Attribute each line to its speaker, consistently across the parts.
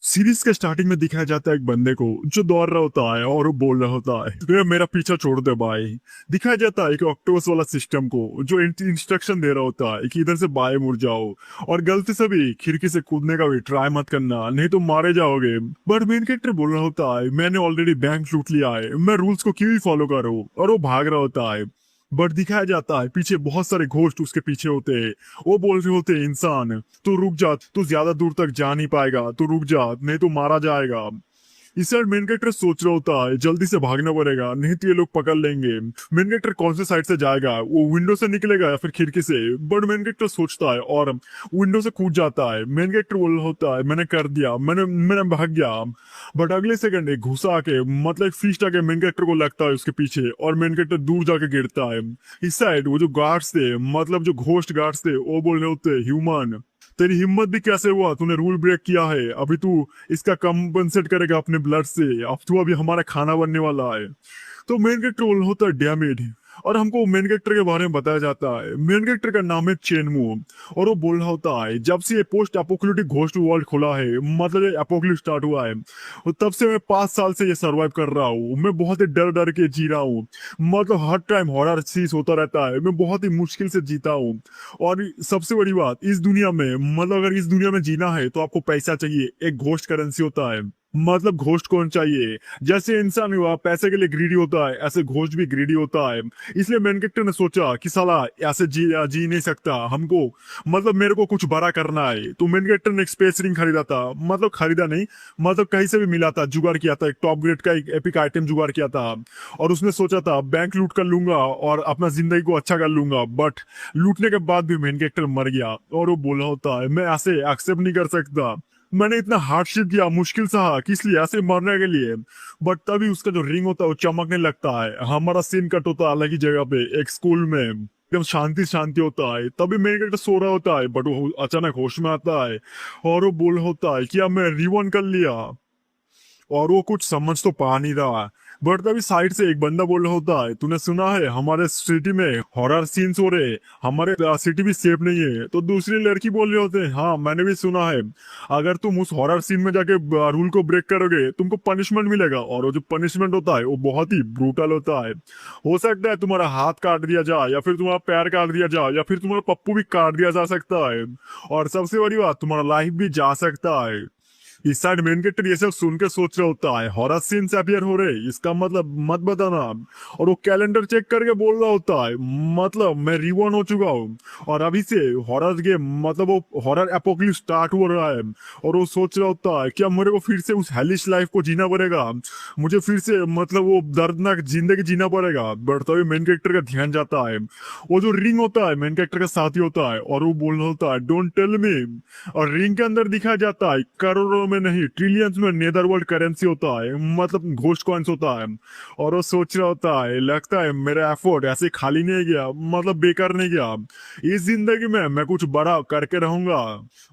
Speaker 1: Series के starting में दिखाया जाता है एक बंदे को जो दौड़ रहा होता है और वो बोल रहा होता है "वे मेरा पीछा छोड़ दे भाई"। दिखाया जाता है कि ऑक्टोपस वाला सिस्टम को जो इंस्ट्रक्शन दे रहा होता है कि इधर से बाएं मुड़ जाओ और गलती से भी खिड़की से कूदने का भी ट्राई मत करना, नहीं तो मारे जाओगे। बट मेन कैरेक्टर बोल रहा होता है मैंने ऑलरेडी बैंक लूट लिया है, मैं रूल्स को क्यों ही फॉलो करूँ, और वो भाग रहा होता है। बट दिखाया जाता है पीछे बहुत सारे घोस्ट उसके पीछे होते हैं। वो बोल रहे होते हैं इंसान तू रुक जा, तू ज्यादा दूर तक जा नहीं पाएगा, तू रुक जा नहीं तो मारा जाएगा। इस साइड मेन कैरेक्टर सोच रहा होता है जल्दी से भागना पड़ेगा नहीं तो ये लोग पकड़ लेंगे। मेन कैरेक्टर कौन से साइड से जाएगा, वो विंडो से निकलेगा या फिर खिड़की से। बट मेन कैरेक्टर सोचता है और विंडो से कूद जाता है। मेन कैरेक्टर बोल रहा होता है मैंने कर दिया, मैंने मैंने भाग गया। बट अगले सेकंड एक घुसा आके मतलब एक फिस्ट आके मेन कैरेक्टर को लगता है उसके पीछे और मेन कैरेक्टर दूर जाके गिरता है। इस साइड वो जो गार्ड्स थे मतलब जो घोस्ट गार्ड्स थे वो बोल रहे होते ह्यूमन तेरी हिम्मत भी कैसे हुआ, तूने रूल ब्रेक किया है, अभी तू इसका कंपनसेट करेगा अपने ब्लड से, अब तू अभी हमारा खाना बनने वाला है। तो मेन कैरेक्टर होता है डैमेज और हमको मेन कैरेक्टर के बारे में बताया जाता है। मेन कैरेक्टर का नाम है चेनमू और वो बोल रहा होता है जब से ये पोस्ट एपोक्लिप्टिक घोस्ट वर्ल्ड खुला है मतलब ये एपोक्लिप्स स्टार्ट हुआ है और तब से मैं 5 साल से ये सरवाइव कर रहा हूँ। मैं बहुत ही डर डर के जी रहा हूँ, मतलब हर टाइम हॉरर चीज होता रहता है, मैं बहुत ही मुश्किल से जीता हूँ। और सबसे बड़ी बात इस दुनिया में मतलब अगर इस दुनिया में जीना है तो आपको पैसा चाहिए, एक घोस्ट करेंसी होता है। मतलब घोस्ट कौन चाहिए, जैसे इंसान हुआ पैसे के लिए ग्रीडी होता है ऐसे घोस्ट भी ग्रीडी होता है। इसलिए मेन कैरेक्टर ने सोचा कि साला ऐसे जी नहीं सकता हमको, मतलब मेरे को कुछ बड़ा करना है। तो मेन कैरेक्टर ने एक स्पेस रिंग खरीदा था, मतलब खरीदा नहीं मतलब कहीं से भी मिला था, जुगाड़ किया था, एक टॉप ग्रेड का एक एपिक आइटम जुगाड़ किया था। और उसने सोचा था बैंक लूट कर लूंगा और अपना जिंदगी को अच्छा कर लूंगा। बट लूटने के बाद भी मेन कैरेक्टर मर गया और वो बोला होता है मैं ऐसे एक्सेप्ट नहीं कर सकता, मैंने इतना हार्डशिप किया, मुश्किल सहा, किस लिए, ऐसे मरने के लिए। बट तभी उसका जो रिंग होता है वो चमकने लगता है। हमारा सीन कट होता है अलग ही जगह पे एक स्कूल में, एकदम शांति शांति होता है। तभी मेन कैरेक्टर सो रहा होता है बट वो अचानक होश में आता है और वो बोल होता है कि अब मैं रिवन कर लिया। और वो कुछ समझ तो पा नहीं रहा। बट तभी साइड से एक बंदा बोल रहा होता है तूने सुना है हमारे सिटी में हॉरर सीन्स हो रहे, हमारे सिटी भी सेफ नहीं है। तो दूसरी लड़की बोल रहे होते हैं हाँ मैंने भी सुना है, अगर तुम उस हॉरर सीन में जाके रूल को ब्रेक करोगे तुमको पनिशमेंट मिलेगा और वो जो पनिशमेंट होता है वो बहुत ही ब्रूटल होता है। हो सकता है तुम्हारा हाथ काट दिया जाए या फिर तुम्हारा पैर काट दिया जाए या फिर तुम्हारा पप्पू भी काट दिया जा सकता है। और सबसे बड़ी बात तुम्हारा लाइफ भी जा सकता है। इस साइड मेन कैरेक्टर ये सब सुन के सोच रहा होता है हॉरर सीन्स अपीयर हो रहे इसका मतलब मत बताना। और वो कैलेंडर चेक करके बोल रहा होता है मतलब मैं रिवॉर्न हो चुका हूँ और अभी से हॉरर गेम मतलब वो हॉरर एपोक्लिप्स स्टार्ट हो रहा है। और वो सोच रहा होता है क्या मेरे को फिर से उस हेलिश लाइफ को जीना पड़ेगा, मुझे फिर से मतलब वो दर्दनाक जिंदगी जीना पड़ेगा। बट तभी मेन कैरेक्टर का ध्यान जाता है वो जो रिंग होता है मेन कैरेक्टर का साथी होता है और वो बोल रहा होता है डोंट टेल मी। और रिंग के अंदर दिखाया जाता है करोड़ों में नहीं ट्रिलियंस में नेदरवर्ल्ड करेंसी होता है, मतलब घोस्ट कॉइन्स होता है। और वो सोच रहा होता है लगता है मेरा एफर्ट ऐसे खाली नहीं गया, मतलब बेकार नहीं गया, इस जिंदगी में मैं कुछ बड़ा करके रहूंगा।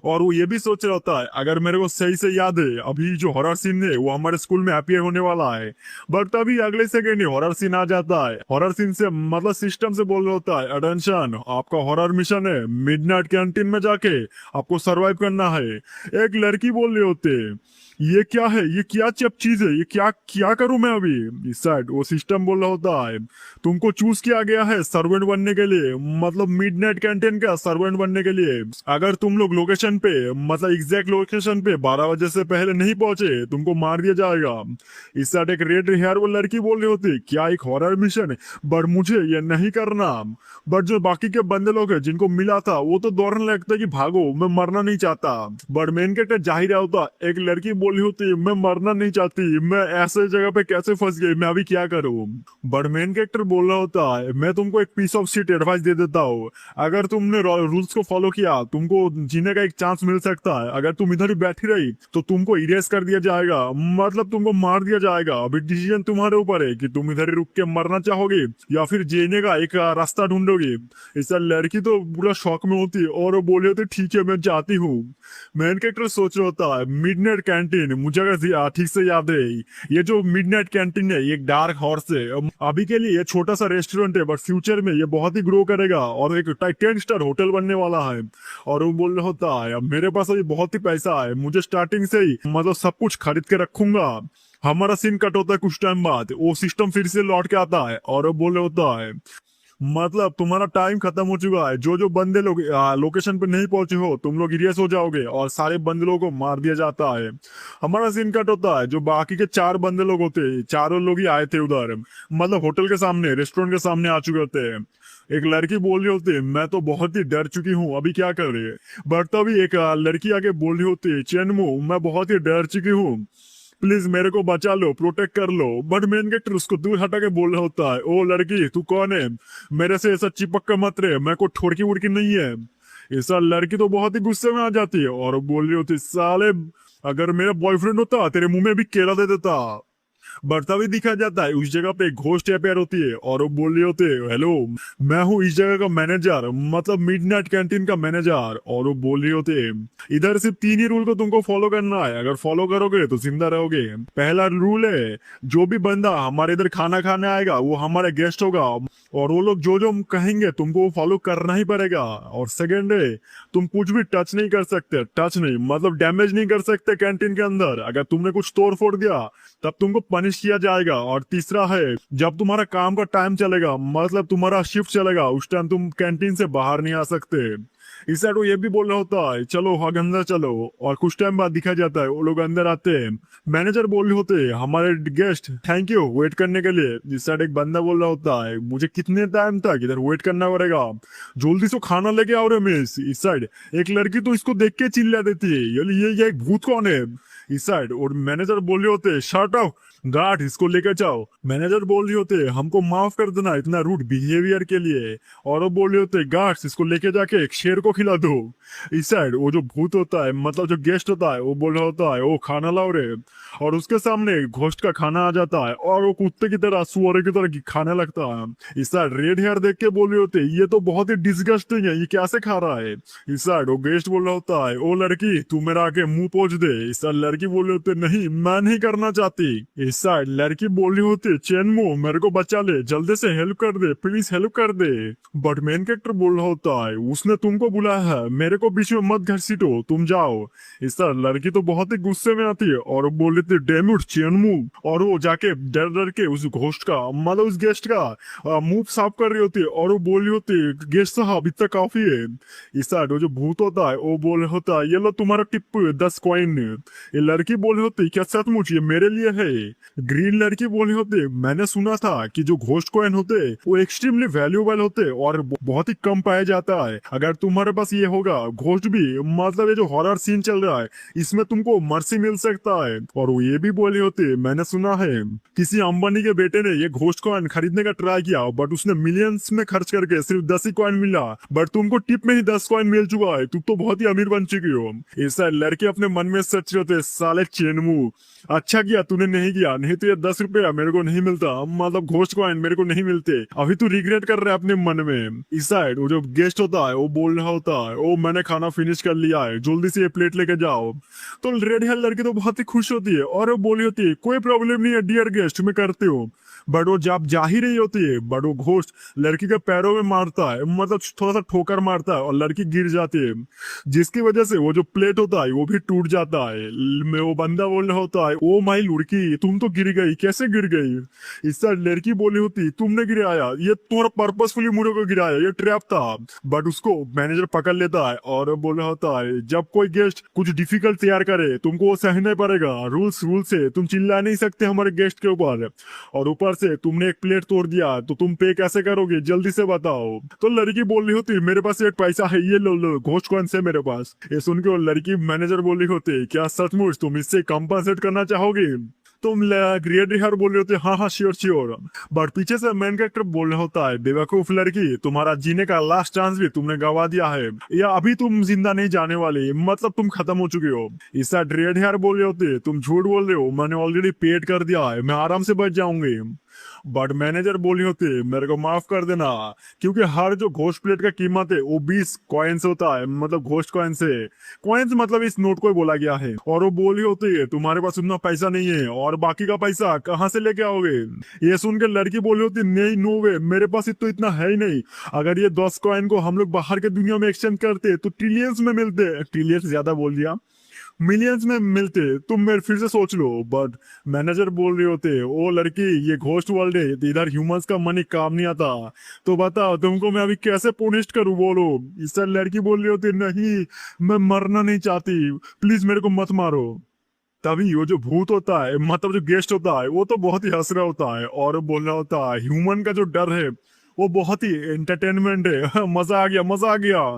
Speaker 1: और वो ये भी सोच रहा होता है अगर मेरे को सही से याद है अभी जो हॉरर सीन है वो हमारे स्कूल में अपीयर होने वाला है। बट तभी अगले सेकेंड ही हॉरर सीन आ जाता है। हॉरर सीन से मतलब सिस्टम से बोल रहा होता है अटेंशन आपका हॉरर मिशन है, मिडनाइट कैंटीन में जाके आपको सरवाइव करना है। एक लड़की बोल रही होते ये क्या है, ये क्या चप चीज है, ये क्या क्या करूं मैं अभी। इस साइड वो सिस्टम बोल रहा होता है तुमको चूज किया गया है सर्वेंट बनने के लिए, मतलब मिडनाइट कैंटीन का सर्वेंट बनने के लिए। अगर तुम लोग लोकेशन पे मतलब एग्जैक्ट लोकेशन पे 12 बजे से पहले नहीं पहुंचे तुमको मार दिया जाएगा। इस साइड एक रेड हेयर वो लड़की बोल रही होती क्या एक हॉरर मिशन है बट मुझे ये नहीं करना। बट जो बाकी के बंदे लोग हैं जिनको मिला था वो तो दौड़ने लगता है कि भागो मैं मरना नहीं चाहता। बट मेन कैरेक्टर जाहिर होता एक लड़की बोली होती मैं मरना नहीं चाहती, मैं ऐसे जगह पे कैसे फंस गई, मैं अभी क्या करूं। बट मेन कैरेक्टर बोल रहा होता है मैं तुमको एक पीस ऑफ शीट एडवाइस दे देता हूँ, अगर तुमने रूल्स को फॉलो किया तुमको जीने का एक चांस मिल सकता है, अगर तुम इधर ही बैठी रही तो तुमको इरेज कर दिया जाएगा, मतलब तुमको मार दिया जाएगा। अभी डिसीजन तुम्हारे ऊपर है कि तुम इधर ही रुक के मरना चाहोगे या फिर जीने का एक रास्ता ढूंढोगे। इससे लड़की तो पूरा शौक में होती है और वो बोले होते ठीक है मैं जाती हूँ। मेन कैरेक्टर सोच रहा होता है मिडनाइट कैंटीन कैंटीन, मुझे अगर ठीक से याद है, ये जो मिडनाइट कैंटीन है ये एक डार्क हॉर्स है। अभी के लिए ये छोटा सा रेस्टोरेंट है, बट फ्यूचर में ये बहुत ही ग्रो करेगा और एक 10 स्टार होटल बनने वाला है। और वो बोल रहा होता है, अब मेरे पास अभी बहुत ही पैसा है, मुझे स्टार्टिंग से ही मतलब सब कुछ खरीद के रखूंगा। हमारा सीन कट होता है कुछ टाइम बाद, वो सिस्टम फिर से लौट के आता है और वो बोले होता है, मतलब तुम्हारा टाइम खत्म हो चुका है, जो जो बंदे लोग लोकेशन पे नहीं पहुंचे हो तुम लोग इरियस हो जाओगे और सारे बंदे लोगों को मार दिया जाता है। हमारा सीन कट होता है, जो बाकी के 4 बंदे लोग होते हैं, चारों लोग ही आए थे उधर, मतलब होटल के सामने, रेस्टोरेंट के सामने आ चुके होते हैं। एक लड़की बोल रही होती है, मैं तो बहुत ही डर चुकी हूँ, अभी क्या कर रही है। बट तभी एक लड़की आके बोल रही होती है, चेनमू मैं बहुत ही डर चुकी हूँ, प्लीज मेरे को बचा लो, प्रोटेक्ट कर लो। बट मेन कैरेक्टर उसको दूर हटा के बोल रहा होता है, ओ लड़की तू कौन है, मेरे से ऐसा चिपक कर मत रहे, मैं को ठोड़की उड़की नहीं है। ऐसा लड़की तो बहुत ही गुस्से में आ जाती है और बोल रही होती, साले अगर मेरा बॉयफ्रेंड होता तेरे मुंह में भी केला दे देता। बढ़ता भी दिखा जाता है, उस जगह पे एक घोस्ट अपेयर होती है और वो बोल रही होती है, हेलो मैं हूँ इस जगह का मैनेजर, मतलब मिडनाइट कैंटीन का मैनेजर। और वो बोल रही होती है, इधर सिर्फ 3 ही रूल को तुमको फॉलो करना है, अगर फॉलो करोगे तो जिंदा रहोगे। पहला रूल है, जो भी बंदा हमारे इधर खाना खाने आएगा वो हमारा गेस्ट होगा और वो लोग जो जो हम कहेंगे तुमको वो फॉलो करना ही पड़ेगा। और सेकेंड है, तुम कुछ भी टच नहीं कर सकते, टच नहीं मतलब डैमेज नहीं कर सकते कैंटीन के अंदर, अगर तुमने कुछ तोड़ फोड़ दिया तब तुमको पनिश किया जाएगा। और तीसरा है, जब तुम्हारा काम का टाइम चलेगा, मतलब तुम्हारा शिफ्ट चलेगा, उस टाइम तुम कैंटीन से बाहर नहीं आ सकते। इस साइड वो ये भी बोल रहा होता है, चलो हाँ अंदर चलो। और कुछ टाइम बाद दिखा जाता है वो लोग अंदर आते हैं, मैनेजर बोल रहे होते हैं, हमारे गेस्ट थैंक यू वेट करने के लिए। इस साइड एक बंदा बोल रहा होता है, मुझे कितने टाइम तक इधर वेट करना पड़ेगा, जल्दी से खाना लेके आओ रे मिस। इस साइड एक लड़की तो इसको देख के चिल्ला देती है, ये एक भूत कौन है। इस साइड और मैनेजर बोल रहे होते, शट अप गार्ड इसको लेकर जाओ। मैनेजर बोल रहे होते, हमको माफ कर देना इतना रूड बिहेवियर के लिए। और वो बोल रहे होते, गार्ड्स इसको लेके जाके एक शेर को खिला दो। इस साइड वो जो भूत होता है, मतलब जो गेस्ट होता है, वो बोल रहा होता है, ओ खाना लाओ रे। और उसके सामने घोस्ट का खाना आ जाता है और वो कुत्ते की तरह सुअर की तरह खाने लगता है। इस साइड रेड हेयर देख के बोल रहे होते, ये तो बहुत ही डिस्गस्टिंग है, ये कैसे खा रहा है। इस साइड वो गेस्ट बोल रहा होता है, ओ लड़की तू मेरा आके मुंह पोंछ दे। इस साइड लड़की बोल रही होती, नहीं मैं नहीं करना चाहती। इस साइड लड़की बोल रही होती, चेनमो मेरे को बचा ले, जल्दी से हेल्प कर दे, प्लीज हेल्प कर दे। बट मेन कैरेक्टर बोल रहा होता है, उसने तुमको बुलाया है, मेरे को बीच में मत घसीटो, तुम जाओ। इस तरह लड़की तो बहुत ही गुस्से में आती है और बोल रही थी, डैम इट चेनमू। और वो जाके डर डर के उस घोस्ट का, मतलब उस गेस्ट का मुंह साफ कर रही होती है और वो बोल रही होती है, गेस्ट साहब इतना काफी है। इस साइड वो जो भूत होता है वो बोल रहा होता है, ये लो तुम्हारा टिप 10 कॉइन। ये लड़की बोल रही होती, क्या सचमुच ये मेरे लिए है। ग्रीन लड़की बोली होती, मैंने सुना था कि जो घोस्ट कॉइन होते वो एक्सट्रीमली वैल्यूएबल होते और बहुत ही कम पाया जाता है, अगर तुम्हारे पास ये होगा घोस्ट भी, मतलब ये जो हॉरर सीन चल रहा है इसमें तुमको मर्सी मिल सकता है। और वो ये भी बोली होती, मैंने सुना है किसी अंबानी के बेटे ने ये घोस्ट कॉइन खरीदने का ट्राई किया, बट उसने मिलियंस में खर्च करके सिर्फ 10 ही कॉइन मिला, बट तुमको टिप में ही 10 कॉइन मिल चुका है, तुम तो बहुत ही अमीर बन चुकी हो। ऐसा लड़के अपने मन में सच होते, साले चेनमू अच्छा किया तूने नहीं किया, नहीं तो ये 10 रुपया मेरे को नहीं मिलता, मतलब घोस्ट कॉइन मेरे को नहीं मिलते, अभी तू रिग्रेट कर रहा है अपने मन में। इस साइड वो जो गेस्ट होता है वो बोल रहा होता है, ओ मैंने खाना फिनिश कर लिया है, जल्दी से ये प्लेट लेके जाओ। तो रेड हेयर लड़की तो बहुत ही खुश होती है और वो बोली होती है, कोई प्रॉब्लम नहीं है डियर गेस्ट, मैं करती हूँ। बट वो जब जा ही रही होती है, बट वो घोस्ट लड़की के पैरों में मारता है, मतलब थोड़ा सा ठोकर मारता है और लड़की गिर जाती है, जिसकी वजह से वो जो प्लेट होता है वो भी टूट जाता है। वो बंदा बोल रहा होता है, ओ माई लड़की तुम तो गिर गई, कैसे गिर गई। इससे लड़की बोली होती, तुमने गिराया, ये तुम्हारा पर्पसफुली मुझे को गिराया, ये ट्रैप था। बट उसको मैनेजर पकड़ लेता है और बोल रहा होता है, जब कोई गेस्ट कुछ डिफिकल्ट तैयार करे तुमको वो सहना पड़ेगा, रूल्स है, तुम चिल्ला नहीं सकते हमारे गेस्ट के ऊपर, और ऊपर से तुमने एक प्लेट तोड़ दिया तो तुम पे कैसे करोगे, जल्दी से बताओ। तो लड़की बोल रही होती, मेरे पास एक पैसा है, ये लो घोस्ट कौन से मेरे पास। ये सुन के लड़की मैनेजर बोल रही होती, क्या सचमुच तुम इससे कंपनसेट करना चाहोगे। तुम ग्रेड रिहार बोल रहे होते, हाँ हाँ श्योर श्योर। बट पीछे से मेन कैरेक्टर बोल रहा होता है, बेवकूफ लड़की तुम्हारा जीने का लास्ट चांस भी तुमने गवा दिया है, या अभी तुम जिंदा नहीं जाने वाली, मतलब तुम खत्म हो चुके हो। इसका रेड हेयर बोल रहे होते, तुम झूठ बोल रहे हो, मैंने ऑलरेडी पेड कर दिया है, मैं आराम से बच जाऊंगी। बट मैनेजर बोली होती मेरे को माफ कर देना, क्योंकि हर जो घोस्ट प्लेट का कीमत है वो 20 कॉइन्स होता है, मतलब घोस्ट कॉइन्स है। कॉइन्स मतलब इस नोट को ही बोला गया है। और वो बोली होती है तुम्हारे पास उतना पैसा नहीं है और बाकी का पैसा कहाँ से लेके आओगे। ये सुन के लड़की बोली होती नहीं, नो वे, मेरे पास तो इतना है ही नहीं। अगर ये 10 कॉइन को हम लोग बाहर के दुनिया में एक्सचेंज करते तो ट्रिलियंस में मिलते। ट्रिलियंस ज्यादा बोल दिया, मिलियंस में मिलते। तुम मेरे फिर से सोच लो। बट मैनेजर बोल रहे होते ओ लड़की, ये घोस्ट वर्ल्ड है, इधर ह्यूमंस का मनी काम नहीं आता। तो बताओ तुमको मैं अभी कैसे पुनिश करूं, बोलो। इससे लड़की बोल रही होती नहीं, मैं मरना नहीं चाहती, प्लीज मेरे को मत मारो। तभी वो जो भूत होता है, मतलब जो गेस्ट होता है, वो तो बहुत ही हंस रहा होता है और बोल रहा होता है ह्यूमन का जो डर है वो बहुत ही एंटरटेनमेंट है। मजा आ गया, मजा आ गया।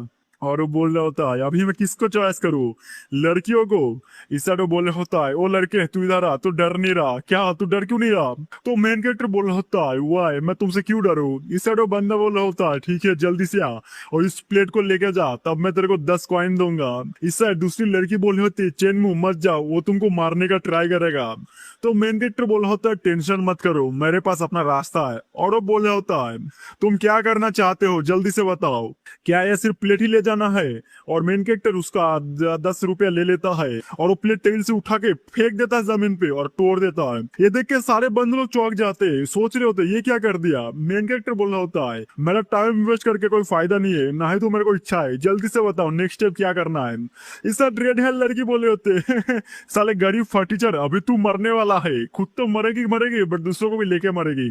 Speaker 1: और वो बोल रहा होता है अभी मैं किसको चॉइस करूं, लड़कियों को। इस साइड वो बोल रहा होता है ओ लड़के तू इधर आ, तू डर नहीं रहा क्या, तू डर क्यों नहीं रहा। तो मेन कैरेक्टर बोल रहा होता है वाई, मैं तुमसे क्यों डरूं। इस साइड वो बंदा बोल रहा होता है ठीक है जल्दी से आ और इस प्लेट को लेके जा, तब मैं तेरे को 10 कॉइन दूंगा। इस साइड दूसरी लड़की बोल रही होती है चेनमू मत जाओ, वो तुमको मारने का ट्राई करेगा। तो मेन कैरेक्टर बोल रहा होता है टेंशन मत करो, मेरे पास अपना रास्ता है। और वो बोल रहा होता है तुम क्या करना चाहते हो जल्दी से बताओ, क्या ये सिर्फ प्लेट ही ले जाना है। और मेन कैरेक्टर उसका 10 रुपया ले लेता है और वो प्लेट टेबल से उठा के फेंक देता है जमीन पे और तोड़ देता है। ये देख के सारे बंदे लोग चौंक जाते हैं, सोच रहे होते ये क्या कर दिया। मेन कैरेक्टर बोल रहा होता है मेरा टाइम वेस्ट करके कोई फायदा नहीं है, ना ही तो मेरे को इच्छा है, जल्दी से बताओ नेक्स्ट स्टेप क्या करना है। इस साथ रेड हेयर लड़की बोले होते साले गरीब फटीचर, अभी तू मरने वाला है, खुद तो मरेगी मरेगी बट दूसरों को भी लेके मरेगी।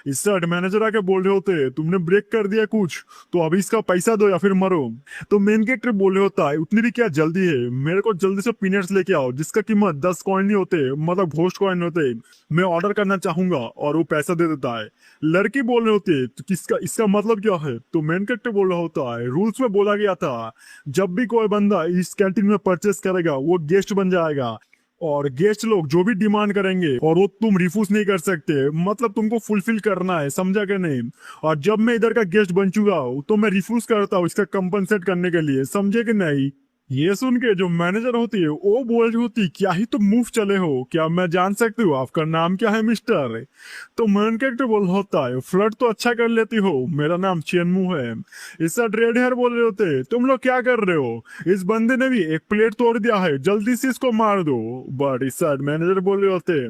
Speaker 1: इससे मैनेजर आके बोल रहे होते तुमने ब्रेक कर दिया कुछ, तो अभी इसका पैसा दो या फिर मरो। तो मेन कैरेक्टर बोल रहे होता है उतनी भी क्या जल्दी है, मेरे को जल्दी से पीनट्स लेके आओ जिसका कीमत 10 कॉइन नहीं होते, मतलब घोस्ट कॉइन होते। मैं ऑर्डर करना चाहूंगा और वो पैसा दे देता है। लड़की बोल रहे होते तो किसका इसका मतलब क्या है। तो मेन कैरेक्टर बोल रहा होता है रूल्स में बोला गया था जब भी कोई बंदा इस कैंटीन में परचेस करेगा वो गेस्ट बन जाएगा, और गेस्ट लोग जो भी डिमांड करेंगे और वो तुम रिफ्यूज नहीं कर सकते, मतलब तुमको फुलफिल करना है, समझा कि नहीं। और जब मैं इधर का गेस्ट बन चुका हूँ तो मैं रिफ्यूज करता हूँ इसका कंपनसेट करने के लिए, समझे कि नहीं। ये सुन के जो मैनेजर होती है वो बोल रही होती क्या ही तुम मुंह चले हो, क्या मैं जान सकती हूँ आपका नाम क्या है मिस्टर। तो मेन कैरेक्टर बोल होता है फ्लर्ट तो अच्छा कर लेती हो, मेरा नाम चेनमू है। इस साइड रेड हेयर बोल रहे होते तुम लोग क्या कर रहे हो, इस बंदे ने भी एक प्लेट तोड़ दिया है, जल्दी से इसको मार दो। बट इस साइड मैनेजर बोल रहे होते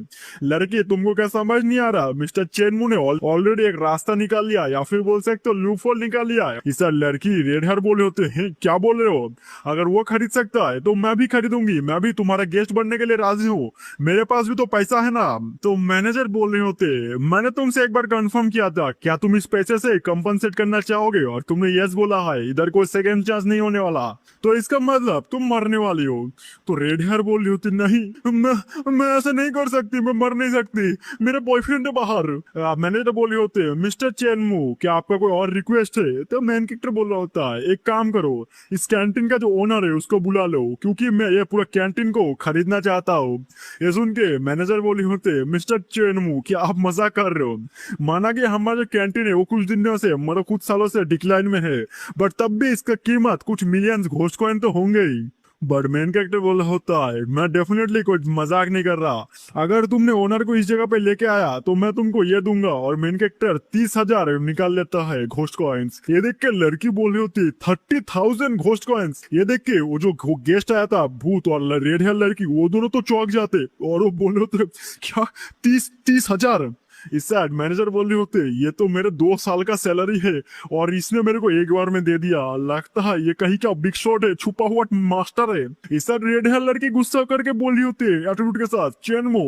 Speaker 1: लड़की तुमको क्या समझ नहीं आ रहा, मिस्टर चेनमू ने ऑलरेडी एक रास्ता निकाल लिया, या फिर बोल सकते हो लूपहोल निकाल लिया है। इस साइड लड़की रेड हेयर बोले होते हैं क्या बोल रहे हो, अगर वो खरीद सकता है तो मैं भी खरीदूंगी, मैं भी तुम्हारा गेस्ट बनने के लिए राजी हूँ, मेरे पास भी तो पैसा है ना। तो मैनेजर बोल रहे होते मैंने तुमसे एक बार कंफर्म किया था, क्या तुम इस पैसे से कंपनसेट करना चाहोगे, और तुमने यस बोला है, इधर कोई सेकंड चांस नहीं होने वाला, तो इसका मतलब तुम मरने वाली हो। तो रेड हेयर बोल रही होती नहीं मैं ऐसा नहीं कर सकती, मैं मर नहीं सकती, मेरे बॉयफ्रेंड है बाहर। मैनेजर बोल रहे होते मिस्टर चेनमू क्या आपका कोई और रिक्वेस्ट है। तो मेन कैरेक्टर बोल रहा होता है एक काम करो, इस कैंटीन का जो ओनर है उसको बुला लो, क्योंकि मैं ये पूरा कैंटीन को खरीदना चाहता हूँ। ये सुन के मैनेजर बोली होते मिस्टर चेनमू क्या आप मजाक कर रहे हो, माना कि हमारा जो कैंटीन है वो कुछ दिनों से मतलब कुछ सालों से डिक्लाइन में है, बट तब भी इसका कीमत कुछ मिलियंस घोस्ट कॉइन तो होंगे ही। बट मेन कैरेक्टर बोल रहा होता है मैं डेफिनेटली कोई मजाक नहीं कर रहा, अगर तुमने ओनर को इस जगह पे लेके आया तो मैं तुमको ये दूंगा। और मेन कैरेक्टर 30,000 निकाल लेता है घोस्ट कॉइन्स। ये देख के लड़की बोल रही होती 30,000 घोस्ट कॉइन्स। ये देख के वो जो गेस्ट आया था भूत और रेड हेयर लड़की वो दोनों तो चौंक जाते और वो बोल रहे होते क्या 30,000। इस साइड मैनेजर बोल रहे होते ये तो मेरे 2 साल का सैलरी है और इसने मेरे को एक बार में दे दिया, लगता है ये कहीं का बिग शॉट है, छुपा हुआ मास्टर है। इस साइड रेड हेयर लड़की गुस्सा करके बोल रही होती है एटीट्यूड के साथ चेनमो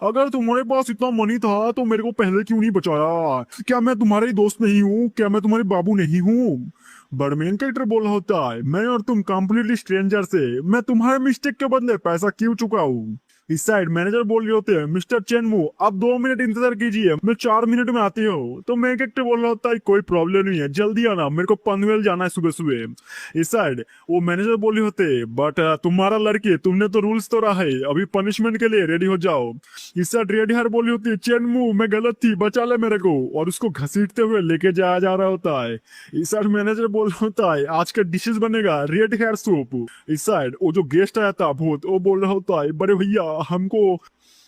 Speaker 1: अगर तुम्हारे पास इतना मनी था तो मेरे को पहले क्यों नहीं बचाया, क्या मैं तुम्हारे दोस्त नहीं हूँ, क्या मैं तुम्हारे बाबू नहीं हूँ। बट मेन कैरेक्टर बोल रहा होता है मैं और तुम कंप्लीटली स्ट्रेंजर से, मैं तुम्हारे मिस्टेक के बदले पैसा क्यों चुकाऊं। इस साइड मैनेजर बोल रहे होते हैं मिस्टर चेनमू आप 2 मिनट इंतजार कीजिए, मैं 4 मिनट में आती हूँ। तो मेन कैरेक्टर बोल रहा होता है कोई प्रॉब्लम नहीं है, जल्दी आना, मेरे को पनवेल जाना है सुबह सुबह। इस साइड वो मैनेजर बोल रहे होते बट तुम्हारा लड़की तुमने तो रूल्स तोड़ा है, अभी पनिशमेंट के लिए रेडी हो जाओ। इस साइड रेड हेयर बोली होती है चेनमू मैं गलत थी, बचा ले मेरे को, और उसको घसीटते हुए लेके जाया जा रहा होता है। इस साइड मैनेजर बोल रहा होता है आज का डिशेस बनेगा रेड हेयर सूप। इस साइड वो जो गेस्ट आया था भूत वो बोल रहा होता है बड़े भैया हमको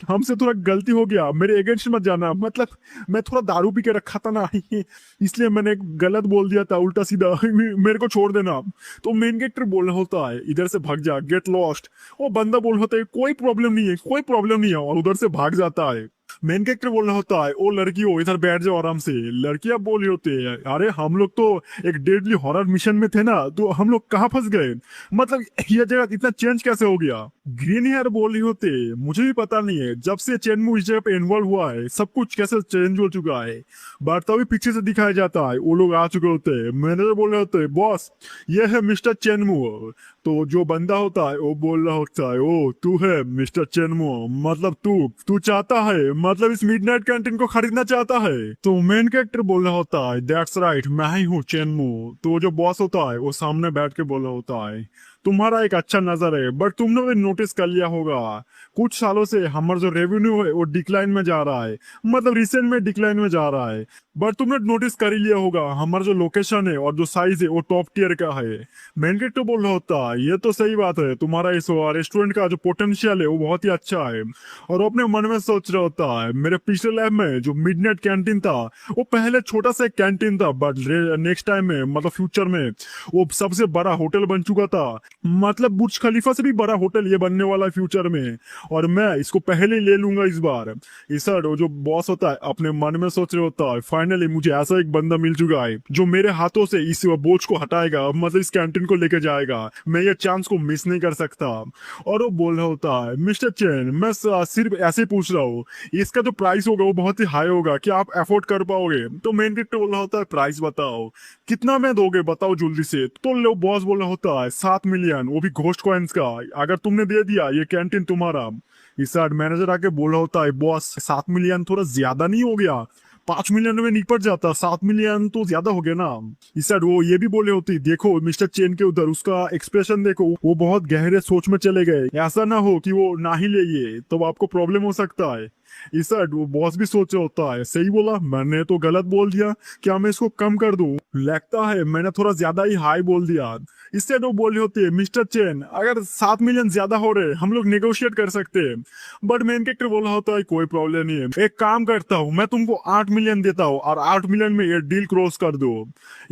Speaker 1: हमसे थोड़ा गलती हो गया, मेरे अगेंस्ट मत जाना, मतलब मैं थोड़ा दारू पी के रखा था ना इसलिए मैंने गलत बोल दिया था उल्टा सीधा मेरे को छोड़ देना। तो मेन कैरेक्टर बोल रहा होता है इधर से भाग जा, गेट लॉस्ट। वो बंदा बोल रहा होता है कोई प्रॉब्लम नहीं है, कोई प्रॉब्लम नहीं है, और उधर से भाग जाता है। मेन कैरेक्टर बोल रहा होता है ओ लड़कियों इधर बैठ जाओ आराम से। लड़कियां बोल रही होती है अरे हम लोग तो एक डेडली हॉरर मिशन में थे ना, तो हम लोग कहाँ फंस गए, मतलब ये जगह इतना चेंज कैसे हो गया। ग्रीन हेयर बोल रही होते मुझे भी पता नहीं है, जब से चेनमू इस जगह पे इन्वॉल्व हुआ है सब कुछ कैसे चेंज हो चुका है। बट तभी पीछे से दिखाया जाता है वो लोग आ चुके होते हैं। मैनेजर बोल रहे होते हैं बॉस ये है मिस्टर चेनमू। तो जो बंदा होता है वो बोल रहा होता है ओ तू है मिस्टर चेनमू, मतलब तू तू चाहता है, मतलब इस मिडनाइट कैंटीन को खरीदना चाहता है। तो मेन कैरेक्टर बोल रहा होता है दैट्स राइट मैं ही हूँ चेनमू। तो जो बॉस होता है वो सामने बैठ के बोल रहा होता है तुम्हारा एक अच्छा नजर है, बट तुमने भी नोटिस कर लिया होगा कुछ सालों से हमारा जो रेवेन्यू है वो डिक्लाइन में जा रहा है, मतलब रिसेंट में डिक्लाइन में जा रहा है। बट तुमने नोटिस कर ही लिया होगा हमारा जो लोकेशन है और जो साइज है वो टॉप टियर का है। मेन कैरेक्टर बोल रहा होता है ये तो सही बात है, तुम्हारा इस रेस्टोरेंट का जो पोटेंशियल है वो बहुत ही अच्छा है। और वो अपने मन में सोच रहा होता है मेरे पिछले लाइफ में जो मिडनाइट कैंटीन था वो पहले छोटा सा एक कैंटीन था, बट नेक्स्ट टाइम में मतलब फ्यूचर में वो सबसे बड़ा होटल बन चुका था, मतलब बुर्ज खलीफा से भी बड़ा होटल ये बनने वाला है फ्यूचर में, और मैं इसको पहले ही ले लूंगा इस बार। इस वो जो बॉस होता है अपने मन में सोच रहे होता है फाइनली मुझे ऐसा एक बंदा मिल चुका है जो मेरे हाथों से इस बोझ को हटाएगा, मतलब इस कैंटीन को लेके जाएगा, मैं ये चांस को मिस नहीं कर सकता। और वो बोल रहा होता है मिस्टर चेन मैं सिर्फ ऐसे ही पूछ रहा हूँ, इसका जो प्राइस होगा वो बहुत ही हाई होगा, क्या आप अफोर्ड कर पाओगे। तो मेन कैरेक्टर बोल रहा होता है प्राइस बताओ कितना में दोगे बताओ जल्दी से। तो लो बॉस बोल रहा होता है 7 मिलियन, वो भी घोस्ट कॉइन्स का, अगर तुमने दे दिया ये कैंटीन तुम्हारा। इस मैनेजर आके बोला होता है बॉस 7 मिलियन थोड़ा ज्यादा नहीं हो गया, 5 मिलियन में निपट जाता, 7 मिलियन तो ज्यादा हो गया ना। इस वो ये भी बोले होती देखो मिस्टर चेन के उधर उसका एक्सप्रेशन देखो वो बहुत गहरे सोच में चले गए, ऐसा ना हो कि वो ना ही ले ये तो आपको प्रॉब्लम हो सकता है। इस वो बॉस भी सोच रहा होता है सही बोला मैंने तो गलत बोल दिया, क्या मैं इसको कम कर दूं, लगता है मैंने थोड़ा ज्यादा ही हाई बोल दिया। इससे वो बोल रहे होते हैं मिस्टर चेन अगर 7 मिलियन ज्यादा हो रहे हम लोग नेगोशिएट कर सकते हैं। बट मेन कैरेक्टर बोल रहा होता है कोई प्रॉब्लम नहीं है, एक काम करता हूँ मैं तुमको 8 मिलियन देता हूँ और 8 मिलियन में ये डील क्रॉस कर दो।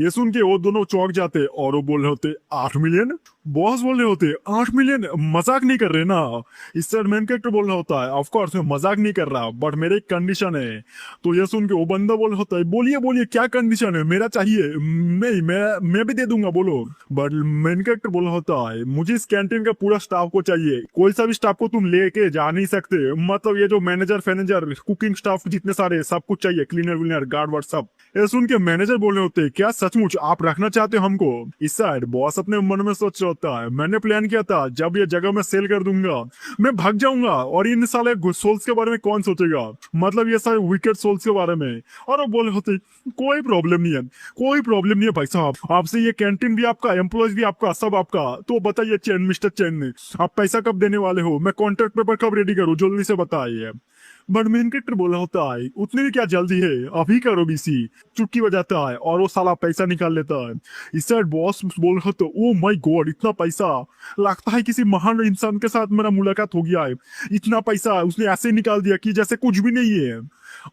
Speaker 1: ये सुन के वो दोनों चौंक जाते और वो बोल रहे होते 8 मिलियन, बॉस बोल रहे होते 8 मिलियन, मजाक नहीं कर रहे ना। इससे मेन कैरेक्टर बोल रहा होता है ऑफ कोर्स मैं मजाक नहीं कर रहा बट मेरे एक कंडीशन है। तो ये सुन के वो बंदा बोल रहा होता है बोलिए बोलिए क्या कंडीशन है, मेरा चाहिए, मैं भी दे दूंगा बोलो। बट मेन कैरेक्टर बोल रहा होता है मुझे इस कैंटीन का पूरा स्टाफ को चाहिए, कोई सा भी स्टाफ को तुम लेके जा नहीं सकते, मतलब ये जो मैनेजर फैनेजर कुकिंग स्टाफ जितने सारे सब कुछ चाहिए, क्लीनर विलनर गार्ड वार्ड सब। ये सुन के मैनेजर बोल रहे होते क्या सचमुच आप रखना चाहते हो हमको। इस साइड बॉस अपने मन में सोच रहा होता है मैंने प्लान किया था जब ये जगह मैं सेल कर दूंगा मैं भाग जाऊंगा और इन साले सोल्स के बारे में कौन सोचेगा, मतलब ये सारे विकेट सोल्स के बारे में। और वो बोले होते कोई प्रॉब्लम नहीं है, कोई प्रॉब्लम नहीं है भाई साहब, आपसे ये कैंटीन भी आपका, एम्प्लॉयज भी आपका, सब आपका। तो बताइए चैन मिस्टर चैन आप पैसा कब देने वाले हो, मैं कॉन्ट्रैक्ट पेपर कब रेडी करूँ, जल्दी से बताइए। बट मेन कैरेक्टर बोला होता है उतनी भी क्या जल्दी है, अभी करो बीसी। चुटकी बजाता है और वो साला पैसा निकाल लेता है। इस साइड बॉस बोल रहा तो ओ माय गॉड इतना पैसा, लगता है किसी महान इंसान के साथ मेरा मुलाकात हो गया है, इतना पैसा उसने ऐसे निकाल दिया कि जैसे कुछ भी नहीं है।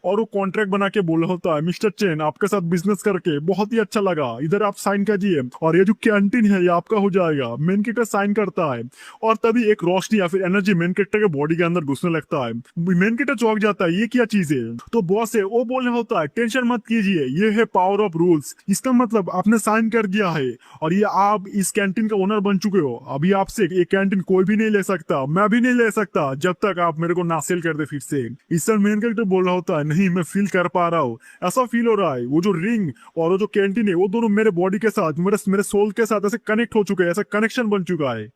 Speaker 1: और वो कॉन्ट्रैक्ट बना के बोला होता है मिस्टर चेन आपके साथ बिजनेस करके बहुत ही अच्छा लगा, इधर आप साइन कीजिए और ये जो कैंटीन है ये आपका हो जाएगा। मेन कैरेक्टर साइन करता है और तभी एक रोशनी या फिर एनर्जी मेन कैरेक्टर के बॉडी के अंदर घुसने लगता है। मेन कैरेक्टर चौंक जाता है ये क्या चीज है। तो बॉस है वो बोलने होता है टेंशन मत कीजिए ये है पावर ऑफ रूल्स, इसका मतलब आपने साइन कर दिया है और ये आप इस कैंटीन का ओनर बन चुके हो, अभी आपसे ये कैंटीन कोई भी नहीं ले सकता, मैं भी नहीं ले सकता जब तक आप मेरे को ना सेल कर दे फिर से। इस मेन कैरेक्टर बोल रहा होता है नहीं मैं फील कर पा रहा हूँ, ऐसा फील हो रहा है वो जो रिंग और वो जो कैंटीन है वो दोनों मेरे बॉडी के साथ मेरे सोल के साथ ऐसे कनेक्ट हो चुके हैं, ऐसा कनेक्शन बन चुका है।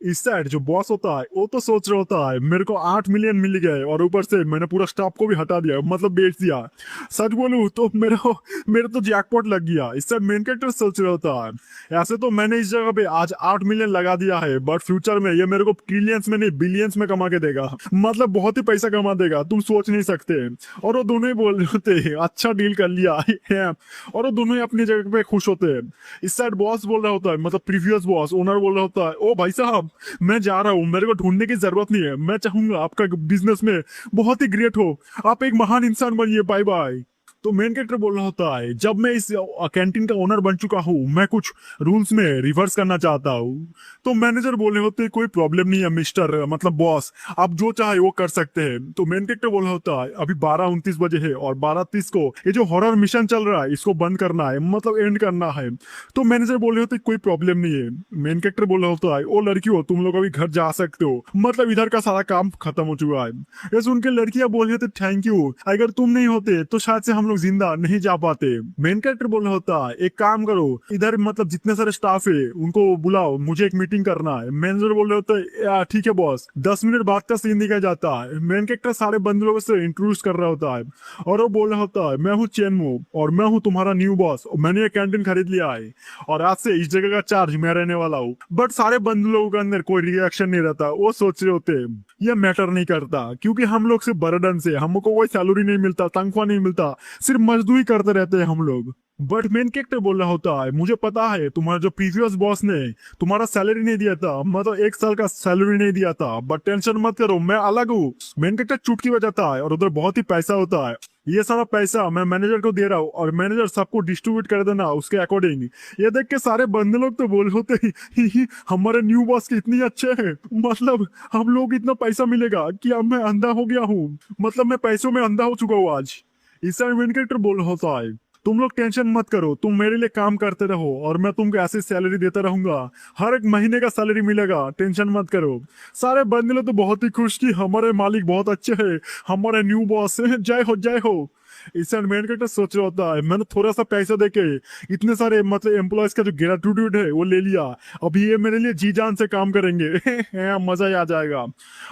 Speaker 1: इस साइड जो बॉस होता है वो तो सोच रहा होता है मेरे को 8 मिलियन मिल गए और ऊपर से मैंने पूरा स्टाफ को भी हटा दिया, मतलब बेच दिया। सच बोलूं तो मेरे तो जैकपॉट लग गया। इस साइड मेन कैरेक्टर सोच रहा होता है ऐसे तो मैंने इस जगह पे आज 8 मिलियन लगा दिया है बट फ्यूचर में ये मेरे को ट्रिलियंस में नहीं बिलियंस में कमा के देगा, मतलब बहुत ही पैसा कमा देगा तुम सोच नहीं सकते। और वो दोनों ही बोल रहे होते हैं अच्छा डील कर लिया है और वो दोनों ही अपनी जगह पे खुश होते हैं। इस साइड बॉस बोल रहा होता है मतलब प्रीवियस बॉस ओनर बोल रहा होता है ओ भाई साहब मैं जा रहा हूँ, मेरे को ढूंढने की जरूरत नहीं है। मैं चाहूंगा आपका बिजनेस में बहुत ही ग्रेट हो, आप एक महान इंसान बनिए, बाय बाय। तो मेन कैरेक्टर बोल रहा होता है, जब मैं इस कैंटीन का ओनर बन चुका हूँ, मैं कुछ रूल्स में रिवर्स करना चाहता हूँ। तो मैनेजर बोले होते, कोई प्रॉब्लम नहीं है मिस्टर, मतलब बॉस, आप जो चाहे वो कर सकते हैं। तो मेन कैरेक्टर बोल रहा होता है, अभी 12:29 बजे है और 12:30 को ये जो हॉरर मिशन चल रहा है इसको बंद करना है, मतलब एंड करना है। तो मैनेजर बोले होते, कोई प्रॉब्लम नहीं है। मेन कैरेक्टर बोल रहा होता है, ओ लड़कियों, तुम लोग अभी घर जा सकते हो, मतलब इधर का सारा काम खत्म हो चुका है। ये सुन के लड़कियां बोल रही थी, थैंक यू, अगर तुम नहीं होते तो शायद से हम लोग जिंदा नहीं जा पाते। मेन कैरेक्टर बोल रहा होता है, एक काम करो, इधर मतलब जितने सारे स्टाफ है उनको बुलाओ, मुझे एक मीटिंग करना है। मैनेजर बोल रहे होता है, ठीक है बॉस। 10 मिनट बाद का सीन दिखाया जाता है, मेन कैरेक्टर सारे बंदे लोगों से इंट्रोड्यूस कर रहा होता है और वो बोल रहा होता है, मैं हूँ चेनमो और मैं हूँ तुम्हारा न्यू बॉस, मैंने ये कैंटीन खरीद लिया है और आज से इस जगह का चार्ज मैं रहने वाला हूँ। बट सारे बंदे लोगों के अंदर कोई रिएक्शन नहीं रहता, वो सोच रहे होते ये मैटर नहीं करता, क्योंकि हम लोग सिर्फ बर्डन से, हमको कोई सैलरी नहीं मिलता, तनख्वाह नहीं मिलता, सिर्फ मजदूरी करते रहते हैं हम लोग। बट मेन कैरेक्टर बोल रहा होता है, मुझे पता है तुम्हारा जो प्रीवियस बॉस ने तुम्हारा सैलरी नहीं दिया था, मतलब 1 साल का सैलरी नहीं दिया था, बट टेंशन मत करो, मैं अलग हूँ। मेन कैरेक्टर चुटकी बजाता है और उधर बहुत ही पैसा होता है, ये सारा पैसा मैं मैनेजर को दे रहा हूँ और मैनेजर सबको डिस्ट्रीब्यूट कर देना उसके अकॉर्डिंग। ये देख के सारे बंदे लोग तो बोल होते ही हमारे न्यू बॉस के इतनी अच्छे हैं, मतलब हम लोग इतना पैसा मिलेगा कि अब मैं अंधा हो गया हूँ, मतलब मैं पैसों में अंधा हो चुका हूँ आज। इससे मेन कैरेक्टर बोल होता है, तुम लोग टेंशन मत करो, तुम मेरे लिए काम करते रहो और मैं तुमको ऐसे सैलरी देता रहूंगा, हर एक महीने का सैलरी मिलेगा, टेंशन मत करो। सारे बंदे लोग तो बहुत ही खुश कि हमारे मालिक बहुत अच्छे हैं, हमारे न्यू बॉस हैं, जय हो जय हो। इससे मेन कैरेक्टर सोच रहा होता है, मैंने थोड़ा सा पैसा देके इतने सारे मतलब एम्प्लॉयज का जो ग्रेटिट्यूड है वो ले लिया, अभी ये मेरे लिए जी जान से काम करेंगे मजा ही आ जाएगा।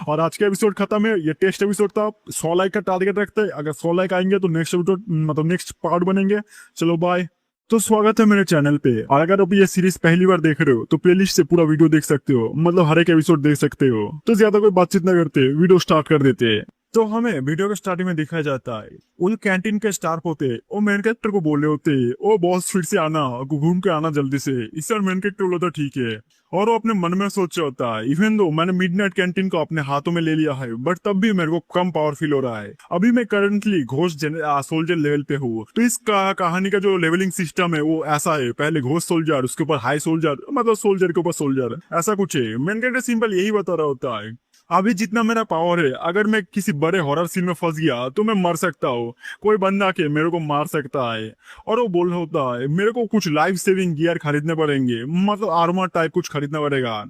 Speaker 1: और आज का एपिसोड खत्म है, ये टेस्ट एपिसोड था। 100 लाइक का टारगेट रखते हैं, अगर 100 लाइक आएंगे तो नेक्स्ट एपिसोड मतलब नेक्स्ट पार्ट बनेंगे। चलो बाय। तो स्वागत है मेरे चैनल पे, और अगर आप ये सीरीज पहली बार देख रहे हो तो प्लेलिस्ट से पूरा वीडियो देख सकते हो, मतलब हर एक एपिसोड देख सकते हो। तो ज्यादा कोई बातचीत ना करते वीडियो स्टार्ट कर देते हैं। तो हमें वीडियो के स्टार्टिंग में दिखाया जाता है, वो जो कैंटीन के स्टाफ होते हैं वो मेन कैरेक्टर को बोल रहे होते हैं, ओ बॉस फिर से आना, घूम के आना जल्दी से। इससे मेन कैरेक्टर बोला था ठीक है, और वो अपने मन में सोच रहा होता है, इवन दो मैंने मिडनाइट कैंटीन को अपने हाथों में ले लिया है, बट तब भी मेरे को कम पावर फील हो रहा है। अभी मैं करंटली घोस्ट सोल्जर लेवल पे हूँ। तो इस कहानी का जो लेवलिंग सिस्टम है वो ऐसा है, पहले घोस्ट सोल्जर, उसके ऊपर हाई सोल्जर, मतलब सोल्जर के ऊपर सोल्जर, ऐसा कुछ है। मेन कैरेक्टर सिंपल यही बता रहा होता है, अभी जितना मेरा पावर है, अगर मैं किसी बड़े हॉरर सीन में फंस गया तो मैं मर सकता हूँ, कोई बंदा के मेरे को मार सकता है। और वो बोल होता है, मेरे को कुछ लाइफ सेविंग गियर खरीदने पड़ेंगे, मतलब आर्मर टाइप कुछ खरीदना पड़ेगा।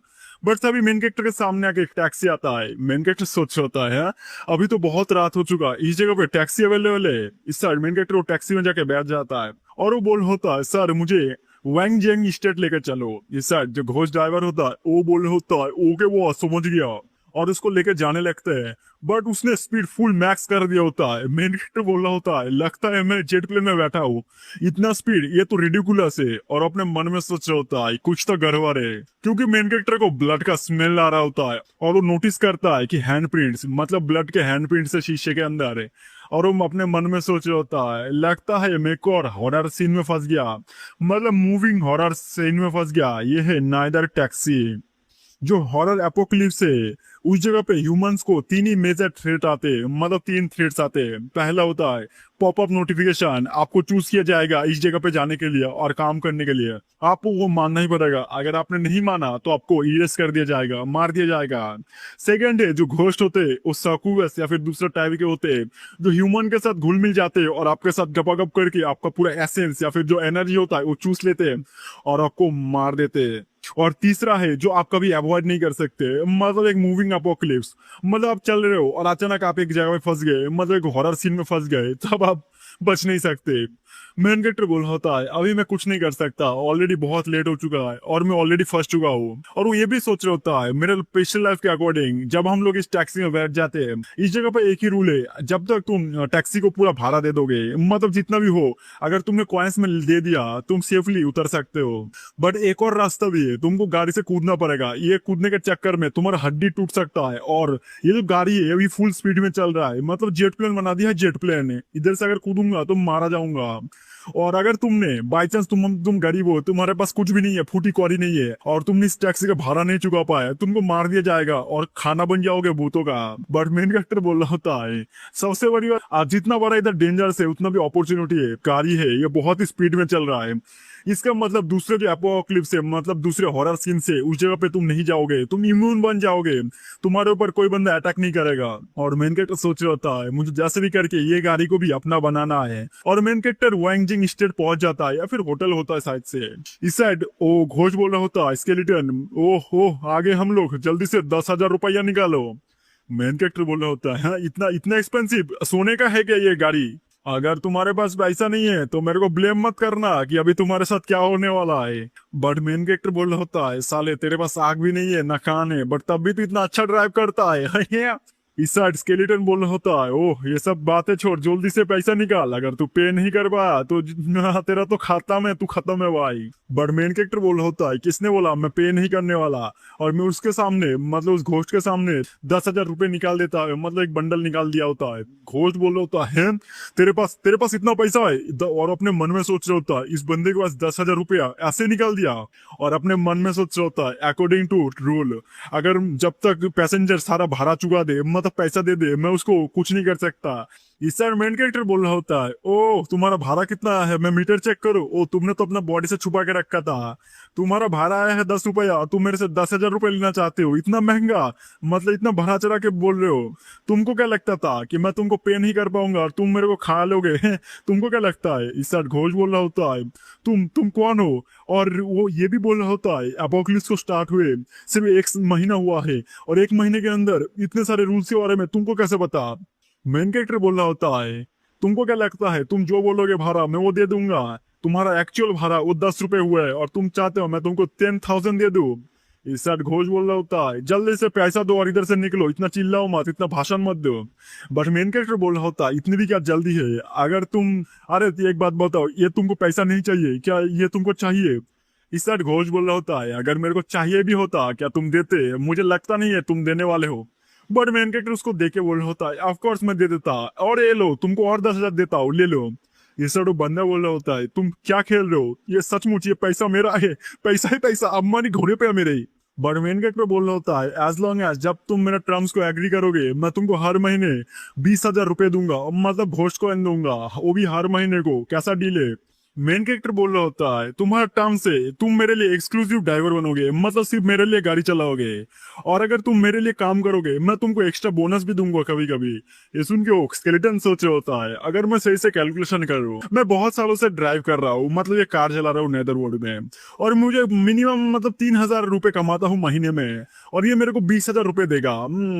Speaker 1: बट तभी मेन कैरेक्टर के सामने आके एक टैक्सी आता है। मेन कैरेक्टर सोच होता है, "हाँ, अभी तो बहुत रात हो चुका, इस जगह पे टैक्सी अवेलेबल है।" इस साइड मेन कैरेक्टर वो टैक्सी में जाके बैठ जाता है और वो बोल होता है, सर मुझे वैंग जेंग स्टेट लेकर चलो। इस साइड जो घोस्ट ड्राइवर होता है वो बोल होता है, ओके वो समझ गया, और उसको लेकर जाने लगते हैं। बट उसने स्पीड फुल मैक्स कर दिया होता है। मेन कैरेक्टर बोल रहा होता है, लगता है मैं जेट प्लेन में बैठा हूँ, इतना स्पीड, ये तो रिडिकुलस है। और अपने मन में सोच रहा होता है कुछ तो गड़बड़ है, क्योंकि मेन कैरेक्टर को ब्लड का स्मेल आ रहा होता है और वो नोटिस करता है कि हैंड प्रिंट्स, मतलब ब्लड के हैंड प्रिंट्स है शीशे के अंदर है। और वो अपने मन में सोच रहा होता है, लगता है मैं एक और हॉरर सीन में फंस गया, मतलब मूविंग हॉरर सीन में फंस गया। ये है नाइदर टैक्सी, जो हॉरर एपोक्लिप्स है। उस जगह पे ह्यूमंस को 3 ही मेजर थ्रेट आते हैं, मतलब 3 थ्रेट्स आते हैं। पहला होता है पॉपअप नोटिफिकेशन, आपको चूज किया जाएगा इस जगह पे जाने के लिए और काम करने के लिए, आपको वो मानना ही पड़ेगा। अगर आपने नहीं माना तो आपको इरेज कर दिया जाएगा, मार दिया जाएगा। सेकंड है जो घोस्ट होते हैं, वो सक्यूबस या फिर दूसरे टाइप के होते हैं, जो ह्यूमन के साथ घुल मिल जाते हैं और आपके साथ गपागप करके आपका पूरा एसेंस या फिर जो एनर्जी होता है वो चूस लेते हैं और आपको मार देते हैं। और तीसरा है जो आप कभी अवॉइड नहीं कर सकते, मतलब एक मूविंग अपोक्लिप्स, मतलब आप चल रहे हो और अचानक आप एक जगह में फंस गए, मतलब एक हॉरर सीन में फंस गए, तब आप बच नहीं सकते। मेन कैरेक्टर बोल होता है, अभी मैं कुछ नहीं कर सकता, ऑलरेडी बहुत लेट हो चुका है और मैं ऑलरेडी फंस चुका हूँ। और वो ये भी सोच रहा होता है, मेरे पिछले लाइफ के अकॉर्डिंग जब हम लोग इस टैक्सी में बैठ जाते हैं, इस जगह पर एक ही रूल है, जब तक तुम टैक्सी को पूरा भाड़ा दे दोगे, मतलब जितना भी हो, अगर तुमने कॉइन्स में दे दिया तुम सेफली उतर सकते हो। बट एक और रास्ता भी है, तुमको गाड़ी से कूदना पड़ेगा, ये कूदने के चक्कर में तुम्हारा हड्डी टूट सकता है। और ये जो गाड़ी है अभी फुल स्पीड में चल रहा है, मतलब जेट प्लेन बना दिया है, जेट प्लेन है, इधर से अगर कूदूंगा दूंगा तुम मारा जाऊंगा। और अगर तुमने बाई चांस तुम गरीब हो, तुम्हारे पास कुछ भी नहीं है, फूटी कौड़ी नहीं है, और तुमने इस टैक्सी का भाड़ा नहीं चुका पाए, तुमको मार दिया जाएगा और खाना बन जाओगे भूतों का। बट मेन कैरेक्टर बोल रहा होता है सबसे बड़ी बात, जितना बड़ा इधर डेंजर है उतना भी अपॉर्चुनिटी है। गाड़ी है ये बहुत ही स्पीड में चल रहा है, इसका मतलब दूसरे जो एपोक्लिप्स है, मतलब दूसरे हॉरर सीन से उस जगह पे तुम नहीं जाओगे, तुम इम्यून बन जाओगे, तुम्हारे ऊपर कोई बंदा अटैक नहीं करेगा। और मेन कैरेक्टर सोच रहा होता है मुझे जैसे भी करके ये गाड़ी को भी अपना बनाना है। और मेन कैरेक्टर वांगजिंग स्टेट पहुंच जाता है, या फिर होटल होता है शायद से इस साइड। ओ घोष बोल रहा होता है स्केलेटन, ओह आगे हम लोग, जल्दी से 10,000 रुपया निकालो। मेन कैरेक्टर बोल रहा होता है हाँ, इतना इतना एक्सपेंसिव सोने का है क्या ये गाड़ी? अगर तुम्हारे पास पैसा नहीं है तो मेरे को ब्लेम मत करना कि अभी तुम्हारे साथ क्या होने वाला है। बट मेन कैरेक्टर बोल रहा होता है साले तेरे पास आग भी नहीं है ना कान है, बट तब भी तू इतना अच्छा ड्राइव करता है। इस साइड स्केलेटन बोल रहा होता है ओह ये सब बातें छोड़, जल्दी से पैसा निकाल, अगर तू पे नहीं कर पाया तो तेरा तो खाता में तू खत्म है भाई। बट मेन कैरेक्टर बोल रहा होता है किसने बोला मैं पे नहीं करने वाला? और मैं उसके सामने मतलब उस घोस्ट के सामने 10,000 रुपए निकाल देता है, मतलब एक बंडल निकाल दिया होता है। घोस्ट बोल रहा होता है तेरे पास इतना पैसा है? और अपने मन में सोच रहा होता है इस बंदे के पास 10,000 रुपया ऐसे निकाल दिया। और अपने मन में सोच रहा होता है अकॉर्डिंग टू रूल, अगर जब तक पैसेंजर सारा भाड़ा चुका दे, मतलब पैसा दे दे, मैं उसको कुछ नहीं कर सकता। इस साइड मेन कैरेक्टर बोल रहा होता है ओ तुम्हारा भाड़ा कितना है, मैं मीटर चेक करूँ? ओ तुमने तो अपना बॉडी से छुपा के रखा था, तुम्हारा भाड़ा आया है 10 रुपया, तुम मेरे से 10,000 रुपए लेना चाहते हो, इतना महंगा, मतलब इतना बढ़ा चढ़ा के बोल रहे हो। तुमको क्या लगता था कि मैं तुमको पे नहीं कर पाऊंगा और तुम मेरे को खा लोगे? तुमको क्या लगता है? इस साइड घोष बोल रहा होता है तुम कौन हो? और वो ये भी बोल रहा होता है एपोक्लिप्स को स्टार्ट हुए सिर्फ 1 महीना हुआ है, और 1 महीने के अंदर इतने सारे रूल्स के बारे में तुमको कैसे पता? मेन कैरेक्टर बोल रहा होता है तुमको क्या लगता है तुम जो बोलोगे भाड़ा मैं वो दे दूंगा, तुम्हारा एक्चुअल भाड़ा वो 10 रुपए हुआ है और तुम चाहते हो मैं तुमको 10,000 दे दूं। इस साइड घोष बोल रहा होता है जल्दी से पैसा दो और इधर से निकलो, इतना चिल्लाओ मत, इतना भाषण मत दो। बट मेन कैरेक्टर बोल रहा होता है इतनी भी क्या जल्दी है? अगर तुम, अरे एक बात बताओ, ये तुमको पैसा नहीं चाहिए क्या, ये तुमको चाहिए? इस साइड घोष बोल रहा होता है अगर मेरे को चाहिए भी होता क्या तुम देते? मुझे लगता नहीं है तुम देने वाले हो। बट मेन कैरेक्टर उसको देके बोल रहा होता है ऑफ कोर्स मैं दे देता, और ये लो तुमको और 10,000 देता हूँ, ले लो। ये सब बंदा बोल रहा होता है तुम क्या खेल रहे हो, ये सचमुच ये पैसा मेरा है, पैसा ही पैसा, अम्मा नहीं घोड़े पे है मेरे ही। बट मेन कैरेक्टर बोल रहा होता है एज लॉन्ग एज जब तुम मेरे टर्म्स को एग्री करोगे मैं तुमको हर महीने 20,000 रुपए दूंगा, मतलब घोष को दूंगा, वो भी हर महीने को, कैसा डील है? मेन कैरेक्टर बोल रहा होता है तुम्हारा टर्म से तुम मेरे लिए एक्सक्लूसिव ड्राइवर बनोगे, मतलब सिर्फ मेरे लिए गाड़ी चलाओगे, और अगर तुम मेरे लिए काम करोगे मैं तुमको एक्स्ट्रा बोनस भी दूंगा कभी कभी। ये सुन के स्केलेटन सोच रहा होता है अगर मैं सही से कैलकुलेशन कर रहा हूँ, मैं बहुत सालों से ड्राइव कर रहा हूँ, मतलब ये कार चला रहा हूँ नेदरवुड में, और मुझे मिनिमम मतलब 3,000 रुपए कमाता हूँ महीने में, और ये मेरे को 20,000 रुपए देगा।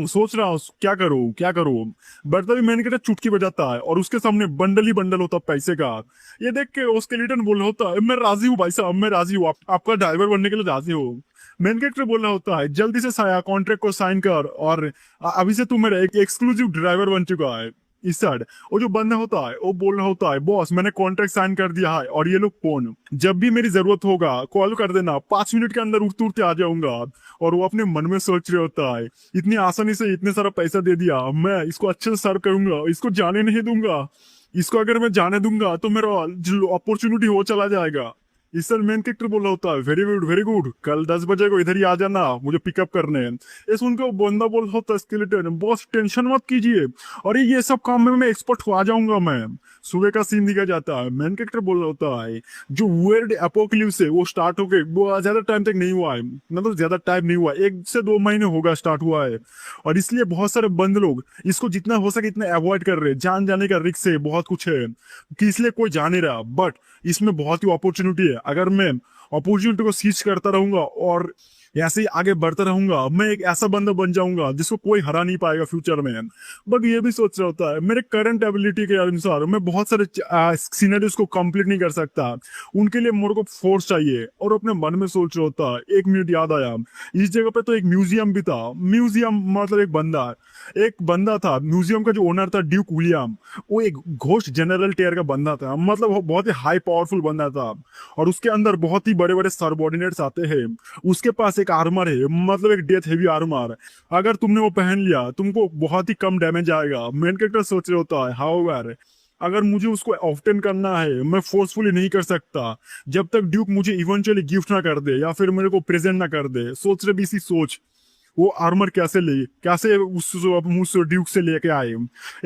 Speaker 1: सोच रहा हूँ क्या करूँ क्या करूँ। बट तभी मैंने कहता चुटकी बजाता है और उसके सामने बंडल ही बंडल होता पैसे का। ये देख के स्केलेटन बोल रहा होता है मैं राजी हूँ भाई साहब, मैं राजी हूँ, आपका ड्राइवर बनने के लिए राजी हूँ। मेन कैरेक्टर बोल रहा होता है जल्दी से कॉन्ट्रैक्ट को साइन कर, और अभी से तू मेरा एक एक्सक्लूसिव ड्राइवर बन चुका है। इस साइड वो जो बंदा होता है वो बोल रहा होता है बॉस मैंने कॉन्ट्रैक्ट साइन कर दिया है, और ये लोग फोन जब भी मेरी जरूरत होगा कॉल कर देना, 5 मिनट के अंदर उठते उठते आ जाऊंगा। और वो अपने मन में सोच रहा होता है इतनी आसानी से इतने सारा पैसा दे दिया, मैं इसको अच्छे से सर्व करूंगा, इसको जाने नहीं दूंगा, इसको अगर मैं जाने दूंगा तो मेरा जो अपॉर्चुनिटी हो चला जाएगा। इस सर मेन कैरेक्टर बोल रहा होता है वेरी गुड, कल 10 बजे को इधर ही आ जाना मुझे पिकअप करने। ये सुन के वो बंदा बोल रहा होता है स्केलेटन बॉस टेंशन मत कीजिए, और ये सब काम में मैं एक्सपर्ट हो आ जाऊंगा मैं। सुबह का सीन दिखा जाता है, मेन कैरेक्टर बोल रहा होता है जो वर्ल्ड एपोक्लिप्स है वो स्टार्ट हो गए, वो ज्यादा टाइम तक नहीं हुआ है, मतलब ज्यादा टाइम नहीं हुआ, 1 से 2 महीने होगा स्टार्ट हुआ है, और इसलिए बहुत सारे बंद लोग इसको जितना हो सके इतना अवॉइड कर रहे हैं, जान जाने का रिस्क है बहुत कुछ है, कि इसलिए कोई जा नहीं रहा। बट इसमें बहुत ही अपॉर्चुनिटी है, अगर मैं अपॉर्चुनिटी को सीज करता रहूंगा और ऐसे ही आगे बढ़ता रहूंगा, मैं एक ऐसा बंदा बन जाऊंगा जिसको कोई हरा नहीं पाएगा फ्यूचर में। बट ये भी सोच रहा होता है मेरे करंट एबिलिटी के अनुसार मैं बहुत सारे सीनरीज को कंप्लीट नहीं कर सकता, उनके लिए मेरे को फोर्स चाहिए। और अपने मन में सोच रहा होता है 1 मिनट याद आया, इस जगह पे तो एक म्यूजियम भी था, म्यूजियम मतलब एक बंदा था म्यूजियम का जो ओनर था ड्यूक विलियम, वो एक घोस्ट जनरल टेयर का बंदा था, मतलब वो बहुत ही हाई पावरफुल बंदा था, और उसके अंदर बहुत ही बड़े बड़े सबऑर्डिनेट्स आते हैं। उसके पास एक आर्मर है, मतलब एक डेथ हेवी आर्मर, अगर तुमने वो पहन लिया तुमको बहुत ही कम डैमेज आएगा। मेन कैरेक्टर सोच रहे होता है हाउएवर अगर मुझे उसको ऑफ्टन करना है मैं फोर्सफुली नहीं कर सकता जब तक ड्यूक मुझे इवेंचुअली गिफ्ट ना कर दे या फिर मेरे को प्रेजेंट ना कर दे। सोच रहे भी इसी सोच वो आर्मर कैसे उस ड्यूक से लेके आए,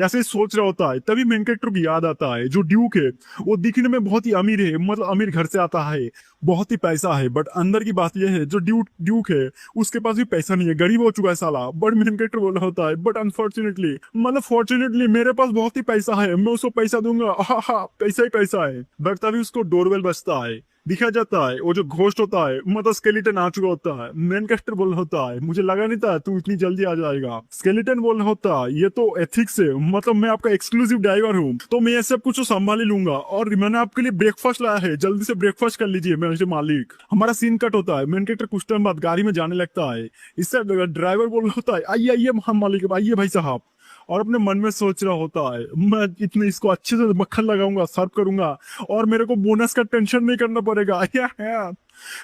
Speaker 1: ऐसे ही सोच रहा होता है। तभी मेन कैरेक्टर को याद आता है जो ड्यूक है वो दिखने में बहुत ही अमीर है, मतलब अमीर घर से आता है, बहुत ही पैसा है, बट अंदर की बात यह है जो ड्यूक ड्यूक है उसके पास भी पैसा नहीं है, गरीब हो चुका है साला। बट मेन कैरेक्टर बोल रहा होता है बट अनफॉर्चुनेटली, मतलब फॉर्चुनेटली मेरे पास बहुत ही पैसा है, मैं उसको पैसा दूंगा, हा हा पैसा ही पैसा है। बट तभी उसको डोरबेल बजता है, दिखा जाता है वो जो घोस्ट होता है, मतलब स्केलेटन आ चुका होता है। मेन कैरेक्टर बोल रहा होता है मुझे लगा नहीं था तू इतनी जल्दी आ जाएगा। स्केलेटन बोल रहा होता है ये तो एथिक्स है, मतलब मैं आपका एक्सक्लूसिव ड्राइवर हूँ तो मैं ये सब कुछ तो संभाल ही लूंगा, और मैंने आपके लिए ब्रेकफास्ट लाया है, जल्दी से ब्रेकफास्ट कर लीजिए मेरे मालिक। हमारा सीन कट होता है, मेन कैरेक्टर कुछ टाइम बाद गाड़ी में जाने लगता है। इससे ड्राइवर बोल रहा होता है आइए आइए हम मालिक, आइए भाई साहब, और अपने मन में सोच रहा होता है मैं इतने इसको अच्छे से मक्खन लगाऊंगा, सर्व करूंगा, और मेरे को बोनस का टेंशन नहीं करना पड़ेगा।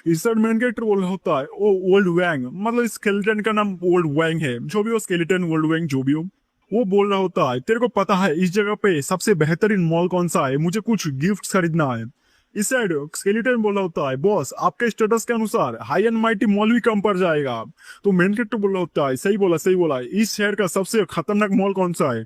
Speaker 1: इस मेन कैरेक्टर बोल रहा होता है ओ ओल्ड वैंग, मतलब स्केलेटन का नाम ओल्ड वैंग है, जो भी हो स्केलेटन ओल्ड वैंग जो भी हो, वो बोल रहा होता है तेरे को पता है इस जगह पे सबसे बेहतरीन मॉल कौन सा है, मुझे कुछ गिफ्ट खरीदना है। इस साइड स्केलेटन बोला होता है बॉस आपके स्टेटस के अनुसार हाई एंड माइटी मॉल भी कम पड़ जाएगा। तो मेन कैरेक्टर बोला होता है सही बोला इस शहर का सबसे खतरनाक मॉल कौन सा है।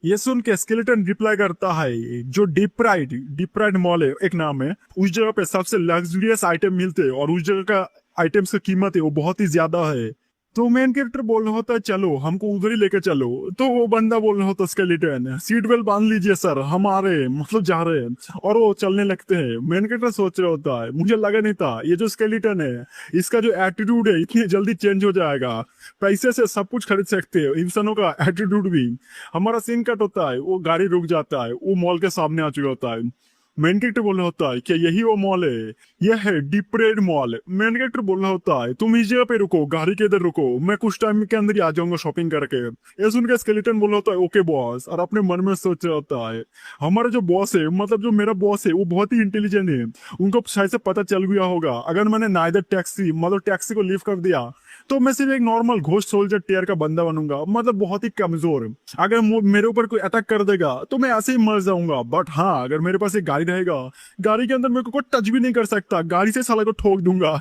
Speaker 1: ये सुन के स्केलेटन रिप्लाई करता है जो डीप प्राइड मॉल है एक नाम है, उस जगह पे सबसे लग्जरियस आइटम मिलते हैं और उस जगह का आइटम्स की कीमत है वो बहुत ही ज्यादा है। तो मेन कैरेक्टर बोल रहा होता है चलो हमको उधर ही लेके चलो। तो वो बंदा बोल रहा होता स्केलेटन सीट बेल्ट बांध लीजिए सर हम आ रहे हैं, मतलब जा रहे हैं, और वो चलने लगते हैं। मेन कैरेक्टर सोच रहा होता है मुझे लगा नहीं था ये जो स्केलेटन है इसका जो एटीट्यूड है इतनी जल्दी चेंज हो जाएगा, पैसे से सब कुछ खरीद सकते हैं इंसानों का एटीट्यूड भी। हमारा सीन कट होता है, वो गाड़ी रुक जाता है, वो मॉल के सामने आ चुका होता है। मेन कैरेक्टर बोल रहा होता है क्या यही वो मॉल है, यह है डीप्रेड मॉल। मेन कैरेक्टर बोल रहा होता है तुम इस जगह पे रुको, गाड़ी के इधर रुको, मैं कुछ टाइम के अंदर ही आ जाऊंगा शॉपिंग करके। ये सुन के स्केलेटन बोल रहा होता है ओके बॉस, और अपने मन में सोच रहा होता है हमारा जो बॉस है, मतलब जो मेरा बॉस है वो बहुत ही इंटेलिजेंट है, उनको शायद से पता चल गया होगा अगर मैंने नाइदर टैक्सी मतलब टैक्सी को लीव कर दिया तो मैं सिर्फ एक नॉर्मल घोस्ट सोल्जर टेयर का बंदा बनूंगा, मतलब बहुत ही कमजोर। अगर मेरे ऊपर कोई अटैक कर देगा तो मैं ऐसे ही मर जाऊंगा। बट हाँ अगर मेरे पास एक गाड़ी रहेगा, गाड़ी के अंदर मेरे को कोई टच भी नहीं कर सकता, गाड़ी से साला को ठोक दूंगा।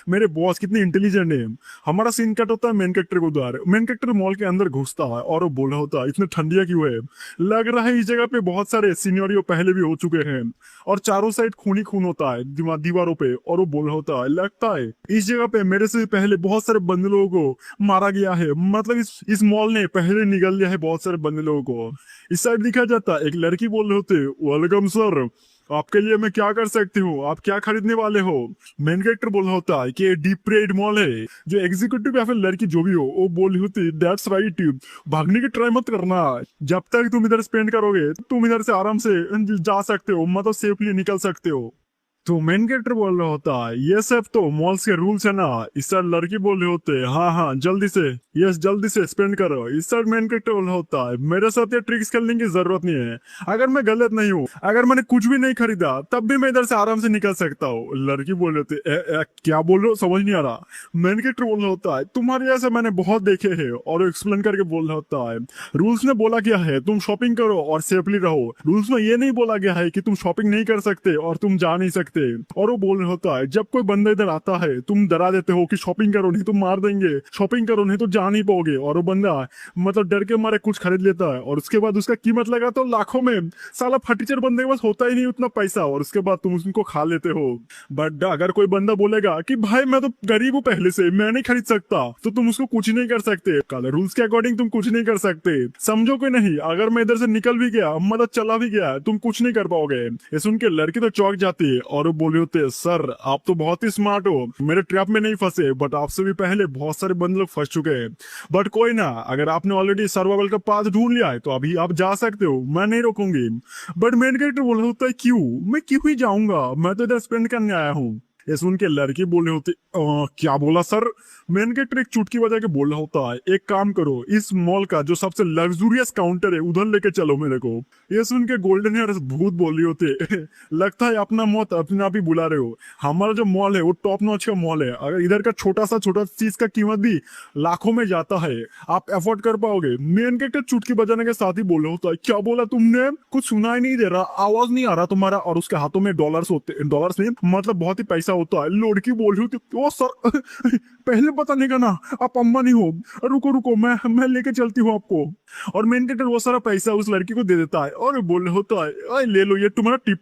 Speaker 1: मेरे बॉस कितने इंटेलिजेंट है। हमारा सीन कट होता है मेन कैरेक्टर को द्वार। मेन कैरेक्टर मॉल के अंदर घुसता है और वो बोल रहा होता है इतने ठंडिया क्यों है, लग रहा है इस जगह पे बहुत सारे सीनियरियो पहले भी हो चुके हैं, और चारों साइड खून ही खून होता है दीवारों पे। और वो बोल रहा होता है लगता है इस जगह पे मेरे से पहले बहुत सारे बंदे लोगों को मारा गया है, मतलब इस मॉल ने पहले निगल लिया है बहुत सारे बंदे लोगों को। इस साइड दिखा जाता है एक लड़की बोल रहे होते वेलकम सर, आपके लिए मैं क्या कर सकती हूँ, आप क्या खरीदने वाले हो। मेन कैरेक्टर बोल रहा होता है कि डीप प्रेड मॉल है, जो एग्जीक्यूटिव या फिर लड़की जो भी हो वो बोल रही होती दैट्स राइट, भागने की ट्राई मत करना, जब तक तुम इधर स्पेंड करोगे तुम इधर से आराम से जा सकते हो, मतलब सेफली निकल सकते हो। तो मेन कैरेक्टर बोल रहा होता है ये सब तो मॉल्स के रूल्स है ना। इस साइड लड़की बोल रहे होते हाँ हाँ जल्दी से, यस जल्दी से स्पेंड करो। इस साइड मेन कैरेक्टर बोल रहा होता है मेरे साथ ये ट्रिक्स खेलने की जरूरत नहीं है, अगर मैं गलत नहीं हूँ, अगर मैंने कुछ भी नहीं खरीदा तब भी मैं इधर से आराम से निकल सकता हूँ। लड़की बोल रहे थे क्या बोल रहे हो समझ नहीं आ रहा। मेन कैरेक्टर बोल रहा होता है तुम्हारे जैसे मैंने बहुत देखे है, और एक्सप्लेन करके बोल रहा होता है रूल्स ने बोला गया है तुम शॉपिंग करो और सेफली रहो, रूल्स में ये नहीं बोला गया है कि तुम शॉपिंग नहीं कर सकते और तुम जा नहीं सकते। और वो बोल रहा होता है जब कोई बंदा इधर आता है तुम डरा देते हो कि शॉपिंग करो नहीं तो मार देंगे, शॉपिंग करो नहीं तो जा नहीं पाओगे, और वो बंदा मतलब डर के मारे कुछ खरीद लेता है और उसके बाद उसका कीमत लगा तो लाखों में, साला फटीचर बंदे के पास होता ही नहीं उतना पैसा, और उसके बाद तुम उसको खा लेते हो। बट अगर कोई बंदा बोलेगा कि भाई मैं तो गरीब हूँ पहले से मैं नहीं खरीद सकता, तो तुम उसको कुछ नहीं कर सकते, रूल्स के अकॉर्डिंग तुम कुछ नहीं कर सकते, समझो कि नहीं। अगर मैं इधर से निकल भी गया मतलब चला भी गया तुम कुछ नहीं कर पाओगे। ये सुन के लड़की तो चौंक जाती है और वो बोले होते सर आप तो बहुत ही स्मार्ट हो, मेरे ट्रैप में नहीं फंसे, बट आपसे भी पहले बहुत सारे बंदे लोग फंस चुके हैं, बट कोई ना अगर आपने ऑलरेडी सर्वाइवल का पाथ ढूंढ लिया है तो अभी आप जा सकते हो, मैं नहीं रोकूंगी। बट मेन कैरेक्टर बोल रहा होता है क्यों, मैं क्यों ही जाऊंगा, मैं तो इधर स्पेंड करने आया हूँ। ये सुन के लड़की बोल रही होती क्या बोला सर? मेन कैरेक्टर एक चुटकी बजा के बोल रहा होता है, एक काम करो, इस मॉल का जो सबसे लग्जूरियस काउंटर है उधर लेके चलो मेरे को। ये सुन के गोल्डन हेयर भूत बोल रही होती लगता है अपना मौत अपने आप ही बुला रहे हो। हमारा जो मॉल है वो टॉप नॉच का मॉल है, अगर इधर का छोटा चीज का कीमत भी लाखों में जाता है, आप अफोर्ड कर पाओगे? मेन कैरेक्टर चुटकी बजाने के साथ ही बोल रहा होता है, क्या बोला तुमने? कुछ सुनाई नहीं दे रहा, आवाज नहीं आ रहा तुम्हारा? और उसके हाथों में डॉलर्स होते, डॉलर्स नहीं मतलब बहुत ही पैसा होता है। लड़की बोल रही होती, ओ सर पहले पता नहीं का ना, आप अम्मा नहीं हो, रुको रुको मैं लेके चलती हूँ आपको। और मेन कैरेक्टर वो सारा पैसा उस लड़की को दे देता है और बोल रहा होता है, अरे ले लो ये तुम्हारा टिप।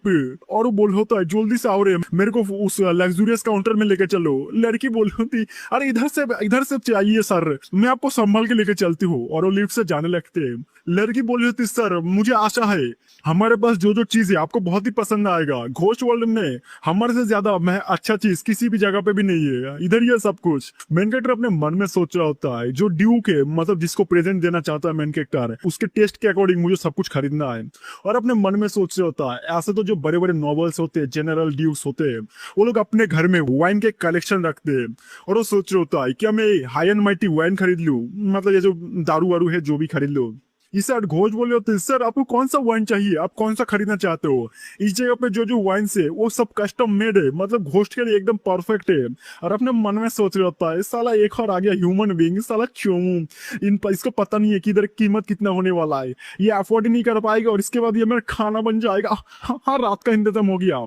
Speaker 1: और वो बोल रहा होता है, जल्दी से आओ रे, मेरे को उस लग्जूरियस काउंटर में लेके चलो। लड़की बोल रही होती, अरे इधर से चाहिए सर, मैं आपको संभाल के लेके चलती हूँ। और वो लिफ्ट से जाने लगते हैं। लड़की बोल रही होती, सर मुझे आशा है हमारे पास जो चीज है आपको बहुत ही पसंद आएगा। घोस्ट वर्ल्ड में हमारे से ज्यादा मैं अच्छा चीज किसी भी जगह पे भी नहीं है, इधर ही है सब कुछ। मेन कैरेक्टर अपने मन में सोच रहा होता है, जो ड्यूक है मतलब जिसको प्रेजेंट देना चाहता है मेन कैरेक्टर, उसके टेस्ट के अकॉर्डिंग मुझे सब कुछ खरीदना है। और अपने मन में सोच रहा होता है, ऐसे तो जो बड़े बड़े नॉवेल्स होते हैं, जनरल ड्यूक्स होते हैं, वो लोग अपने घर में वाइन के कलेक्शन रखते हैं। और वो सोच रहा होता है, क्या मैं हाई एंड माइटी वाइन खरीद लूं, मतलब ये जो दारू वारू है जो भी खरीद लूं। इस घोष बोले होते, सर आपको कौन सा वाइन चाहिए, आप कौन सा खरीदना चाहते हो? इस जगह पे जो वाइन है वो सब कस्टम मेड है, मतलब घोस्ट के लिए एकदम परफेक्ट है। और अपने मन में सोच रहा होता है, साला एक और आ गया ह्यूमन बीइंग, साला क्यों इसको पता नहीं है कि इधर कीमत कितना होने वाला है, ये अफोर्ड ही नहीं कर पाएगा और इसके बाद ये मेरा खाना बन जाएगा। हाँ रात का इंतजाम हो गया।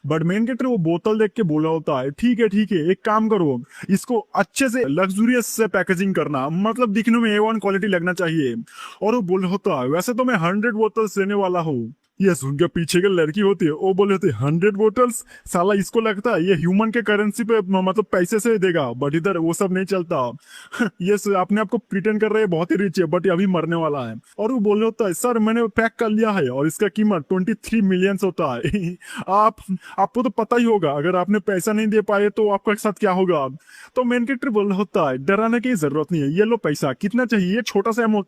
Speaker 1: बट मेन कैरेक्टर वो बोतल देख के बोला होता है, ठीक है एक काम करो, इसको अच्छे से लग्जूरियस से पैकेजिंग करना, मतलब दिखने में A1 क्वालिटी लगना चाहिए। और वो बोल होता है, वैसे तो मैं 100 बोतल्स लेने वाला हूँ। ये सुन के पीछे की लड़की होती है, वो बोले होती है 100 बोतल्स, साला इसको लगता है ये ह्यूमन के करेंसी पे मतलब पैसे से देगा, बट इधर वो सब नहीं चलता। ये अपने आप को प्रिटेंड कर रहे हैं बहुत ही रिच है, बट अभी मरने वाला है। और वो बोले होता है, सर मैंने पैक कर लिया है और इसका कीमत 23 मिलियन होता है। आपको तो पता ही होगा, अगर आपने पैसा नहीं दे पाए तो आपके साथ क्या होगा। तो मेन कैरेक्टर बोल होता है, डराने की जरूरत नहीं है, ये लो पैसा, कितना चाहिए? ये छोटा सा अमाउंट,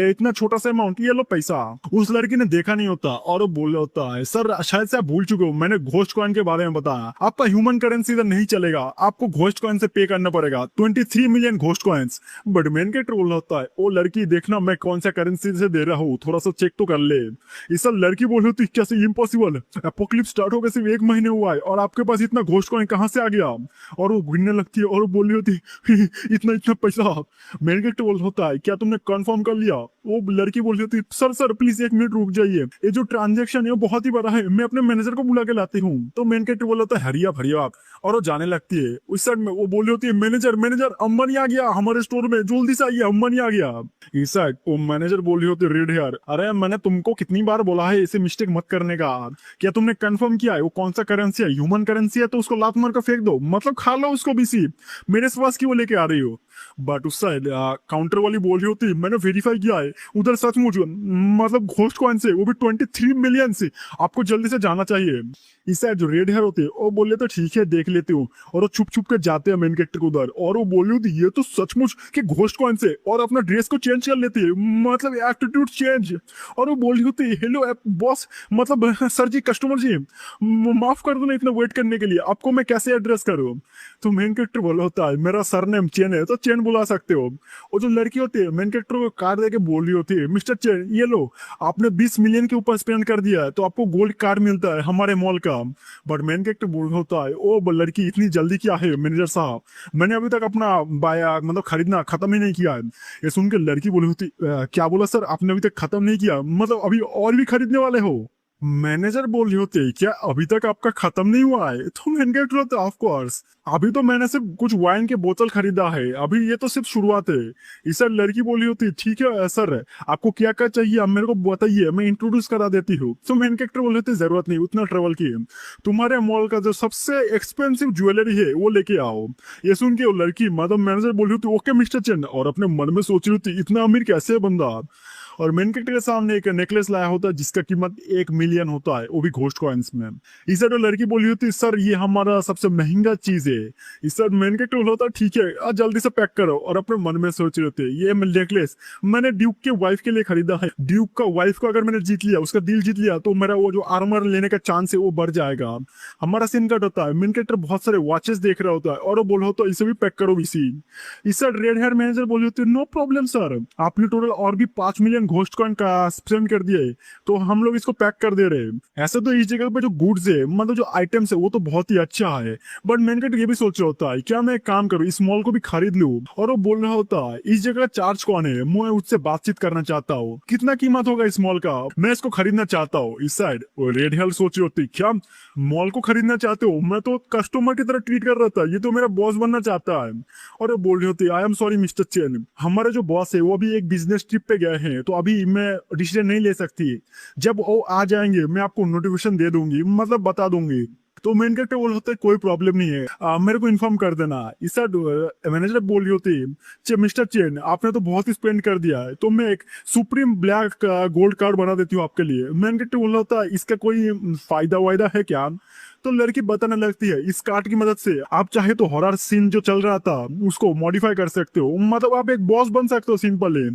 Speaker 1: इतना छोटा सा अमाउंट, ये लो पैसा। उस लड़की ने देखा नहीं होता और वो बोल होता है, सर शायद से आप भूल चुके हो, मैंने घोस्ट कॉइन के बारे में बताया, आपका ह्यूमन करेंसी इधर नहीं चलेगा, आपको घोस्ट कॉइन से पे करना पड़ेगा 23 million ghost coins. But main character बोल होता है, ओ लड़की देखना मैं कौन सा करेंसी से दे रहा हूँ, थोड़ा सा चेक तो कर ले। इस लड़की बोल होती, कैसे इम्पॉसिबल, एपोक्लिप्स स्टार्ट होकर सिर्फ 1 महीने हुआ है और आपके पास इतना घोस्ट कॉइन कहाँ से आ गया? और वो गिनने लगती है और वो बोल रही होती, इतना पैसा। मेन कैरेक्टर बोल होता है, क्या तुमने कंफर्म कर लिया? वो लड़की बोल रही होती, सर प्लीज 1 मिनट रुक जाइए, ये जो ट्रांजैक्शन है वो बहुत ही बड़ा है, मैं अपने मैनेजर को बुला के लाती हूँ। तो मेन कैरेक्टर बोल होता है, हरी आप। और वो जाने लगती है। उस साइड में वो बोल रही होती है, मैनेजर अंबानी आ गया हमारे स्टोर में, जल्दी से आइए, अंबानी आ गया। इस साइड वो मैनेजर बोल रही होती है, रेड हेयर, अरे मैंने तुमको कितनी बार बोला है इसे मिस्टेक मत करने का, क्या तुमने कंफर्म किया है वो कौन सा करेंसी है? ह्यूमन करेंसी है तो उसको लात मार कर फेंक दो, मतलब खा लो उसको बीसी, मेरे पास क्यों लेके आ रही हो? बट उस साइड काउंटर वाली बोल रही होती, मैंने वेरीफाई किया है, उधर सचमुच मतलब घोस्ट कॉइन से, वो भी 23 मिलियन से, आपको जल्दी से जाना चाहिए। इस साइड जो रेड हेयर होते हैं वो बोले तो ठीक है देख लेते हूँ, और वो छुप के जाते हैं मेन कैरेक्टर को उधर, और वो बोल रही होती, ये तो सचमुच के घोस्ट कॉइन से, और अपना ड्रेस को चेंज कर लेती है, मतलब एटीट्यूड चेंज। और वो बोल रही होती है, हेलो बॉस, मतलब सर जी, कस्टमर जी, माफ कर दो ना इतना वेट करने के लिए, आपको मैं कैसे एड्रेस करूँ? तो मेन कैरेक्टर बोला होता है, मेरा सरनेम चेन है तो चेन बुला सकते हो। और जो लड़की होती है मेन कैरेक्टर को कार्ड देके बोल रही होती है, मिस्टर चेन ये लो, आपने 20 मिलियन के ऊपर स्पेंड कर दिया है तो आपको गोल्ड कार्ड मिलता है हमारे मॉल का। बट मेन कैरेक्टर बोल होता है, ओ लड़की इतनी जल्दी क्या है मैनेजर साहब, मैंने अभी तक अपना बाया मतलब खरीदना खत्म ही नहीं किया है। ये सुन के लड़की बोली होती, क्या बोला सर, आपने अभी तक खत्म नहीं किया, मतलब अभी और भी खरीदने वाले हो? मैनेजर बोल रही होती है, क्या अभी तक आपका खत्म नहीं हुआ है? तो मैन कैरेक्टर होता है, ऑफ कोर्स अभी तो मैंने सिर्फ कुछ वाइन के बोतल खरीदा है, अभी ये तो सिर्फ शुरुआत है। इस सर लड़की बोली होती है, ठीक है सर, आपको क्या क्या चाहिए आप मेरे को बताइए, मैं इंट्रोड्यूस करा देती हूँ। तो मेन कैरेक्टर बोल रहे थे, जरूरत नहीं उतना ट्रेवल की, तुम्हारे मॉल का जो सबसे एक्सपेंसिव ज्वेलरी है वो लेके आओ। ये सुन के वो लड़की मतलब मैनेजर बोल रही होती, ओके मिस्टर चेन, और अपने मन में सोच रही होती, इतना अमीर कैसे है बंदा। और मेन कैरेक्टर के सामने एक नेकलेस लाया होता है जिसका कीमत 1 मिलियन होता है, वो भी घोस्ट कॉइन्स में। इस साइड लड़की बोली होती है सर ये हमारा सबसे महंगा चीज है। इस साइड मेन कैरेक्टर बोला होता है ठीक है आज जल्दी से पैक करो, और अपने मन में सोच रहे होते ये नेकलेस मैंने ड्यूक के वाइफ के लिए खरीदा है, ड्यूक का वाइफ को अगर मैंने जीत लिया, उसका दिल जीत लिया, तो मेरा वो जो आर्मर लेने का चांस है वो बढ़ जाएगा। हमारा सीन कट होता है, मेन कैरेक्टर बहुत सारे वॉचेस देख रहा होता है और वो बोल होता है इसे भी पैक करो इसी। इस साइड रेड हेयर मैनेजर बोली होती है नो प्रॉब्लम सर, आपने टोटल और भी 5 मिलियन घोस्ट कॉइन का स्पेंड कर दिए तो हम लोग इसको पैक कर दे रहे हैं। ऐसे तो इस जगह पे जो गुड्स है मतलब जो आइटम्स है वो तो बहुत ही अच्छा है, बट मेन कैरेक्टर ये भी सोच रहा होता है क्या मैं एक काम करूँ इस मॉल को भी खरीद लूं। और वो बोल रहा होता है इस जगह चार्ज कौन है, मैं उससे बातचीत करना चाहता हूँ, कितना कीमत होगा इस मॉल का, मैं इसको खरीदना चाहता हूँ। इस साइड वो रेड हेयर सोच रही होती क्या मॉल को खरीदना चाहते हो, मैं तो कस्टमर की तरह ट्रीट कर रहा था, ये तो मेरा बॉस बनना चाहता है। और वो बोल रही होती I am sorry mister chain, हमारे जो बॉस है वो अभी एक बिजनेस ट्रिप पे गए हैं तो अभी मैं डिसीजन नहीं ले सकती, जब वो आ जाएंगे मैं आपको नोटिफिकेशन दे दूंगी, मतलब बता दूंगी। तो मेन कैरेक्टर बोल होता है कोई प्रॉब्लम नहीं है, मेरे को इन्फॉर्म कर देना। इस मैनेजर बोल रही होती मिस्टर चेन आपने तो बहुत ही स्पेंड कर दिया है, तो मैं एक सुप्रीम ब्लैक गोल्ड कार्ड बना देती हूँ आपके लिए। मेन कैरेक्टर बोल होता है इसका कोई फायदा वायदा है क्या। तो लड़की बताने लगती है इस कार्ड की मदद से आप चाहे तो हॉरर सीन जो चल रहा था उसको मॉडिफाई कर सकते हो, मतलब आप एक बॉस बन सकते हो सिंपल है।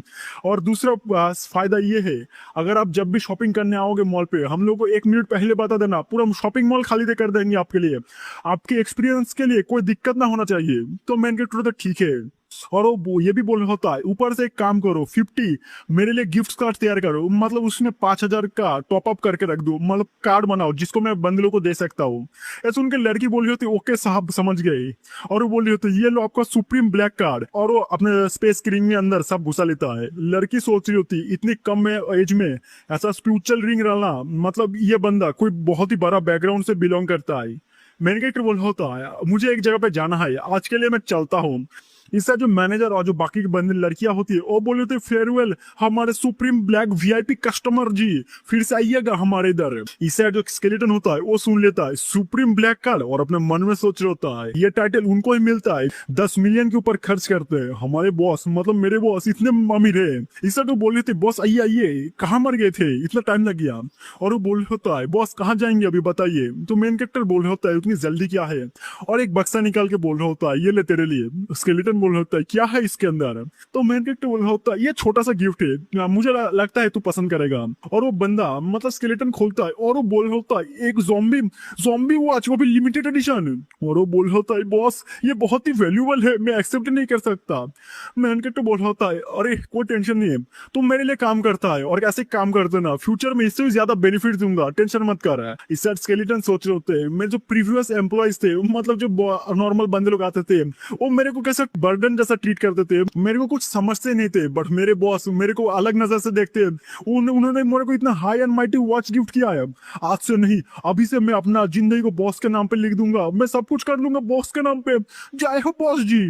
Speaker 1: और दूसरा फायदा ये है अगर आप जब भी शॉपिंग करने आओगे मॉल पे हम लोग को 1 मिनट पहले बता देना, पूरा शॉपिंग मॉल खाली कर देंगे आपके लिए, आपके एक्सपीरियंस के लिए कोई दिक्कत ना होना चाहिए। तो मैंने कहा तो ठीक है। और वो ये भी बोल रहा होता है ऊपर से एक काम करो 50 मेरे लिए गिफ्ट कार्ड तैयार करो, मतलब उसमें 5,000 का टॉप अप करके रख दो, मतलब कार्ड बनाओ जिसको मैं बंदलों को दे सकता हूँ। ऐसे उनके लड़की बोल रही होती ओके साहब समझ गई। और वो बोल रही होती ये लो आपका सुप्रीम ब्लैक कार्ड, और वो अपने स्पेस क्रीम के अंदर सब घुसा लेता है। लड़की सोच रही होती इतनी कम एज में ऐसा स्पिरिचुअल रिंग रहना, मतलब ये बंदा कोई बहुत ही बड़ा बैकग्राउंड से बिलोंग करता है। मैंने कैरेक्टर बोल होता है मुझे एक जगह पे जाना है आज के लिए मैं चलता हूँ। इसका जो मैनेजर और जो बाकी की बंदी लड़कियां होती है वो बोले थे फेयरवेल हमारे सुप्रीम ब्लैक वीआईपी कस्टमर जी फिर से आइएगा हमारे इधर। इससे जो स्केलेटन होता है वो सुन लेता है सुप्रीम ब्लैक कार्ड और अपने मन में सोच रहा होता है ये टाइटल उनको ही मिलता है, 10 मिलियन के ऊपर खर्च करते हैं हमारे बॉस, मतलब मेरे बॉस इतने अमीर है। इससे तो बोल रहे थे बॉस आइए आइए कहाँ मर गए थे इतना टाइम लग गया। और वो बोल होता है बॉस कहाँ जाएंगे अभी बताइए। तो मेन कैरेक्टर बोल रहा होता है उतनी जल्दी क्या है, और एक बक्सा निकाल के बोल रहा होता है ये ले तेरे लिए। स्केलेटन बोल रहा होता है क्या है इसके अंदर। तो मेन कैरेक्टर बोल रहा होता है ये छोटा सा गिफ्ट है मुझे लगता है तू पसंद करेगा। और वो बंदा मतलब स्केलेटन खोलता है और वो बोल रहा होता है एक ज़ॉम्बी ज़ॉम्बी वॉच वो भी लिमिटेड एडिशन। और वो बोल रहा होता है बॉस ये बहुत ही वैल्यूबल है मैं एक्सेप्ट नहीं कर सकता। मेन कैरेक्टर बोल रहा होता है अरे कोई टेंशन नहीं है तुम मेरे लिए काम करता है और ऐसे काम कर देना फ्यूचर में इससे भी ज्यादा बेनिफिट दूंगा टेंशन मत कर। इस साइड स्केलेटन सोच रहे होते हैं मेरे जो प्रीवियस एम्प्लॉयज थे मतलब जो नॉर्मल बंदे लोग आते थे वो मेरे को कैसे बर्डन जैसा ट्रीट करते थे, मेरे को कुछ समझते नहीं थे, बट मेरे बॉस मेरे को अलग नजर से देखते उन्होंने मेरे को इतना high and mighty watch gift किया है। आज से नहीं अभी से मैं अपना जिंदगी को बॉस के नाम पे लिख दूंगा, मैं सब कुछ कर लूंगा बॉस के नाम पे, जय हो बॉस जी।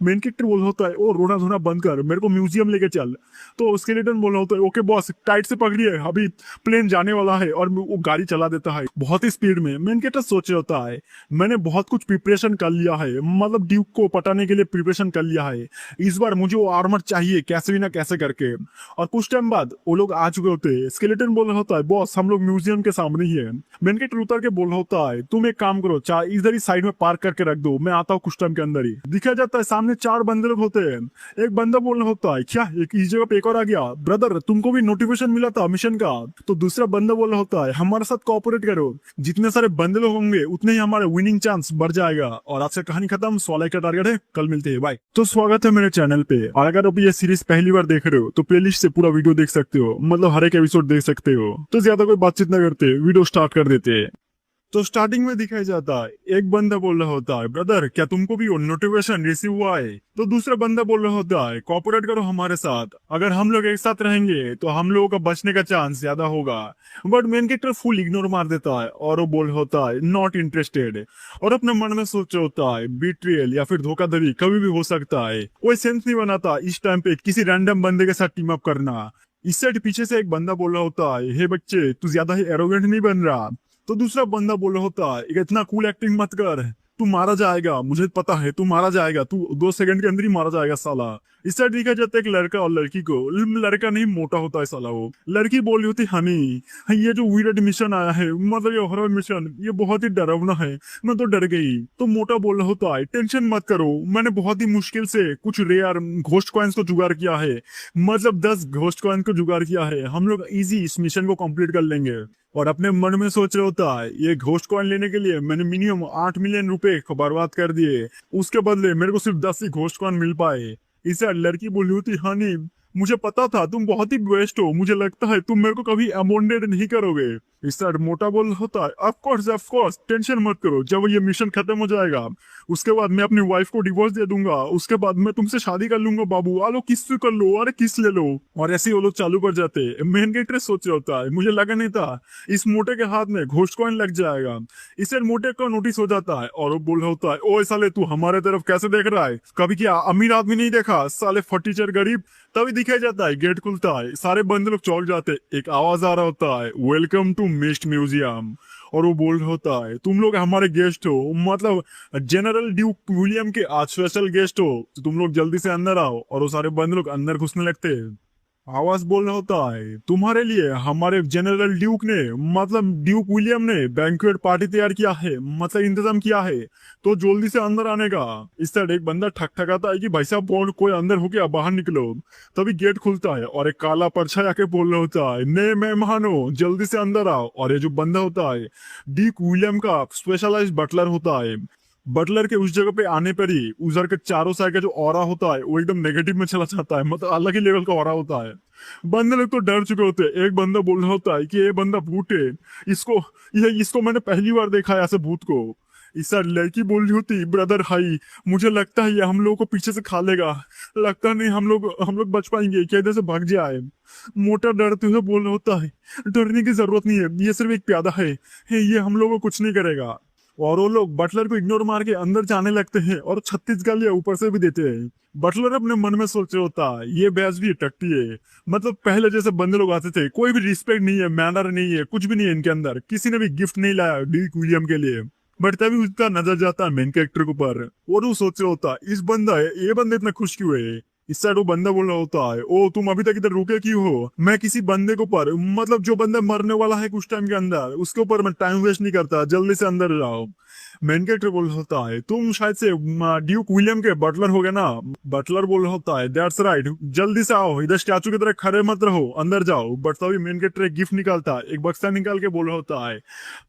Speaker 1: मेन कैरेक्टर बोल होता है ओ रोना धोना बंद कर मेरे को म्यूजियम लेके चल। तो स्केलेटन बोल होता है ओके बॉस टाइट से पकड़िए अभी प्लेन जाने वाला है, और वो गाड़ी चला देता है बहुत ही स्पीड में। मेन कैरेक्टर सोच रहा होता है मैंने बहुत कुछ प्रिपरेशन कर लिया है, मतलब ड्यूक को पटाने के लिए प्रिपरेशन कर लिया है, इस बार मुझे वो आर्मर चाहिए कैसे भी ना कैसे करके। और कुछ टाइम बाद वो लोग आ चुके होते हैं। स्केलेटन बोल रहा होता है बॉस हम लोग म्यूजियम के सामने ही है। मेन कैरेक्टर उतर के बोल रहा होता है तुम एक काम करो चाहे इधर ही साइड में पार्क करके रख दो मैं आता हूँ कुछ टाइम के अंदर ही। दिखा जाता है सामने 4 बंदे लोग होते हैं। एक बंदा बोल रहा होता है क्या एक इस जगह पे एक और आ गया ब्रदर तुमको भी नोटिफिकेशन मिला था मिशन का। तो दूसरा बंदा बोल रहा होता है हमारे साथ कोऑपरेट करो, जितने सारे बंदे लोग होंगे उतने ही हमारे विनिंग चांस बढ़ जाएगा। और आज से कहानी खत्म, 100 लाइक का टारगेट है, कल मिलते हैं बाय। तो स्वागत है मेरे चैनल पे, और अगर आप ये सीरीज पहली बार देख रहे हो तो प्लेलिस्ट से पूरा वीडियो देख सकते हो, मतलब हर एक एपिसोड देख सकते हो। तो ज्यादा कोई बातचीत न करते वीडियो स्टार्ट कर देते हैं। तो स्टार्टिंग में दिखाई जाता है एक बंदा बोल रहा होता है ब्रदर क्या तुमको भी नोटिफिकेशन रिसीव हुआ है। तो दूसरा बंदा बोल रहा होता है कोऑपरेट करो हमारे साथ, अगर हम लोग एक साथ रहेंगे तो हम लोगों का बचने का चांस ज्यादा होगा। But main character full ignore मार देता है और वो बोल होता है नॉट इंटरेस्टेड। और अपने मन में सोच रहा होता है बिट्रियल या फिर धोखाधड़ी कभी भी हो सकता है, कोई सेंस नहीं बनाता इस टाइम पे किसी रैंडम बंदे के साथ टीम अप करना। इस साइड पीछे से एक बंदा बोल रहा होता है हे बच्चे तू ज्यादा ही एरोगेंट नहीं बन रहा। तो दूसरा बंदा बोल रहा होता है इतना कूल एक्टिंग मत कर, तू मारा जाएगा, मुझे पता है तू मारा जाएगा, तू 2 सेकंड के अंदर ही मारा जाएगा साला। इस साइड देखा जाता है एक लड़का और लड़की को। लड़का नहीं, मोटा होता है साला वो। लड़की बोल रही होती हनी, ये जो वीरड मिशन आया है, मतलब ये हॉरर मिशन, ये बहुत ही डरावना है, मैं तो डर गई। तो मोटा बोल रहा होता है टेंशन मत करो, मैंने बहुत ही मुश्किल से कुछ रेयर घोस्ट कॉइन्स को जुगाड़ किया है, मतलब 10 घोस्ट कॉइन को जुगाड़ किया है, हम लोग इजी इस मिशन को कंप्लीट कर लेंगे। और अपने मन में सोच रहे होता है ये घोस्ट कॉइन लेने के लिए मैंने मिनिमम 8 मिलियन रुपए बर्बाद कर दिए, उसके बदले मेरे को सिर्फ 10 ही घोस्ट कॉइन मिल पाए। इसे लड़की बोली होती हनी, मुझे पता था तुम बहुत ही बेस्ट हो, मुझे लगता है तुम मेरे को कभी अबॉन्डेड नहीं करोगे। इस साइड मोटा बोल होता है ऑफ कोर्स टेंशन मत करो, जब ये मिशन खत्म हो जाएगा उसके बाद मैं अपनी वाइफ को डिवोर्स दे दूंगा, उसके बाद मैं तुमसे शादी कर लूंगा बाबू, आ लो किस से कर लो, अरे किस ले लो। और ऐसे वो लोग चालू कर जाते। मेन कैरेक्टर सोच रहा होता है मुझे लगा नहीं था इस मोटे के हाथ में घोस्ट कॉइन लग जाएगा। इससे मोटे को नोटिस हो जाता है और वो बोल रहा होता है ओ साले तू हमारे तरफ कैसे देख रहा है, कभी क्या अमीर आदमी नहीं देखा साले फटीचर गरीब। तभी दिखाई जाता है गेट खुलता है, सारे बंदे लोग चौंक जाते, एक आवाज आ रहा होता है वेलकम टू मिस्ट म्यूजियम। और वो बोल रहा होता है तुम लोग हमारे गेस्ट हो, मतलब जनरल ड्यूक विलियम के आज स्पेशल गेस्ट हो, तो तुम लोग जल्दी से अंदर आओ। और वो सारे बंदे लोग अंदर घुसने लगते हैं। आवाज बोल रहा होता है तुम्हारे लिए हमारे जनरल ड्यूक ने, मतलब ड्यूक विलियम ने बैंक्वेट पार्टी तैयार किया है, मतलब इंतजाम किया है, तो जल्दी से अंदर आने का। इस तरह एक बंदा ठकठकाता है कि भाई साहब बोल कोई अंदर हो गया बाहर निकलो। तभी गेट खुलता है और एक काला परछाई आके बोल रहा होता है नए मेहमानों जल्दी से अंदर आओ। और ये जो बंदा होता है ड्यूक विलियम का स्पेशलाइज्ड बटलर होता है। बटलर के उस जगह पे आने पर ही उधर के चारों साइड का जो ऑरा होता है वो एकदम नेगेटिव में चला जाता है, मतलब अलग ही लेवल का ऑरा होता है। बंदे लोग तो डर चुके होते हैं। एक बंदा बोल रहा होता है कि ये बंदा भूत है, इसको मैंने पहली बार देखा है ऐसे भूत को। इस लड़की बोल रही होती ब्रदर हाई, मुझे लगता है ये हम लोगों को पीछे से खा लेगा, लगता नहीं हम लोग बच पाएंगे, क्या इधर से भाग जाए। मोटा डरते हुए बोल रहा होता है डरने की जरूरत नहीं है, ये सिर्फ एक प्यादा है, ये हम लोगों को कुछ नहीं करेगा। और वो लोग बटलर को इग्नोर मार के अंदर जाने लगते हैं और 36 गालियां ऊपर से भी देते हैं। बटलर अपने मन में सोच रहे होता है ये बैच भी टट्टी है, मतलब पहले जैसे बंदे लोग आते थे कोई भी रिस्पेक्ट नहीं है, मैनर नहीं है, कुछ भी नहीं है इनके अंदर, किसी ने भी गिफ्ट नहीं लाया ड्यूक विलियम के लिए। बट तभी उसका नजर जाता है मेन कैरेक्टर के ऊपर और वो सोच रहा होता है इस बंदा है, ये बंदा इतना खुश क्यों है। इस साइड वो बंदा बोल रहा होता है ओ तुम अभी तक इधर रुके क्यों हो, मैं किसी बंदे के ऊपर, मतलब जो बंदा मरने वाला है कुछ टाइम के अंदर उसके ऊपर मैं टाइम वेस्ट नहीं करता, जल्दी से अंदर जाओ। मेन कैरेक्टर बोल रहा होता है तुम शायद से ड्यूक विलियम के बटलर हो गए ना। बटलर बोल रहा होता है दैट्स राइट, जल्दी से आओ, इधर स्टैचू की तरह खड़े मत रहो, अंदर जाओ। बट तभी मेन कैरेक्टर एक गिफ्ट निकालता है, एक बक्सा निकाल के बोल रहा होता है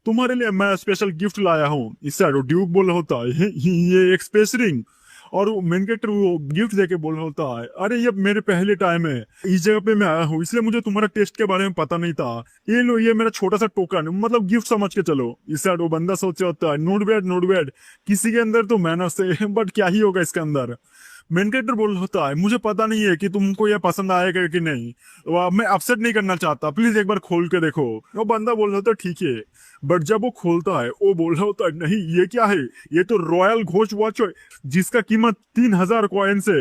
Speaker 1: तुम्हारे लिए मैं स्पेशल गिफ्ट लाया हूँ। इस साइड ड्यूक बोल रहा होता है ये एक स्पेस रिंग। और मेन कैरेक्टर वो गिफ्ट देके बोल रहा होता है अरे ये मेरे पहले टाइम है इस जगह पे मैं आया हूँ, इसलिए मुझे तुम्हारा टेस्ट के बारे में पता नहीं था, ये लो ये मेरा छोटा सा टोकन, मतलब गिफ्ट समझ के चलो। इस साइड वो बंदा सोच रहा होता है नोट बैड, किसी के अंदर तो मैनर्स है बट क्या ही होगा इसके अंदर। मेन कैरेक्टर बोल रहा होता है मुझे पता नहीं है कि तुमको ये पसंद आएगा कि नहीं, मैं अपसेट नहीं करना चाहता, प्लीज एक बार खोल के देखो। वो बंदा बोल रहा होता है ठीक है। बट जब वो खोलता है वो बोल रहा होता है नहीं ये क्या है, ये तो रॉयल घोस्ट वॉच है जिसका कीमत 3000 कॉइन से,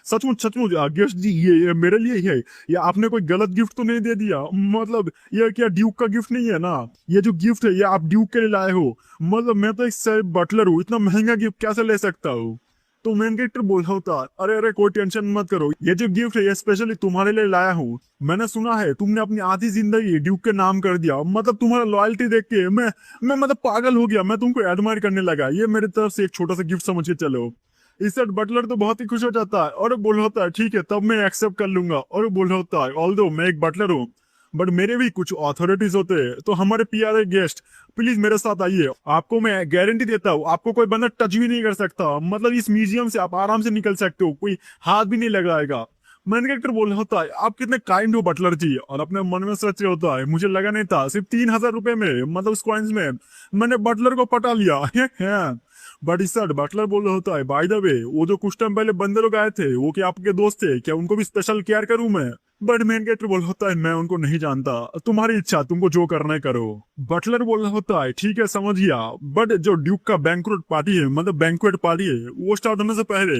Speaker 1: सचमुच गेस्ट जी ये मेरे लिए ही है, ये आपने कोई गलत गिफ्ट तो नहीं दे दिया, मतलब ये क्या ड्यूक का गिफ्ट नहीं है ना, ये जो गिफ्ट है ये आप ड्यूक के लिए लाए हो, मतलब मैं तो एक बटलर हूँ, इतना महंगा गिफ्ट कैसे ले सकता हूँ। तो मेन कैरेक्टर बोल रहा होता अरे कोई टेंशन मत करो, ये जो गिफ्ट है ये स्पेशली तुम्हारे लिए लाया हूँ, मैंने सुना है तुमने अपनी आधी जिंदगी ड्यूक के नाम कर दिया, मतलब तुम्हारा लॉयल्टी देख के मैं मतलब पागल हो गया, मैं तुमको एडमायर करने लगा, ये मेरी तरफ से एक छोटा सा गिफ्ट समझ के चलो। इस बटलर तो बहुत ही खुश हो जाता है और बोल रहा होता है ठीक है तब मैं एक्सेप्ट कर लूंगा। और बोल रहा होता है ऑल्दो मैं एक बटलर हूँ बट मेरे भी कुछ अथॉरिटीज होते हैं, तो हमारे प्यारे गेस्ट प्लीज मेरे साथ आइए, आपको मैं गारंटी देता हूँ आपको कोई बंदा टच भी नहीं कर सकता, मतलब इस म्यूजियम से आप आराम से निकल सकते हो, कोई हाथ भी नहीं लगाएगा। मेन कैरेक्टर बोल रहा होता है आप कितने काइंड हो बटलर जी, और अपने मन में सोच रहा होता है मुझे लगा नहीं था सिर्फ 3000 रुपए में, मतलब उस कॉइन्स में मैंने बटलर को पटा लिया। बट इस बटलर बोल रहा होता है बाय द वे वो जो कुछ टाइम पहले बंदे लोग आए थे वो क्या आपके दोस्त थे क्या, उनको भी स्पेशल केयर करूं मैं। बट मेन कैरेक्टर बोल होता है मैं उनको नहीं जानता, तुम्हारी इच्छा, तुमको जो करना है करो। बटलर बोल रहा होता है ठीक है समझ गया, बट जो ड्यूक का बैंक्वेट पार्टी है, मतलब बैंक्वेट पार्टी है, वो स्टार्ट होने से पहले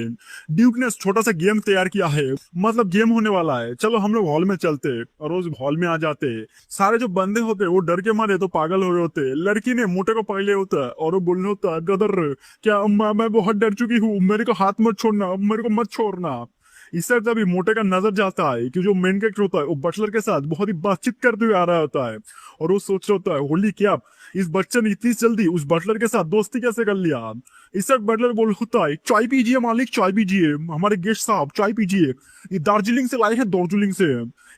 Speaker 1: ड्यूक ने छोटा सा गेम तैयार किया है, मतलब गेम होने वाला है, चलो हम लोग हॉल में चलते। और उस हॉल में आ जाते, सारे जो बंदे होते वो डर के मारे तो पागल हो रहे होते। लड़की ने मोटे को पकड़ लिया होता है और वो बोल रहा होता है ब्रदर क्या मैं बहुत डर चुकी हूँ, मेरे को हाथ मत छोड़ना, मेरे को मत छोड़ना। इससे तभी मोटे का नजर जाता है कि जो मेन कैरेक्टर होता है वो बटलर के साथ बहुत ही बातचीत करते हुए आ रहा होता है, और वो सोच रहा होता है होली क्या इस बच्चे ने इतनी जल्दी उस बटलर के साथ दोस्ती कैसे कर लिया। इससे बटलर बोल होता है चाय पीजिए मालिक, चाय पीजिए, हमारे गेस्ट साहब चाय पीजिए, ये दार्जिलिंग से लाए हैं, दार्जिलिंग से।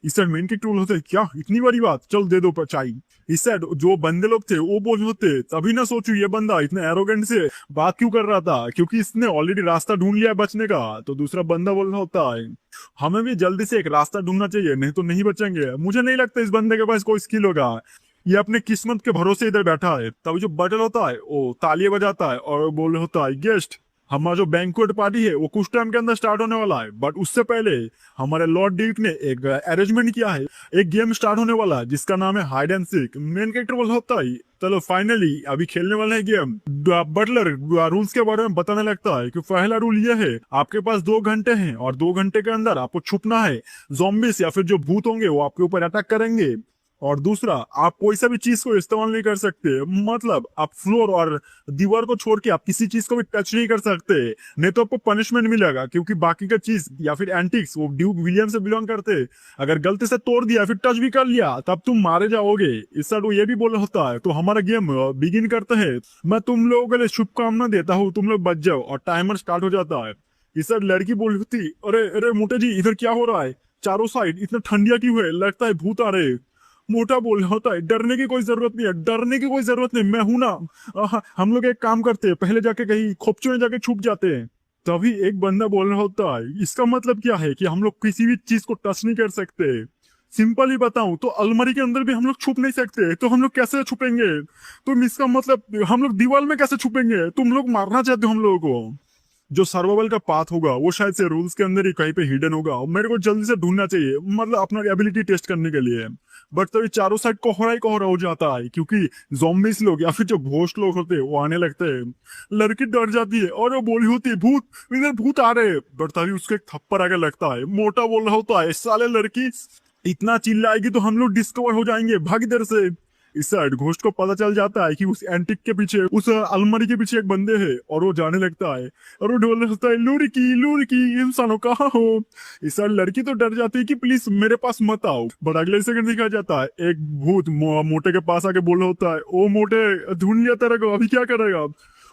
Speaker 1: इससे मेन कैरेक्टर बोल होता है क्या इतनी बड़ी बात, चल दे दो चाय। इससे जो बंदे लोग थे वो बोल होते तभी ना सोचू ये बंदा इतने एरोगेंट से बात क्यों कर रहा था, क्योंकि इसने ऑलरेडी रास्ता ढूंढ लिया है बचने का। तो दूसरा बंदा बोल रहा होता है हमें भी जल्दी से एक रास्ता ढूंढना चाहिए, नहीं तो नहीं बचेंगे, मुझे नहीं लगता इस बंदे के पास कोई स्किल होगा, ये अपने किस्मत के भरोसे इधर बैठा है। तभी जो बटल होता है वो तालियां बजाता है और बोल होता है गेस्ट हमारा जो बैंक्वेट पार्टी है वो कुछ टाइम के अंदर स्टार्ट होने वाला है, बट उससे पहले हमारे लॉर्ड ड्यूक ने एक अरेंजमेंट किया है, एक गेम स्टार्ट होने वाला है जिसका नाम है hide and seek. Main character बोल होता है चलो फाइनली अभी खेलने वाला है गेम। बटलर रूल्स के बारे में बताने लगता है कि पहला रूल ये है आपके पास 2 घंटे हैं और 2 घंटे के अंदर आपको छुपना है, ज़ॉम्बीज़ या फिर जो भूत होंगे वो आपके ऊपर अटैक करेंगे। और दूसरा आप कोई सा भी चीज को इस्तेमाल नहीं कर सकते, मतलब आप फ्लोर और दीवार को छोड़ के आप किसी चीज को भी टच नहीं कर सकते, नहीं तो आपको पनिशमेंट मिलेगा, क्योंकि बाकी का चीज या फिर एंटिक्स वो ड्यूक विलियम से बिलोंग करते, अगर गलती से तोड़ दिया फिर टच भी कर लिया तब तुम मारे जाओगे। इस साइड वो ये भी बोल होता है तो हमारा गेम बिगिन करते हैं, मैं तुम लोगों के लिए शुभकामना देता हूँ, तुम लोग बच जाओ। और टाइमर स्टार्ट हो जाता है। इस साइड लड़की बोल होती अरे अरे मोटे जी इधर क्या हो रहा है, चारों साइड इतना ठंडिया क्यों है, लगता है भूत आ रहे। मोटा बोल होता है डरने की कोई जरूरत नहीं है, डरने की कोई जरूरत नहीं, मैं हूं ना। हम लोग एक काम करते हैं पहले जाके कहीं खोपचों में जाके छुप जाते हैं। तभी एक बंदा बोल रहा होता है इसका मतलब क्या है कि हम लोग किसी भी चीज को टच नहीं कर सकते। सिंपल ही बताऊं तो अलमारी के अंदर भी हम लोग छुप नहीं सकते, तो हम लोग कैसे छुपेंगे, तुम इसका मतलब हम लोग दीवार में कैसे छुपेंगे, तुम लोग मारना चाहते हो हम लोगों को। जो सर्वाइवल का पाथ होगा वो शायद से रूल्स के अंदर ही कहीं पे हिडन होगा, और मेरे को जल्दी से ढूंढना चाहिए, मतलब अपना एबिलिटी टेस्ट करने के लिए। बट तभी चारों साइड कोहरा ही कोहरा हो जाता है, क्योंकि ज़ॉम्बीज़ लोग या फिर जो घोस्ट लोग होते हैं वो आने लगते हैं। लड़की डर जाती है और वो बोली होती है भूत, इधर भूत आ रहे हैं। बट तभी उसको एक थप्पड़ आगे लगता है, मोटा बोल रहा होता है साले लड़की इतना चिल्लाएगी तो हम लोग डिस्कवर हो जाएंगे, भाग इधर से। इस साइड घोस्ट को पता चल जाता है कि उस एंटिक के पीछे, उस अलमारी के पीछे एक बंदे हैं, और वो जाने लगता है और वो ढोलने लगता है लुड़की इंसानों कहाँ हो। इस साइड लड़की तो डर जाती है कि प्लीज मेरे पास मत आओ, बट अगले सेकंड दिखा जाता है एक भूत मोटे के पास आके बोल होता है ओ मोटे ढूंढ लिया तेरे को, अभी क्या करेगा।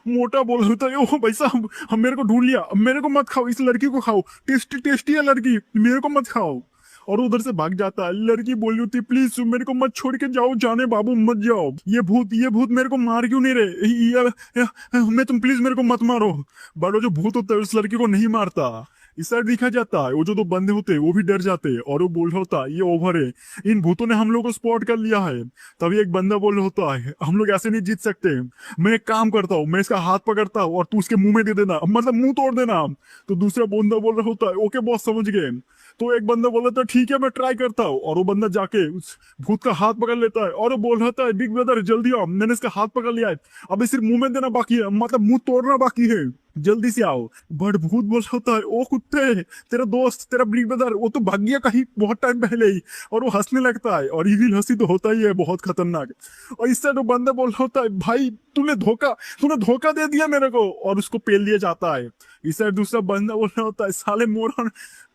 Speaker 1: मोटा बोल होता है ओ भाई साहब हम मेरे को ढूंढ लिया, मेरे को मत खाओ, इस लड़की को खाओ, टेस्टी टेस्टी है लड़की, मेरे को मत खाओ। और उधर से भाग जाता है। लड़की बोली होती प्लीज मेरे को मत छोड़ के जाओ, जाने बाबू मत जाओ, ये भूत मेरे को मार क्यों नहीं रहे, मैं तुम प्लीज मेरे को मत मारो। बट वो जो भूत होता है उस लड़की को नहीं मारता। इस साइड देखा जाता है वो जो दो बंदे होते हैं वो भी डर जाते हैं और वो बोल रहा होता है ये ओवर है, इन भूतों ने हम लोग को स्पॉट कर लिया है। तभी एक बंदा बोल रहा होता है हम लोग ऐसे नहीं जीत सकते, मैं एक काम करता हूँ, मैं इसका हाथ पकड़ता हूँ और तू उसके मुंह में दे देना, मतलब मुंह तोड़ देना। तो दूसरा बंदा बोल रहा होता है ओके बॉस समझ गए। तो एक बंदा बोल रहा था ठीक है मैं ट्राई करता हूँ, और वो बंदा जाके उस भूत का हाथ पकड़ लेता है और वो बोल रहा है बिग ब्रदर जल्दी आओ, मैंने इसका हाथ पकड़ लिया है, अभी सिर्फ मुंह में देना बाकी है, मतलब मुंह तोड़ना बाकी है, जल्दी से आओ। बट भूत बोल होता है ओ कुत्ते तेरा दोस्त तेरा बिग ब्रदर वो तो भाग गया कहीं बहुत टाइम पहले ही, और वो हंसने लगता है, और इविल हंसी तो होता ही है बहुत खतरनाक। और इससे तो बंदा बोल होता है भाई तूने धोखा दे दिया मेरे को, और उसको पेल दिया जाता है। इससे दूसरा बंदा बोल रहा होता है साले मोरन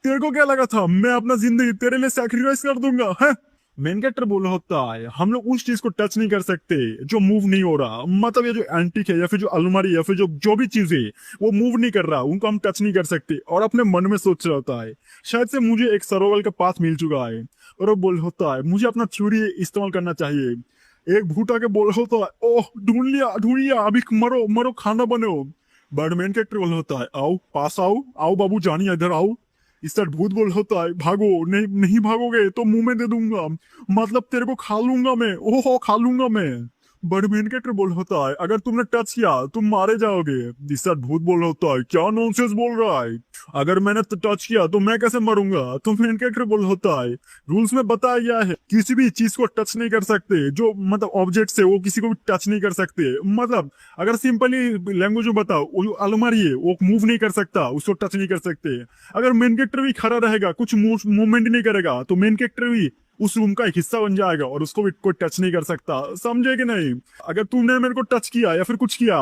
Speaker 1: तेरे को क्या लगा था मैं अपना जिंदगी तेरे लिए सैक्रिफाइस कर दूंगा है। मेन कैरेक्टर बोल रहा होता है हम लोग उस चीज को टच नहीं कर सकते जो मूव नहीं हो रहा, मतलब ये जो एंटिक है या फिर जो अलमारी या फिर जो भी चीज है वो मूव नहीं कर रहा, उनको हम टच नहीं कर सकते। और अपने मन में सोच रहा होता है शायद से मुझे एक सर्वाइवल का पाथ मिल चुका है, और वो बोल होता है मुझे अपना थ्योरी इस्तेमाल करना चाहिए। एक भूत आके बोल होता है ओह ढूंढ लिया अभी मरो मरो खाना बनो। बट मेन कैरेक्टर बोल होता है आओ पास आओ आओ बाबू जानिए इधर आओ। इस तरह भूत बोल होता है भागो, नहीं भागोगे तो मुंह में दे दूंगा, मतलब तेरे को खा लूंगा मैं, ओहो खा लूंगा मैं। बट मेन कैरेक्टर बोल होता है अगर तुमने टच किया तुम मारे जाओगे। इस साइड भूत बोल होता है क्या नॉनसेंस बोल रहा है, अगर मैंने टच किया तो मैं कैसे मरूंगा। तो मेन कैरेक्टर बोल होता है रूल्स में बताया गया है किसी भी चीज को टच नहीं कर सकते, जो मतलब ऑब्जेक्ट से वो किसी को भी टच नहीं कर सकते। मतलब अगर सिंपली लैंग्वेज में बताओ वो जो अलमारी है वो मूव नहीं कर सकता, उसको टच नहीं कर सकते। अगर मेन कैरेक्टर भी खड़ा रहेगा कुछ मूवमेंट नहीं करेगा तो मेन कैरेक्टर भी उस रूम का एक हिस्सा बन जाएगा और उसको भी कोई टच नहीं कर सकता, समझे कि नहीं। अगर तुमने मेरे को टच किया या फिर कुछ किया,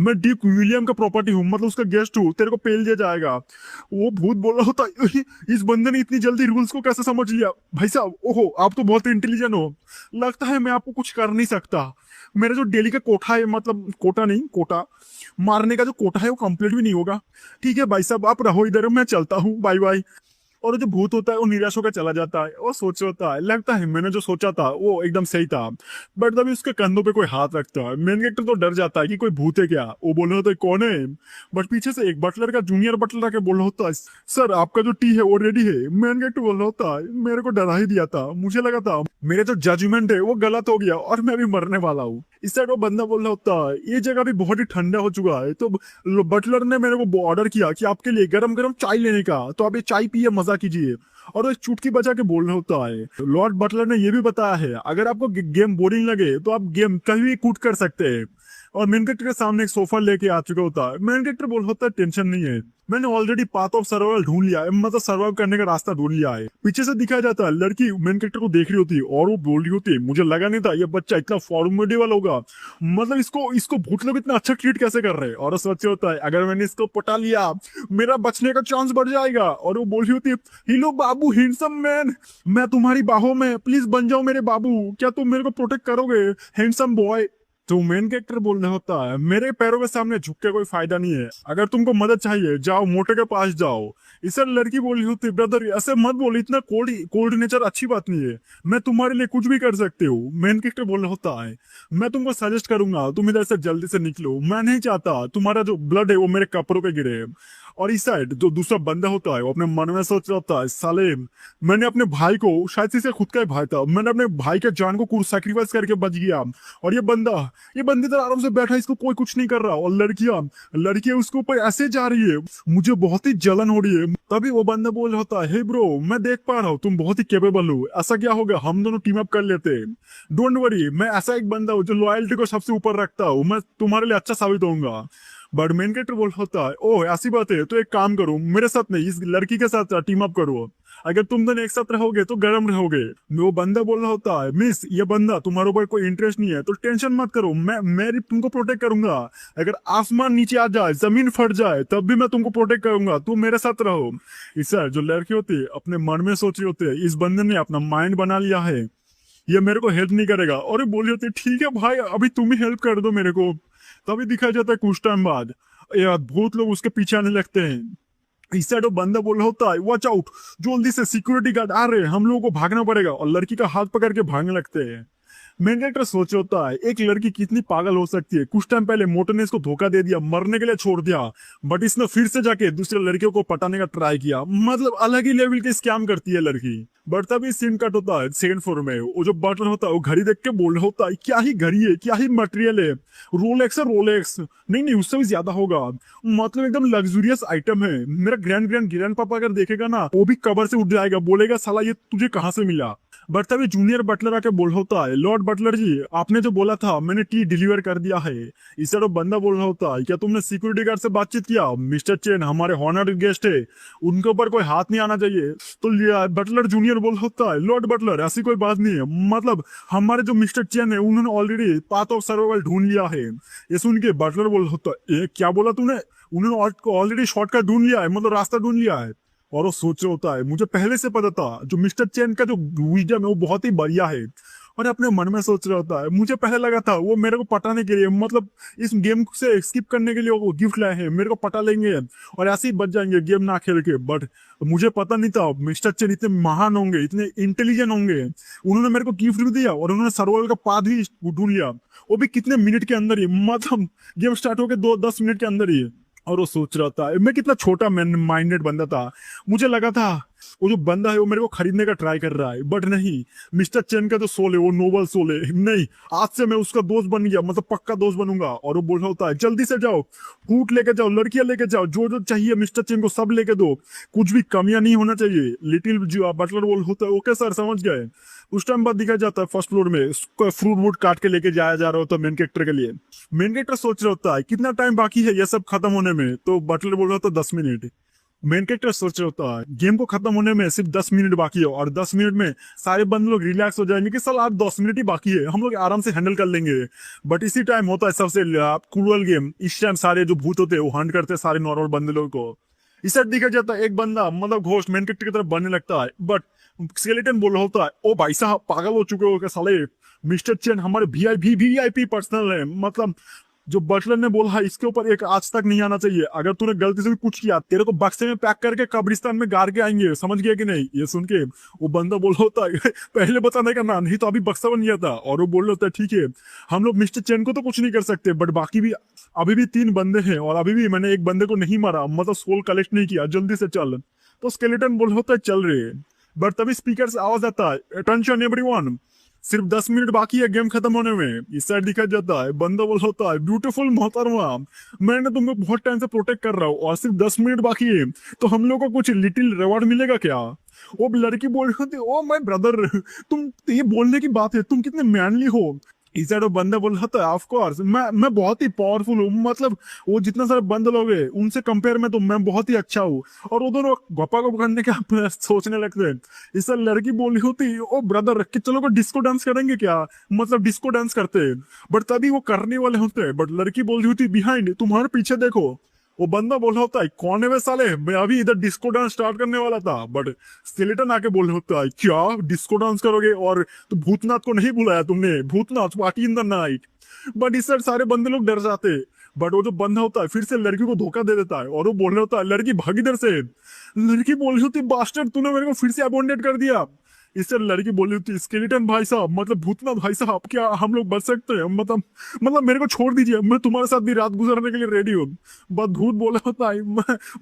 Speaker 1: मैं डीक विलियम का प्रॉपर्टी हूँ, मतलब उसका गेस्ट हूँ, तेरे को पेल दिया जाएगा। वो भूत बोल रहा होता इस बंदे ने इतनी जल्दी रूल्स को कैसे समझ लिया। भाई साहब ओहो आप तो बहुत इंटेलिजेंट हो, लगता है मैं आपको कुछ कर नहीं सकता। मेरा जो डेली का कोठा है, मतलब कोटा नहीं कोटा मारने का जो कोटा है वो कंप्लीट भी नहीं होगा। ठीक है भाई साहब आप रहो इधर, मैं चलता हूँ, बाय बाय। और जो भूत होता है वो निराश होकर चला जाता है और सोच होता है लगता है मैंने जो सोचा था वो एकदम सही था। बट तभी उसके कंधों पे कोई हाथ रखता है, मेन कैरेक्टर तो डर जाता है कि कोई भूत है क्या। वो बोल रहा होता है कौन है, बट पीछे से एक बटलर का जूनियर बटलर आके बोल रहा होता है सर आपका जो टी है वो रेडी है। मेन कैरेक्टर बोल रहा होता है मेरे को डरा ही दिया था, मुझे लगा था मेरे जो जजमेंट है वो गलत हो गया और मैं भी मरने वाला हूँ। इस साइड वो बंदा बोल रहा होता है ये जगह भी बहुत ही ठंडा हो चुका है, तो बटलर ने मेरे को ऑर्डर किया कि आपके लिए गरम गरम चाय लेने का, तो आप ये चाय पिए मजा कीजिए। और वो एक चुटकी बजा के बोलना होता है। लॉर्ड बटलर ने ये भी बताया है अगर आपको गेम बोरिंग लगे तो आप गेम कहीं भी कूट कर सकते हैं। और मेन कैरेक्टर के सामने एक सोफा लेके आ चुका होता है। मेन कैरेक्टर बोल होता है टेंशन नहीं है, मैंने ऑलरेडी पाथ ऑफ सर्वाइवल ढूंढ लिया है, मतलब सर्वाइव करने का रास्ता ढूंढ लिया है। पीछे से दिखाया जाता है लड़की मेन कैरेक्टर को देख रही होती है और वो बोल रही होती है मुझे लगा नहीं था ये बच्चा इतना फॉर्मेडेबल होगा, मतलब इसको इसको भूत लोग इतना अच्छा ट्रीट कैसे कर रहे हैं। और सोच होता है अगर मैंने इसको पटा लिया मेरा बचने का चांस बढ़ जाएगा। और वो बोल रही होती है हेलो बाबू हैंडसम मैन, मैं तुम्हारी बाहों में, प्लीज बन जाओ मेरे बाबू, क्या तुम मेरे को प्रोटेक्ट करोगे हैंडसम बॉय। तो मेन कैरेक्टर बोल रहा होता है मेरे पैरों के सामने झुक के कोई फायदा नहीं है, अगर तुमको मदद चाहिए जाओ मोटे के पास जाओ। इसे लड़की बोली होती ब्रदर ऐसे मत बोल, इतना कोल्ड कोल्ड नेचर अच्छी बात नहीं है, मैं तुम्हारे लिए कुछ भी कर सकती हूँ। मेन कैरेक्टर बोल रहा होता है मैं तुमको सजेस्ट करूंगा तुम इधर से जल्दी से निकलो, मैं नहीं चाहता तुम्हारा जो ब्लड है वो मेरे कपड़ों पे गिरे। और इस साइड जो दूसरा बंदा होता है वो अपने मन में सोच रहा होता है साले मैंने अपने भाई को, शायद से खुद का ही भाई था, मैंने अपने भाई के जान को सैक्रिफाइस करके बच गया। और ये बंदी तो आराम से बैठा है, इसको कोई कुछ नहीं कर रहा। और लड़कियां उसके ऊपर ऐसे जा रही है, मुझे बहुत ही जलन हो रही है। तभी वो बंदा बोल रहा होता है हे ब्रो मैं देख पा रहा हूँ तुम बहुत ही केपेबल हो, ऐसा क्या होगा हम दोनों टीम अप कर लेते हैं। डोंट वरी मैं ऐसा एक बंदा हूँ जो लॉयल्टी को सबसे ऊपर रखता हूँ, मैं तुम्हारे लिए अच्छा साबित होऊंगा। बट मेन कैरेक्टर बोल होता है ओह ऐसी बात है तो एक काम करो मेरे साथ नहीं इस लड़की के साथ टीम अप करो, अगर तुम दोनों एक साथ रहोगे तो गर्म रहोगे। वो बंदा बोल रहा होता है मिस ये बंदा तुम्हारे ऊपर कोई इंटरेस्ट नहीं है तो टेंशन मत करो, मैं तुमको प्रोटेक्ट करूंगा, अगर आसमान नीचे आ जाए जमीन फट जाए तब भी मैं तुमको प्रोटेक्ट करूंगा, तुम मेरे साथ रहो। इस जो लड़की होती है अपने मन में सोच रही होती है इस बंदे ने अपना माइंड बना लिया है, ये मेरे को हेल्प नहीं करेगा। और ये बोली होती है ठीक है भाई अभी तुम ही हेल्प कर दो मेरे को। तभी दिखाया जाता है कुछ टाइम बाद ये भूत लोग उसके पीछे आने लगते हैं। इस साइड वो बंदा बोल रहा होता है वॉच आउट, जल्दी से सिक्योरिटी गार्ड आ रहे हैं हम लोगों को भागना पड़ेगा। और लड़की का हाथ पकड़ के भागने लगते हैं। मेन कैरेक्टर सोच होता है एक लड़की कितनी पागल हो सकती है, कुछ टाइम पहले मोटर ने इसको धोखा दे दिया मरने के लिए छोड़ दिया, बट इसने फिर से जाके दूसरे लड़कियों को पटाने का ट्राई किया, मतलब अलग ही लेवल के स्कैम करती है लड़की। बट तभी सीन कट होता है सेकंड फ्लोर में, वो जो बटलर होता है वो घड़ी देख के बोल रहा होता है क्या ही घड़ी है क्या ही मटेरियल है, रोलेक्स है रोलेक्स, नहीं उससे भी ज्यादा होगा, मतलब एकदम लग्जूरियस आइटम है, मेरा ग्रैंड पापा अगर देखेगा ना वो भी कबर से उठ जाएगा, बोलेगा साला ये तुझे कहाँ से मिला। बट तभी जूनियर बटलर आके बोल होता है लॉर्ड बटलर जी आपने जो बोला था मैंने टी डिलीवर कर दिया है। इस तरह बंदा बोल रहा होता है क्या तुमने सिक्योरिटी गार्ड से बातचीत किया, मिस्टर चेन हमारे हॉनर्ड गेस्ट है उनके ऊपर कोई हाथ नहीं आना चाहिए। तो बटलर जूनियर बोल होता है लॉर्ड बटलर ऐसी कोई बात नहीं है, मतलब हमारे जो मिस्टर चेन है उन्होंने ऑलरेडी पाथ ऑफ सर्वाइवल ढूंढ लिया है। ये सुन के बटलर बोल होता है क्या बोला तूने, उन्होंने ऑलरेडी शॉर्टकट ढूंढ लिया है, मतलब रास्ता ढूंढ लिया है। और वो सोच रहा होता है मुझे पहले से पता था जो मिस्टर चेन का जो विजडम है वो बहुत ही बढ़िया है। और अपने मन में सोच रहा होता है मुझे पहले लगा था वो मेरे को पटाने के लिए, मतलब इस गेम से स्किप करने के लिए वो गिफ्ट लाए हैं मेरे को पटा लेंगे और ऐसे ही बच जाएंगे गेम ना खेल के। बट मुझे पता नहीं था मिस्टर चेन इतने महान होंगे इतने इंटेलिजेंट होंगे, उन्होंने मेरे को गिफ्ट भी दिया और उन्होंने सर्वाइवल का पाथ भी ढूंढ लिया, वो भी कितने मिनट के अंदर ही, मतलब गेम स्टार्ट होकर 2-10 मिनट के अंदर ही। और वो सोच रहा था मैं कितना छोटा माइंडेड बंदा था, मुझे लगा था वो जो बंदा है वो मेरे को खरीदने का ट्राई कर रहा है, बट नहीं, मिस्टर चेन का जो सोल है वो नोबल सोल है, नहीं, आज से मैं उसका दोस्त बन गया, मतलब पक्का दोस्त बनूंगा। और वो बोल रहा होता है जल्दी से जाओ, फूट लेके जाओ, लड़कियां लेके जाओ, जो जो चाहिए मिस्टर चेन को सब लेके दो, कुछ भी कमियां नहीं होना चाहिए। लिटिल जो बटलर बोल होता है ओके सर समझ गए। उस टाइम बाद दिखाया जाता है फर्स्ट फ्लोर में फ्रूट वूट काट के लेके जाया जा रहा होता है मेन कैरेक्टर के लिए। मेन कैरेक्टर सोच रहा होता है कितना टाइम बाकी है ये सब खत्म होने में, तो बटलर बोल रहा होता है 10 मिनट। मेन कैरेक्टर सोच रहा होता है गेम को खत्म होने में सिर्फ 10 मिनट बाकी है, और 10 मिनट में सारे बंदे लोग रिलैक्स हो जाएंगे कि साल आप 10 मिनट ही बाकी है, हम लोग आराम से हैंडल कर लेंगे। बट इसी टाइम होता है सबसे क्रूअल गेम, इस टाइम सारे जो भूत होते हैं वो हंट करते हैं सारे नॉर्मल बंदे लोग को। इस साइड देखा जाता है एक बंदा मतलब घोस्ट मेन कैरेक्टर की तरफ बनने लगता है, बट स्केलेटन बोल रहा होता है ओ भाई साहब पागल हो चुके हो क्या साले, मिस्टर चेन हमारे वीआईपी पर्सनल है, मतलब जो बटलर ने बोला है इसके ऊपर एक आज तक नहीं आना चाहिए, अगर तूने गलती से भी कुछ किया तेरे को बक्से में पैक करके कब्रिस्तान में गाड़ के आएंगे, समझ गया कि नहीं। ये सुन के वो बंदा बोल रहा होता है पहले बताने का ना, नहीं तो अभी बक्सा बन गया था। और वो बोल रहा होता है ठीक है हम लोग मिस्टर चेन को तो कुछ नहीं कर सकते, बट बाकी भी अभी भी 3 बंदे हैं, और अभी भी मैंने एक बंदे को नहीं मारा, मतलब सोल कलेक्ट नहीं किया, जल्दी से चल। तो स्केलेटन बोल होता है चल रहे, बट तभी स्पीकर से आवाज आता है अटेंशन एवरीवन, सिर्फ 10 मिनट बाकी है गेम खत्म होने में। इस साइड दिखा जाता है बंदा बोल होता है ब्यूटीफुल मोहतरमा, मैंने तुमको बहुत टाइम से प्रोटेक्ट कर रहा हूँ और सिर्फ 10 मिनट बाकी है, तो हम लोग को कुछ लिटिल रिवॉर्ड मिलेगा क्या। वो लड़की बोल रही होती ओ माय ब्रदर, तुम ये बोलने की बात है, तुम कितने मैनली हो। इस साइड वो बंदा बोल रहा था ऑफ कोर्स मैं बहुत ही पावरफुल हूँ, मतलब वो जितना सारे बंदे लोग हैं उनसे कंपेयर में तो मैं बहुत ही अच्छा हूँ। और वो दोनों गप्पा को करने का सोचने लगते हैं। इस साइड लड़की बोल रही होती ओ ब्रदर कि चलो को डिस्को डांस करेंगे क्या, मतलब डिस्को डांस करते हैं, बट तभी वो करने वाले होते हैं, बट लड़की बोल रही होती बिहाइंड तुम्हारे पीछे देखो। वो बंदा बोल रहा होता है कौन है वे साले, मैं अभी इधर डिस्को डांस स्टार्ट करने वाला था, बट स्केलेटन आके बोल रहा होता है क्या डिस्को डांस करोगे, और तो भूतनाथ को नहीं बुलाया तुमने, Bhootnath party in the night. But इस साइड सारे बंदे लोग डर जाते, बट वो जो बंदा होता है फिर से लड़की को धोखा दे देता है, और वो बोल रहा होता है लड़की भाग इधर से। लड़की बोल रही होती बास्टर्ड तूने मेरे को फिर से अबॉन्डेड कर दिया। इससे लड़की बोली होती स्केलेटन भाई साहब, मतलब भूतनाथ भाई साहब क्या हम लोग बच सकते हैं, मतलब मेरे को छोड़ दीजिए, मैं तुम्हारे साथ भी रात गुजारने के लिए रेडी हूँ। बस भूत बोला होता है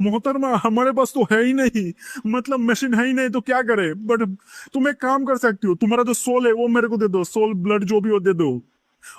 Speaker 1: मोहतरमा हमारे पास तो है ही नहीं, मतलब मशीन है ही नहीं तो क्या करे, बट तुम एक काम कर सकती हो, तुम्हारा जो सोल है वो मेरे को दे दो, सोल ब्लड जो भी हो दे दो।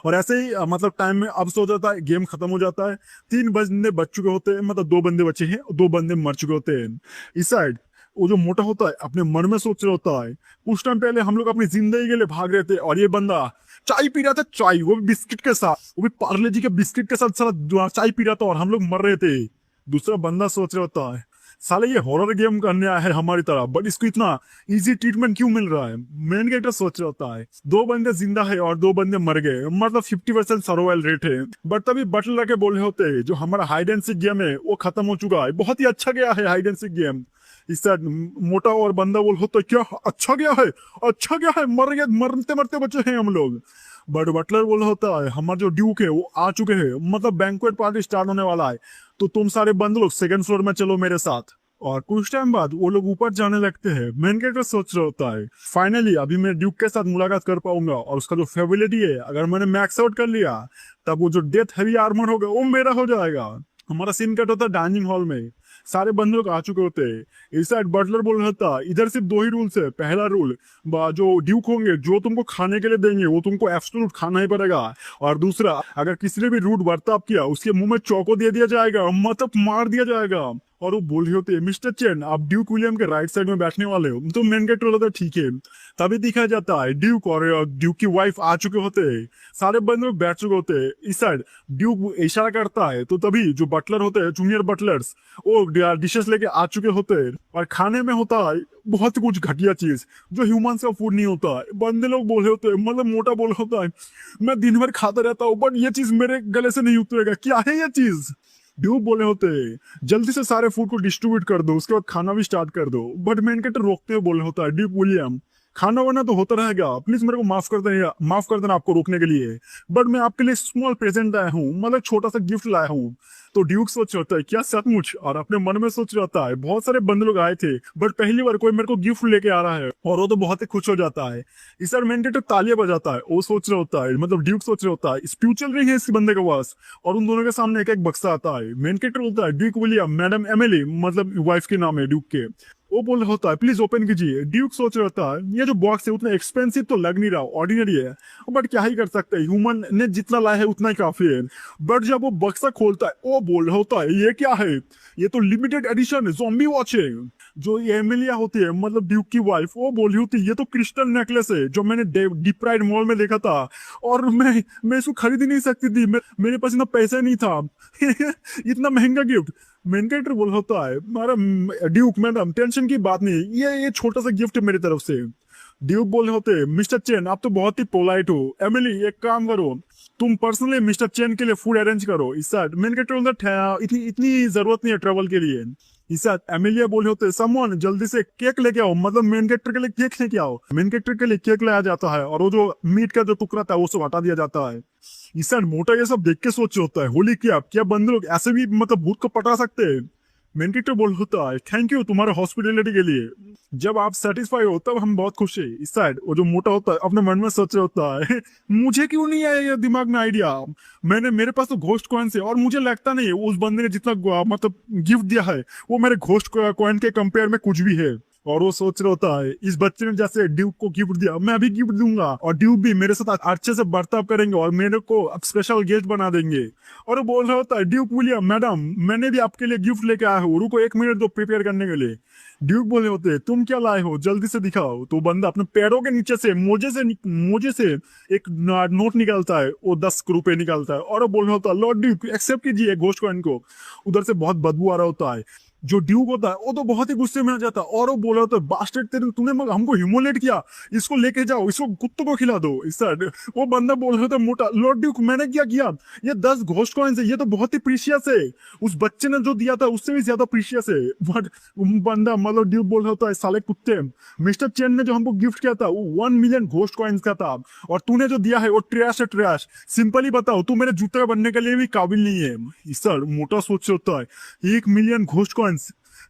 Speaker 1: और ऐसे ही मतलब टाइम में अब सो जाता है, गेम खत्म हो जाता है, 3 बंदे बच चुके होते हैं, मतलब 2 बंदे बचे हैं, 2 बंदे मर चुके होते हैं। इस साइड वो जो मोटा होता है अपने मन में सोच रहा होता है कुछ टाइम पहले हम लोग अपनी जिंदगी के लिए भाग रहे थे, और ये बंदा चाय पी रहा था, चाय वो भी बिस्किट के साथ, वो भी पार्ले जी के बिस्किट के साथ सारा चाय पी रहा था, और हम लोग मर रहे थे। दूसरा बंदा सोच रहा होता है साले ये हॉरर गेम करने आया है हमारी तरह, बट इसको इतना इजी ट्रीटमेंट क्यों मिल रहा है। मेन कैरेक्टर सोच रहा होता है 2 बंदे जिंदा है और 2 बंदे मर गए, मतलब 50% सर्वाइवल रेट है। बट तभी बटलर के बोले होते हैं जो हमारा हाइड एंड सीक गेम है वो खत्म हो चुका है, बहुत ही अच्छा गया है हाइड एंड सीक गेम। इस साइड मोटा और बंदा बोल होता क्या अच्छा गया है, अच्छा गया है, मर गए, मरते मरते बचे हैं हम लोग। बट बटलर बोल होता है हमारा जो ड्यूक है वो आ चुके हैं, मतलब बैंक्वेट पार्टी स्टार्ट होने वाला है, तो तुम सारे बंदे लोग सेकंड फ्लोर में चलो मेरे साथ। और कुछ टाइम बाद वो लोग ऊपर जाने लगते हैं। मेन कैरेक्टर सोच रहा होता है फाइनली अभी मैं ड्यूक के साथ मुलाकात कर पाऊंगा, और उसका जो फेबिलिटी है अगर मैंने मैक्स आउट कर लिया तब वो जो डेथ हैवी आर्मर होगा वो मेरा हो जाएगा। हमारा सीन कट होता है डाइनिंग हॉल में, सारे बंदे लोग आ चुके होते हैं। इस साइड बटलर बोल रहा था इधर सिर्फ 2 ही रूल्स है, पहला रूल जो ड्यूक होंगे जो तुमको खाने के लिए देंगे वो तुमको एब्सोल्यूट खाना ही पड़ेगा, और दूसरा अगर किसी ने भी रूड बर्ताव किया उसके मुंह में चौको दे दिया जाएगा, मतलब मार दिया जाएगा। और वो बोल रही होती है मिस्टर चेन आप ड्यूक विलियम के राइट साइड में बैठने वाले हो, तो मेन कैरेक्टर होता है ठीक है। तभी दिखाया जाता है ड्यूक और ड्यूक की वाइफ आ चुके होते हैं, सारे बंदे लोग बैठ चुके होते हैं। इस साइड ड्यूक इशारा करता है तो तभी जो बटलर होते हैं जूनियर बटलर्स वो डिशेस लेके आ चुके होते हैं, और खाने में होता है बहुत कुछ घटिया चीज जो ह्यूमंस का फूड नहीं होता है। बंदे लोग बोले होते हैं, मतलब मोटा बोल होता है मैं दिन भर खाता रहता हूँ बट ये चीज मेरे गले से नहीं उतरेगा, क्या है ये चीज। ड्यूक बोले होते जल्दी से सारे फूड को डिस्ट्रीब्यूट कर दो उसके बाद खाना भी स्टार्ट कर दो, बट मेन कैरेक्टर रोकते हुए बोले होता है ड्यूक विलियम खाना वाना तो होता रहेगा, प्लीज मेरे को माफ कर देना आपको रोकने के लिए, बट मैं आपके लिए स्मॉल प्रेजेंट लाया हूँ, मतलब छोटा सा गिफ्ट लाया हूँ। तो ड्यूक सोच रहा है क्या सचमुच, और अपने मन में सोच रहा है बहुत सारे बंदे लोग आए थे बट पहली बार कोई मेरे को गिफ्ट लेके आ रहा है, और वो तो बहुत ही खुश हो जाता है। इस बार मेन कैरेक्टर तालियां बजाता है, वो सोच रहा होता है, मतलब ड्यूक सोच रहा होता है स्पीच चल रही है इस बंदे के पास, और उन दोनों के सामने एक एक बक्सा आता है। मेन कैरेक्टर होता है ड्यूक विलियम मैडम एमिली, मतलब वाइफ के नाम है ड्यूक के, वो बोल रहा होता है प्लीज ओपन कीजिए। ड्यूक सोच रहा होता है ये जो बॉक्स है उतना एक्सपेंसिव तो लग नहीं रहा, ऑर्डिनरी है, बट क्या ही कर सकते हैं, ह्यूमन ने जितना लाया है उतना ही काफी है। बट जब वो बक्सा खोलता है वो बोल रहा होता है ये क्या है, ये तो लिमिटेड एडिशन है, ज़ॉम्बी वॉच है। जो ये एमिलिया होती है मतलब ड्यूक की वाइफ, वो बोली होती है ये तो क्रिस्टल नेकलेस है जो मैंने डीप प्राइड मॉल में देखा था, और मैं इसको खरीद ही नहीं सकती थी, मेरे पास इतना पैसा नहीं था इतना महंगा गिफ्ट। मेन कैरेक्टर बोल होता है मारा ड्यूक मैडम टेंशन की बात नहीं, ये छोटा सा गिफ्ट मेरी तरफ से। ड्यूक बोले होते मिस्टर चेन आप तो बहुत ही पोलाइट हो, एमिली एक काम करो तुम पर्सनली मिस्टर चेन के लिए फूड अरेंज करो। इस साइड मेन कैरेक्टर इतनी इतनी जरूरत नहीं है ट्रेवल के लिए। इस साथ एमिलिया बोले होते समवन जल्दी से केक लेके आओ, मतलब मेन कैरेक्टर के लिए केक लेके आओ। मेन कैरेक्टर के लिए केक लाया जाता है और वो जो मीट का जो टुकड़ा था वो सब हटा दिया जाता है। इस साइड मोटा ये सब देख के सोच होता है होली क्या बंदे लोग ऐसे भी मतलब भूत को पटा सकते हैं। मेन कैरेक्टर बोल होता है थैंक यू तुम्हारे हॉस्पिटलिटी के लिए, जब आप सेटिस्फाई हो तब हम बहुत खुश है। इस साइड वो जो मोटा होता है अपने मन में सोच रहा होता है मुझे क्यों नहीं आया ये दिमाग में आइडिया, मेरे पास तो घोस्ट कॉइन है और मुझे लगता नहीं है उस बंदे ने जितना मतलब गिफ्ट दिया है वो मेरे घोस्ट कॉइन के कंपेयर में कुछ भी है। और वो सोच रहा होता है इस बच्चे ने जैसे ड्यूक को गिफ्ट दिया मैं भी गिफ्ट दूंगा और ड्यूक भी मेरे साथ अच्छे से बर्ताव करेंगे और मेरे को स्पेशल गेस्ट बना देंगे। और वो बोल रहा होता है ड्यूक विलियम मैडम मैंने भी आपके लिए गिफ्ट लेके आया हूँ, रुको 1 मिनट दो प्रिपेयर करने के लिए। ड्यूक बोले होते तुम क्या लाए हो जल्दी से दिखाओ। तो बंदा अपने पैरों के नीचे से मोजे से एक नोट निकालता है, वो 10 रुपए निकालता है और वो बोल रहा होता है लॉर्ड ड्यूक एक्सेप्ट कीजिए घोस्ट कॉइन को। उधर से बहुत बदबू आ रहा होता है। जो ड्यूक होता है वो तो बहुत ही गुस्से में आ जाता है और वो बोल रहा होता है बास्टर्ड तूने हमको ह्यूमिलेट किया, इसको लेके जाओ, इसको कुत्तों को खिला दो। इस साइड वो बंदा बोल रहा था मोटा लॉर्ड ड्यूक मैंने क्या किया, ये 10 घोस्ट कॉइन्स है, ये तो बहुत ही प्रीशियस है, उस बच्चे ने जो दिया था उससे भी ज्यादा प्रीशियस है। बट बंदा मतलब ड्यूक बोल रहा था साले कुत्ते, मिस्टर चेन ने जो हमको गिफ्ट किया था वो 1 मिलियन घोस्ट कॉइन्स का था और तूने जो दिया है वो ट्रैश है ट्रैश, सिंपली बताओ तू मेरे जूते बनने के लिए भी काबिल नहीं है। इस साइड मोटा सोच होता है 1 मिलियन घोस्ट कॉइन्स,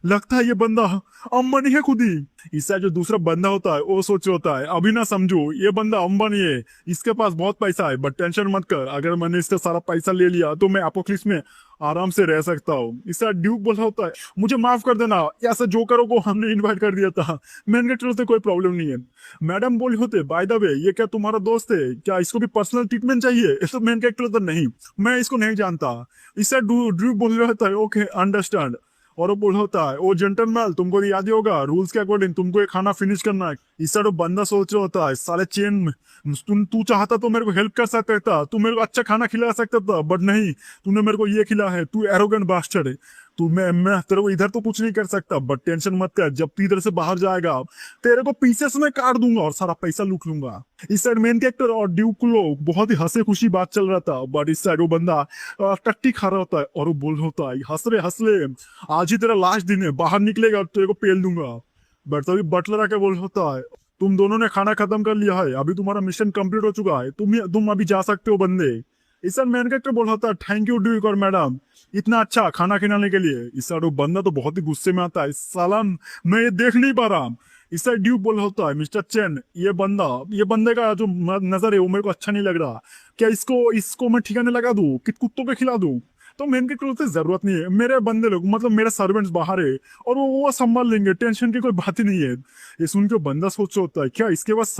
Speaker 1: लगता है ये बंदा अंबानी है खुद ही। इससे जो दूसरा बंदा होता है वो सोच होता है अभी ना समझो ये बंदा अंबानी है, इसके पास बहुत पैसा है, बट टेंशन मत कर अगर मैंने इससे सारा पैसा ले लिया तो मैं एपोक्लिप्स में आराम से रह सकता हूँ। इससे ड्यूक बोला होता है मुझे माफ कर देना, ऐसे जोकरों को हमने इन्वाइट कर दिया था, मैन कैरेक्टर से कोई प्रॉब्लम नहीं है। मैडम बोली होते बाय द वे ये क्या तुम्हारा दोस्त है क्या, इसको भी पर्सनल ट्रीटमेंट चाहिए, ऐसा मेन कैरेक्टर तो नहीं, मैं इसको नहीं जानता। इससे ड्यूक बोल रहा होता है ओके अंडरस्टैंड। और वो बोल होता है वो जेंटलमैन तुमको याद ही होगा रूल्स के अकॉर्डिंग तुमको ये खाना फिनिश करना है। इस साइड बंदा सोच रहा होता है साले चेन में तू चाहता तो मेरे को हेल्प कर सकता था, तू मेरे को अच्छा खाना खिला सकता था, बट नहीं तूने मेरे को ये खिला है, तू एरोगेंट बास्टर्ड है, तू मैं तेरे को इधर तो कुछ नहीं कर सकता, बट टेंशन मत कर जब तू इधर से बाहर जाएगा तेरे को पीसेस में काट दूंगा और सारा पैसा लूट लूंगा। इस साइड मेन कैरेक्टर और ड्यूक लोग बहुत ही हंसे खुशी बात चल रहा था, बट इस साइड वो बंदा टट्टी खा रहा होता है और वो बोल होता है हंस ले आज ही तेरा लास्ट दिन है, बाहर निकलेगा तेरे को पेल दूंगा। बट तभी बटलर आके बोल होता है तुम दोनों ने खाना खत्म कर लिया है, अभी तुम्हारा मिशन कंप्लीट हो चुका है, तुम अभी जा सकते हो बंदे। इस साइड मेन कैरेक्टर बोल होता है थैंक यू ड्यूक और मैडम इतना अच्छा खाना खिलाने के लिए। इस साइड वो बंदा तो बहुत ही गुस्से में आता है साला मैं ये देख नहीं पा रहा। इस साइड ड्यूक बोल होता है मिस्टर चेन ये बंदे का जो नजर है वो मेरे को अच्छा नहीं लग रहा, क्या इसको मैं ठिकाने लगा दूं कि कुत्तों पे खिला दूं। तो मेन कैरेक्टर से जरूरत नहीं है, मेरे बंदे लोग मतलब मेरे सर्वेंट्स बाहर है और वो संभाल लेंगे, टेंशन की कोई बात ही नहीं है। ये सुन के बंदा सोच होता है क्या इसके पास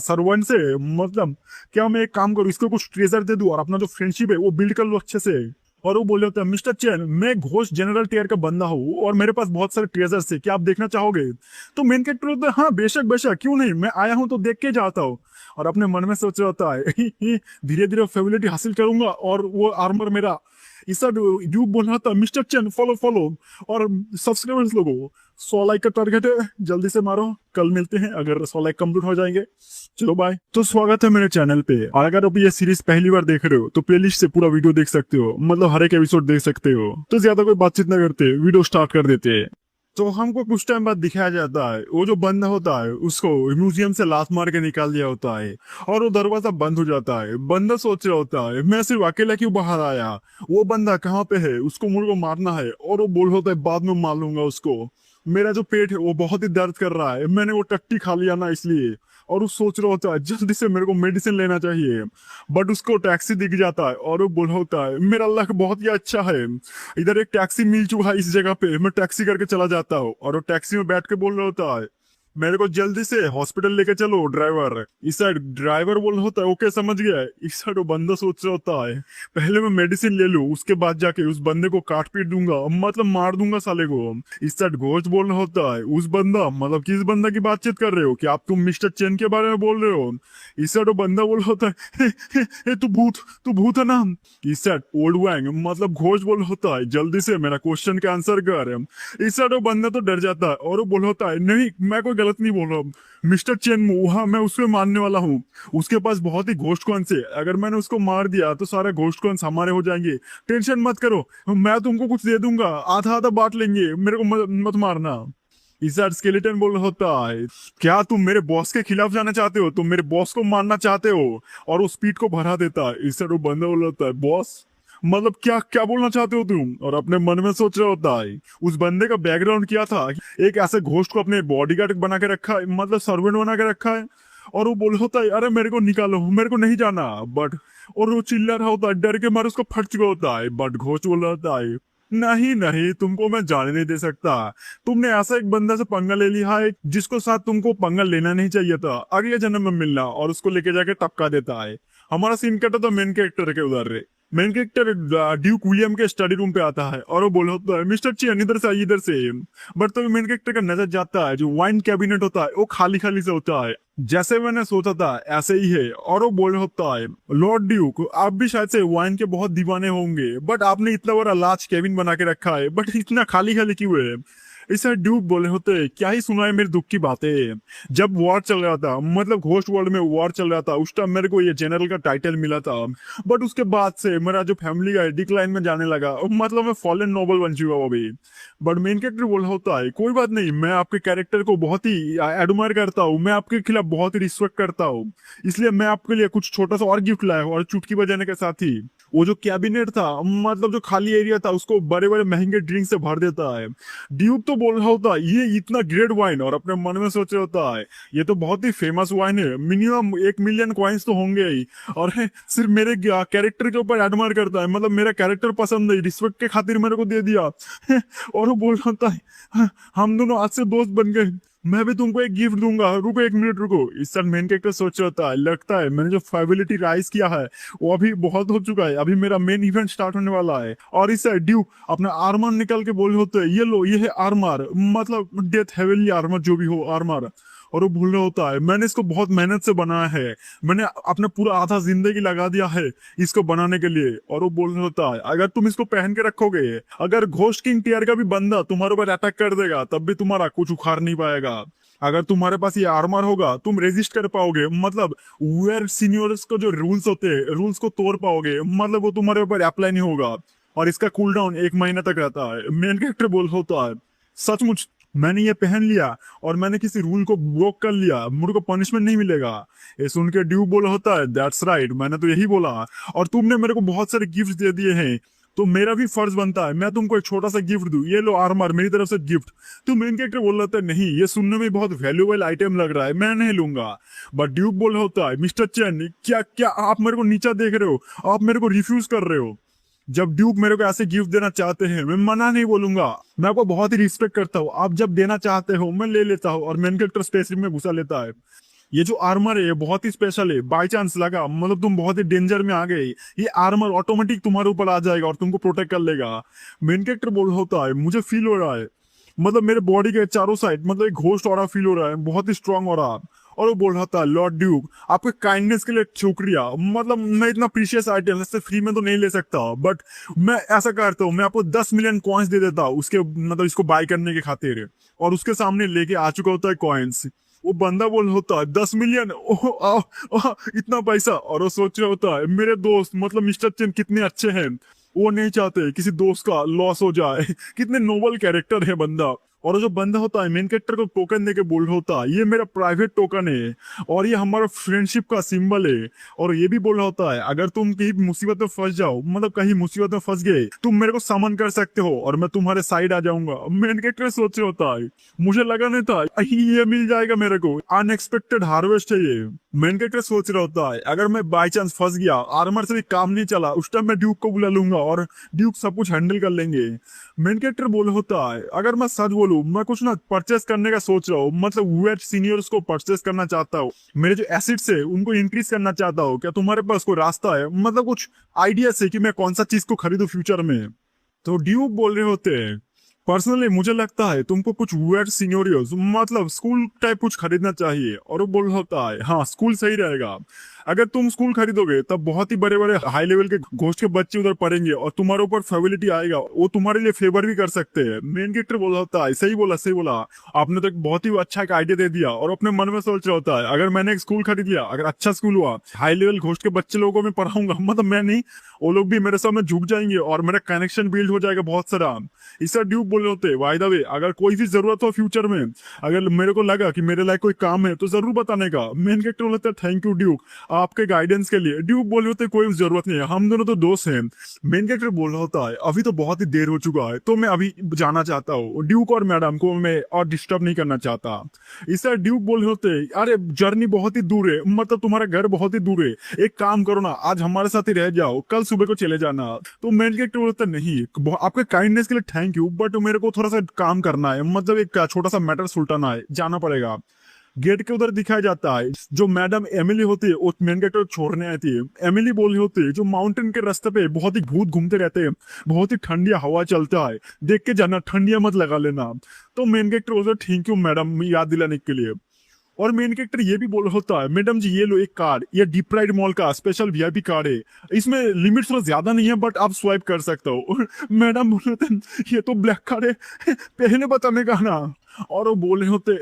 Speaker 1: सर्वेंट्स है, मतलब क्या मैं एक काम करूँ इसको कुछ ट्रेजर दे दूं और अपना जो फ्रेंडशिप है वो बिल्ड कर लूं अच्छे से। और वो बोले होता है मिस्टर चेन मैं घोस्ट जनरल टियर का बंदा हूँ और मेरे पास बहुत सारे ट्रेजर्स है, क्या आप देखना चाहोगे। तो मेन कैरेक्टर होता है हाँ बेशक क्यों नहीं, मैं आया हूँ तो देख के जाता हूँ। और अपने मन में सोच रहा होता है धीरे धीरे फेबिलिटी हासिल करूंगा और वो आर्मर मेरा। इस ड्यूक बोल रहा था मिस्टर चेन फॉलो और सब्सक्राइबर्स लोगों 100 लाइक का टारगेट है, जल्दी से मारो, कल मिलते हैं अगर 100 लाइक कंप्लीट हो जाएंगे। चलो बाय। तो स्वागत है मेरे चैनल पे, और अगर आप ये सीरीज पहली बार देख रहे हो तो प्लेलिस्ट से पूरा वीडियो देख सकते हो, मतलब हर एक एपिसोड देख सकते हो। तो ज्यादा कोई बातचीत ना करते वीडियो स्टार्ट कर देते हैं। तो हमको कुछ टाइम बाद दिखाया जाता है वो जो बंदा होता है उसको म्यूजियम से लात मार के निकाल दिया होता है और वो दरवाजा बंद हो जाता है। बंदा सोच रहा होता है मैं सिर्फ अकेला क्यों बाहर आया, वो बंदा कहाँ पे है, उसको मुझे को मारना है। और वो बोल होता है बाद में मार लूंगा उसको, मेरा जो पेट है वो बहुत ही दर्द कर रहा है, मैंने वो टट्टी खा लिया ना इसलिए। और वो सोच रहा होता है जल्दी से मेरे को मेडिसिन लेना चाहिए। बट उसको टैक्सी दिख जाता है और वो बोल होता है मेरा लक बहुत ही अच्छा है, इधर एक टैक्सी मिल चुका है इस जगह पे, मैं टैक्सी करके चला जाता हूँ। और वो टैक्सी में बैठ के बोल रहा होता है मेरे को जल्दी से हॉस्पिटल लेके चलो ड्राइवर। इस साइड ड्राइवर बोल होता है ओके समझ गया। इस साइड वो बंदा सोच रहा होता है पहले मैं मेडिसिन ले लूं, उसके बाद जाके उस बंदे को काट पीट दूंगा, मतलब मार दूंगा साले को। इस साइड घोस्ट बोल रहा होता है उस बंदा, मतलब किस बंदा की बातचीत कर रहे हो, कि आप तुम मिस्टर चेन के बारे में बोल रहे हो? इस साइड वो बंदा बोल होता है तू भूत है ना। इस साइड ओल्ड वैंग मतलब घोस्ट बोल होता है जल्दी से मेरा क्वेश्चन का आंसर कर। इस साइड वो बंदा तो डर जाता है और वो बोल होता है नहीं मैं कोई गलत नहीं बोल रहा हूँ, मिस्टर चेनमू हाँ मैं उसको मारने वाला हूँ। उसके पास बहुत ही घोस्ट कॉइन्स है, अगर मैंने उसको मार दिया तो सारे घोस्ट कॉइन्स हमारे हो जाएंगे, टेंशन मत करो, मैं तुमको कुछ दे दूंगा, आधा आधा बांट लेंगे, मेरे को मत मारना। इस साइड स्केलेटन बोल होता है क्या तुम मेरे बॉस के खिलाफ जाना चाहते हो, तुम मेरे बॉस को मारना चाहते हो? और वो स्पीड को बढ़ा देता है। इस साइड वो बंदा बोल होता है बॉस मतलब क्या क्या बोलना चाहते हो तुम? और अपने मन में सोच रहा होता है उस बंदे का बैकग्राउंड क्या था, एक ऐसे घोस्ट को अपने बॉडीगार्ड बना के रखा है, मतलब सर्वेंट बना के रखा है। और वो बोल होता है अरे मेरे को निकालो, मेरे को नहीं जाना। बट और वो चिल्ला रहा होता है, डर के मारे उसको फट चुका होता है। बट घोस्ट बोल रहा होता है नहीं नहीं तुमको मैं जाने नहीं दे सकता, तुमने ऐसा एक बंदा से पंगा ले लिया है जिसको साथ तुमको पंगा लेना नहीं चाहिए था, अगले जन्म में मिलना। और उसको लेके जाके टपका देता है। हमारा सीन कटा तो मेन कैरेक्टर के उधर रे। मेन कैरेक्टर ड्यूक विलियम के स्टडी रूम पे आता है और वो बोल होता है मिस्टर चेन इधर से आइए इधर से। बट तो मेन कैरेक्टर का नजर जाता है जो वाइन कैबिनेट होता है वो खाली खाली से होता है, जैसे मैंने सोचा था ऐसे ही है। और वो बोल होता है लॉर्ड ड्यूक आप भी शायद से वाइन के बहुत दीवाने होंगे, बट आपने इतना बड़ा लार्ज केबिन बना के रखा है, बट इतना खाली खाली क्यों है? इसे ड्यूक बोले होते क्या ही सुनाए मेरे दुख की बातें। जब वॉर चल रहा था, मतलब घोस्ट वर्ल्ड में वॉर चल रहा था, उस टाइम मेरे को ये जनरल का टाइटल मिला था। बट उसके बाद से मेरा जो फैमिली है डिक्लाइन में जाने लगा, मतलब मैं फॉलन नोबल बन चुका हूँ अभी। बट मेन कैरेक्टर बोला होता है कोई बात नहीं, मैं आपके कैरेक्टर को बहुत ही एडमायर करता हूँ, मैं आपके खिलाफ बहुत ही रिस्पेक्ट करता हूँ, इसलिए मैं आपके लिए कुछ छोटा सा और गिफ्ट लाया हूँ। और चुटकी बजाने के साथ ही वो जो कैबिनेट था, मतलब जो खाली एरिया था, उसको बड़े बड़े महंगे ड्रिंक से भर देता है। ड्यूक तो बोल रहा होता है ये इतना ग्रेट वाइन, और अपने मन में सोच रहा होता है ये तो बहुत ही फेमस वाइन है, मिनिमम 1 मिलियन कॉइन्स तो होंगे ही। और सिर्फ मेरे कैरेक्टर के ऊपर एडमायर करता है, मतलब मेरा कैरेक्टर पसंद है, रिस्पेक्ट के खातिर मेरे को दे दिया। और वो बोल रहा होता है हम दोनों आज से दोस्त बन गए, मैं भी तुमको एक गिफ्ट दूंगा, रुको 1 मिनट रुको। इस साल मेन कैरेक्टर सोच रहा होता है लगता है मैंने जो फाइबिलिटी राइज किया है वो अभी बहुत हो चुका है, अभी मेरा मेन इवेंट स्टार्ट होने वाला है। और इस साइड ड्यू अपना आर्मर निकाल के बोल होते हैं ये लो ये है आर्मर, मतलब डेथ हेवनली आर्मर जो भी हो आर्मर। और वो भूल रहा होता है मैंने इसको बहुत मेहनत से बनाया है, मैंने अपना पूरा आधा जिंदगी लगा दिया है इसको बनाने के लिए। और वो बोल रहा होता है अगर तुम इसको पहन के रखोगे, अगर घोस्ट किंग टीयर का भी बंदा तुम्हारे ऊपर अटैक कर देगा तब भी तुम्हारा कुछ उखाड़ नहीं पाएगा। अगर तुम्हारे पास ये आर्मर होगा तुम रेजिस्ट कर पाओगे, मतलब वेयर सीनियर्स को जो रूल्स होते हैं रूल्स को तोड़ पाओगे, मतलब वो तुम्हारे ऊपर अप्लाई नहीं होगा। और इसका कूल डाउन 1 महीना तक रहता है। मेन कैरेक्टर बोल होता है सचमुच मैंने ये पहन लिया और मैंने किसी रूल को ब्रोक कर लिया, मुझे को पनिशमेंट नहीं मिलेगा। ये सुन के ड्यू बोला होता है दैट्स राइट, मैंने तो यही बोला, और तुमने मेरे को बहुत सारे गिफ्ट दे दिए हैं तो मेरा भी फर्ज बनता है मैं तुमको एक छोटा सा गिफ्ट दूं, ये लो आर्मर मेरी तरफ से गिफ्ट। तो मेन कैरेक्टर बोल रहा था नहीं ये सुनने में बहुत वैल्यूएबल आइटम लग रहा है, मैं नहीं लूंगा। बट ड्यूक बोल होता है मिस्टर चैन क्या क्या आप मेरे को नीचा देख रहे हो, आप मेरे को रिफ्यूज कर रहे हो। जब ड्यूक मेरे को ऐसे गिफ्ट देना चाहते हैं मैं मना नहीं बोलूंगा, मैं आपको बहुत ही रिस्पेक्ट करता हूँ, आप जब देना चाहते हो मैं ले लेता हूँ। और मेन कैरेक्टर स्पेस में घुसा लेता है ये जो आर्मर है ये बहुत ही स्पेशल है, बाई चांस लगा मतलब तुम बहुत ही डेंजर में आ गए, ये आर्मर ऑटोमेटिक तुम्हारे ऊपर आ जाएगा और तुमको प्रोटेक्ट कर लेगा। मेन कैरेक्टर बोल होता है मुझे फील हो रहा है, मतलब मेरे बॉडी के चारों साइड मतलब एक घोस्ट ऑरा फील हो रहा है, बहुत ही स्ट्रांग हो रहा। और वो बोल रहा था लॉर्ड ड्यूक आपके काइंडनेस के लिए शुक्रिया, मतलब मैं इतना प्रीशियस आइटम ऐसे फ्री में तो नहीं ले सकता, बट मैं ऐसा करता हूँ मैं आपको 10 मिलियन कॉइन्स दे देता हूँ उसके मतलब इसको बाय करने के खातिर। और उसके सामने लेके आ चुका होता है कॉइन्स। वो बंदा बोल होता है 10 मिलियन इतना पैसा। और वो सोच रहा होता है मेरे दोस्त मतलब मिस्टर चेन कितने अच्छे हैं, वो नहीं चाहते किसी दोस्त का लॉस हो जाए। कितने नोबल कैरेक्टर है बंदा। और जो बंदा होता है मेन कैरेक्टर को टोकन देके बोल रहा होता है ये मेरा प्राइवेट टोकन है और ये हमारा फ्रेंडशिप का सिंबल है। और ये भी बोल रहा होता है अगर तुम कहीं मुसीबत में फंस जाओ, मतलब कहीं मुसीबत में फंस गए, तुम मेरे को समन कर सकते हो और मैं तुम्हारे साइड आ जाऊंगा। मेन कैरेक्टर सोच रहा होता है मुझे लगा नहीं था ये मिल जाएगा मेरे को, अनएक्सपेक्टेड हार्वेस्ट है ये। मेन कैरेक्टर सोच रहा होता है अगर मैं बाई चांस फंस गया, आर्मर से भी काम नहीं चला, उस टाइम मैं ड्यूक को बुला लूंगा और ड्यूक सब कुछ हैंडल कर लेंगे। मेन कैरेक्टर बोल होता है अगर मैं सच बोलूं मैं कुछ ना परचेस करने का सोच रहा हूँ, मतलब यूएच सीनियर्स को परचेस करना चाहता हूँ, मेरे जो एसिड्स है उनको इंक्रीज करना चाहता हूँ। क्या तुम्हारे पास कोई रास्ता है, मतलब कुछ आइडिया है कि मैं कौन सा चीज को खरीदूं फ्यूचर में? तो ड्यूक बोल रहे होते हैं पर्सनली मुझे लगता है तुमको कुछ वेट सिनोरियोस, मतलब स्कूल टाइप कुछ खरीदना चाहिए। और वो बोल होता है हाँ स्कूल सही रहेगा, अगर तुम स्कूल खरीदोगे तब बहुत ही बड़े बड़े हाई लेवल के घोस्ट के बच्चे उधर पढ़ेंगे और तुम्हारे ऊपर फेवरिटी आएगा, वो तुम्हारे लिए फेवर भी कर सकते हैं। मेन कैरेक्टर बोला होता है सही बोला सही बोला, आपने तो एक बहुत ही अच्छा एक आइडिया दे दिया। और अपने मन में सोच रहा होता है अगर मैंने एक स्कूल खरीद लिया, अगर अच्छा स्कूल हुआ, हाई लेवल घोस्ट के बच्चे लोगों को मैं पढ़ाऊंगा, मतलब मैं नहीं वो लोग भी मेरे सामने झुक जाएंगे और मेरा कनेक्शन बिल्ड हो जाएगा बहुत सारा। इससे ड्यूक बोल रहे होते बाय द वे अगर कोई भी जरूरत हो फ्यूचर में, अगर मेरे को लगा कि मेरे लायक कोई काम है तो जरूर बताने का। मेन कैरेक्टर बोलते हैं थैंक यू ड्यूक आपके गाइडेंस के लिए। ड्यूक बोल रहे होते कोई जरूरत नहीं है, हम दोनों तो दोस्त हैं। मेन कैरेक्टर बोल रहा होता है अभी तो बहुत ही देर हो चुका है तो मैं अभी जाना चाहता हूँ, ड्यूक और मैडम को मैं और डिस्टर्ब नहीं करना चाहता। इससे ड्यूक बोल रहे होते अरे जर्नी बहुत ही दूर है, मतलब तुम्हारा घर बहुत ही दूर है, एक काम करो ना आज हमारे साथ ही रह जाओ, कल सुबह को चले जाना। तो मेन कैरेक्टर बोलता नहीं आपके काइंडनेस के लिए थैंक यू बट मेरे को थोड़ा सा काम करना है, मतलब एक छोटा सा मैटर सुलटाना है, जाना पड़ेगा। गेट के उधर दिखाया जाता है जो मैडम एमिली होती है वो मेन कैरेक्टर छोड़ने आती है। एमिली बोल रही होती है जो माउंटेन के रास्ते पे बहुत ही भूत घूमते रहते हैं, बहुत ही ठंडी हवा चलता है, देख के जाना ठंडिया मत लगा लेना। तो मेन कैरेक्टर बोलता है थैंक यू मैडम याद दिलाने के लिए। और मेन कैरेक्टर ये भी बोल होता है मैडम जी ये लो एक कार्ड, ये डीप प्राइड मॉल का स्पेशल वीआईपी कार्ड है, इसमें लिमिट थोड़ा ज्यादा नहीं है बट आप स्वाइप कर सकते हो। मैडम बोल रहे थे ये तो ब्लैक कार्ड है पहले बताने का ना। और वो बोल रहे होते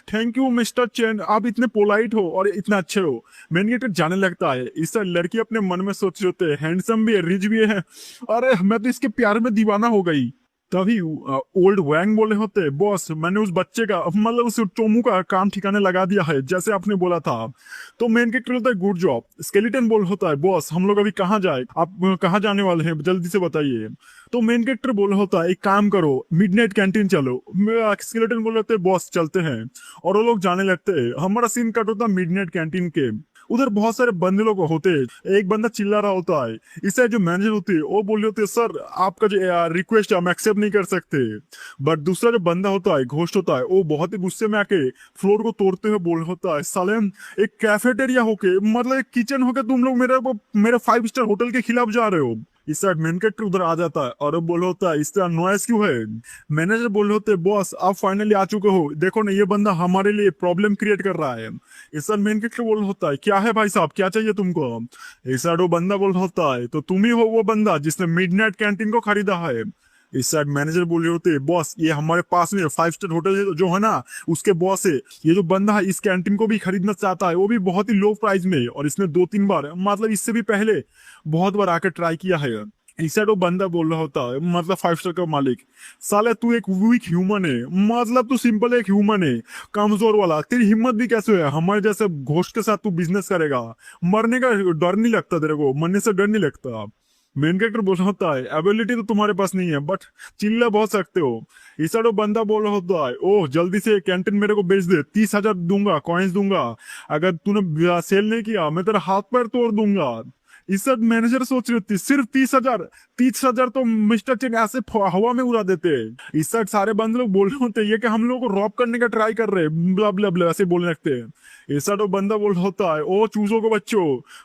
Speaker 1: थैंक यू मिस्टर चैन आप इतने पोलाइट हो और इतने अच्छे हो। मेन कैरेक्टर जाने लगता है, इस लड़की अपने मन में सोच रहे होते हैंडसम भी है रिच भी है, अरे मैं तो इसके प्यार में दीवाना हो गई। तभी ओल्ड वैंग बोले होते बॉस मैंने उस बच्चे का, मतलब उस टोमू का काम ठिकाने लगा दिया है जैसे आपने बोला था। तो मेन कैरेक्टर होता है गुड जॉब। स्केलेटन बोल होता है बॉस हम लोग अभी कहाँ जाए, आप कहाँ जाने वाले हैं जल्दी से बताइए। तो मेन कैरेक्टर बोल होता है एक काम करो मिडनाइट कैंटीन चलो। स्केलेटन बोल होते बॉस चलते हैं और वो लोग जाने लगते हैं। हमारा सीन कट होता है मिडनाइट कैंटीन के, उधर बहुत सारे बंदे लोग होते हैं, एक बंदा चिल्ला रहा होता है। इससे जो मैनेजर होती है वो बोल रहे होते सर आपका जो रिक्वेस्ट है हम एक्सेप्ट नहीं कर सकते। बट दूसरा जो बंदा होता है घोस्ट होता है वो बहुत ही गुस्से में आके फ्लोर को तोड़ते हुए बोल होता है साले एक कैफेटेरिया होके, मतलब एक किचन होके तुम लोग मेरे 5 स्टार होटल के खिलाफ जा रहे हो। इस साइड मेन कैरेक्टर उधर आ जाता है और बोल होता है इस तरह नॉइस क्यों है। मैनेजर बोल होते बॉस आप फाइनली आ चुके हो, देखो ना ये बंदा हमारे लिए प्रॉब्लम क्रिएट कर रहा है। इस साइड मेन कैरेक्टर बोल होता है क्या है भाई साहब क्या चाहिए तुमको। इस साइड वो बंदा बोल होता है तो तुम ही हो वो बंदा जिसने मिडनाइट कैंटीन को खरीदा है। इस साइड मैनेजर बोल रहे होते बॉस ये हमारे पास में 5 स्टार होटल जो है ना उसके बॉस है, ये जो बंदा है इस कैंटीन को भी खरीदना चाहता है वो भी बहुत ही लो प्राइस में, और इसने 2-3 बार मतलब इससे भी पहले बहुत बार आकर ट्राई किया है। इस साइड वो बंदा बोल रहा होता है मतलब 5 स्टार का मालिक साले तू एक वीक ह्यूमन है, मतलब तू सिंपल एक ह्यूमन है कमजोर वाला, तेरी हिम्मत भी कैसे है हमारे जैसे घोस्ट के साथ तू बिजनेस करेगा, मरने का डर नहीं लगता तेरे को, मरने से डर नहीं लगता। मेन कैरेक्टर बोल रहा होता है एबिलिटी तो तुम्हारे पास नहीं है बट चिल्ला बहुत सकते हो। इस साइड वो बंदा बोल रहा होता है ओह जल्दी से कैंटीन मेरे को बेच दे, 30,000 दूंगा कॉइन्स दूंगा, अगर तूने सेल नहीं किया मैं तेरा हाथ पैर तोड़ दूंगा। इस साइड मैनेजर सोच रही थी सिर्फ 30,000, 30,000 तो मिस्टर चेन ऐसे हवा में उड़ा देते। इस साइड सारे बंदे लोग बोल रहे होते ये कि हम लोग को रॉब करने का ट्राई कर रहे हैं, ब्ला ब्ला ब्ला ऐसे बोलने लगते हैं। इस साइड वो बंदा बोल रहा होता है ओ चूजों को बच्चों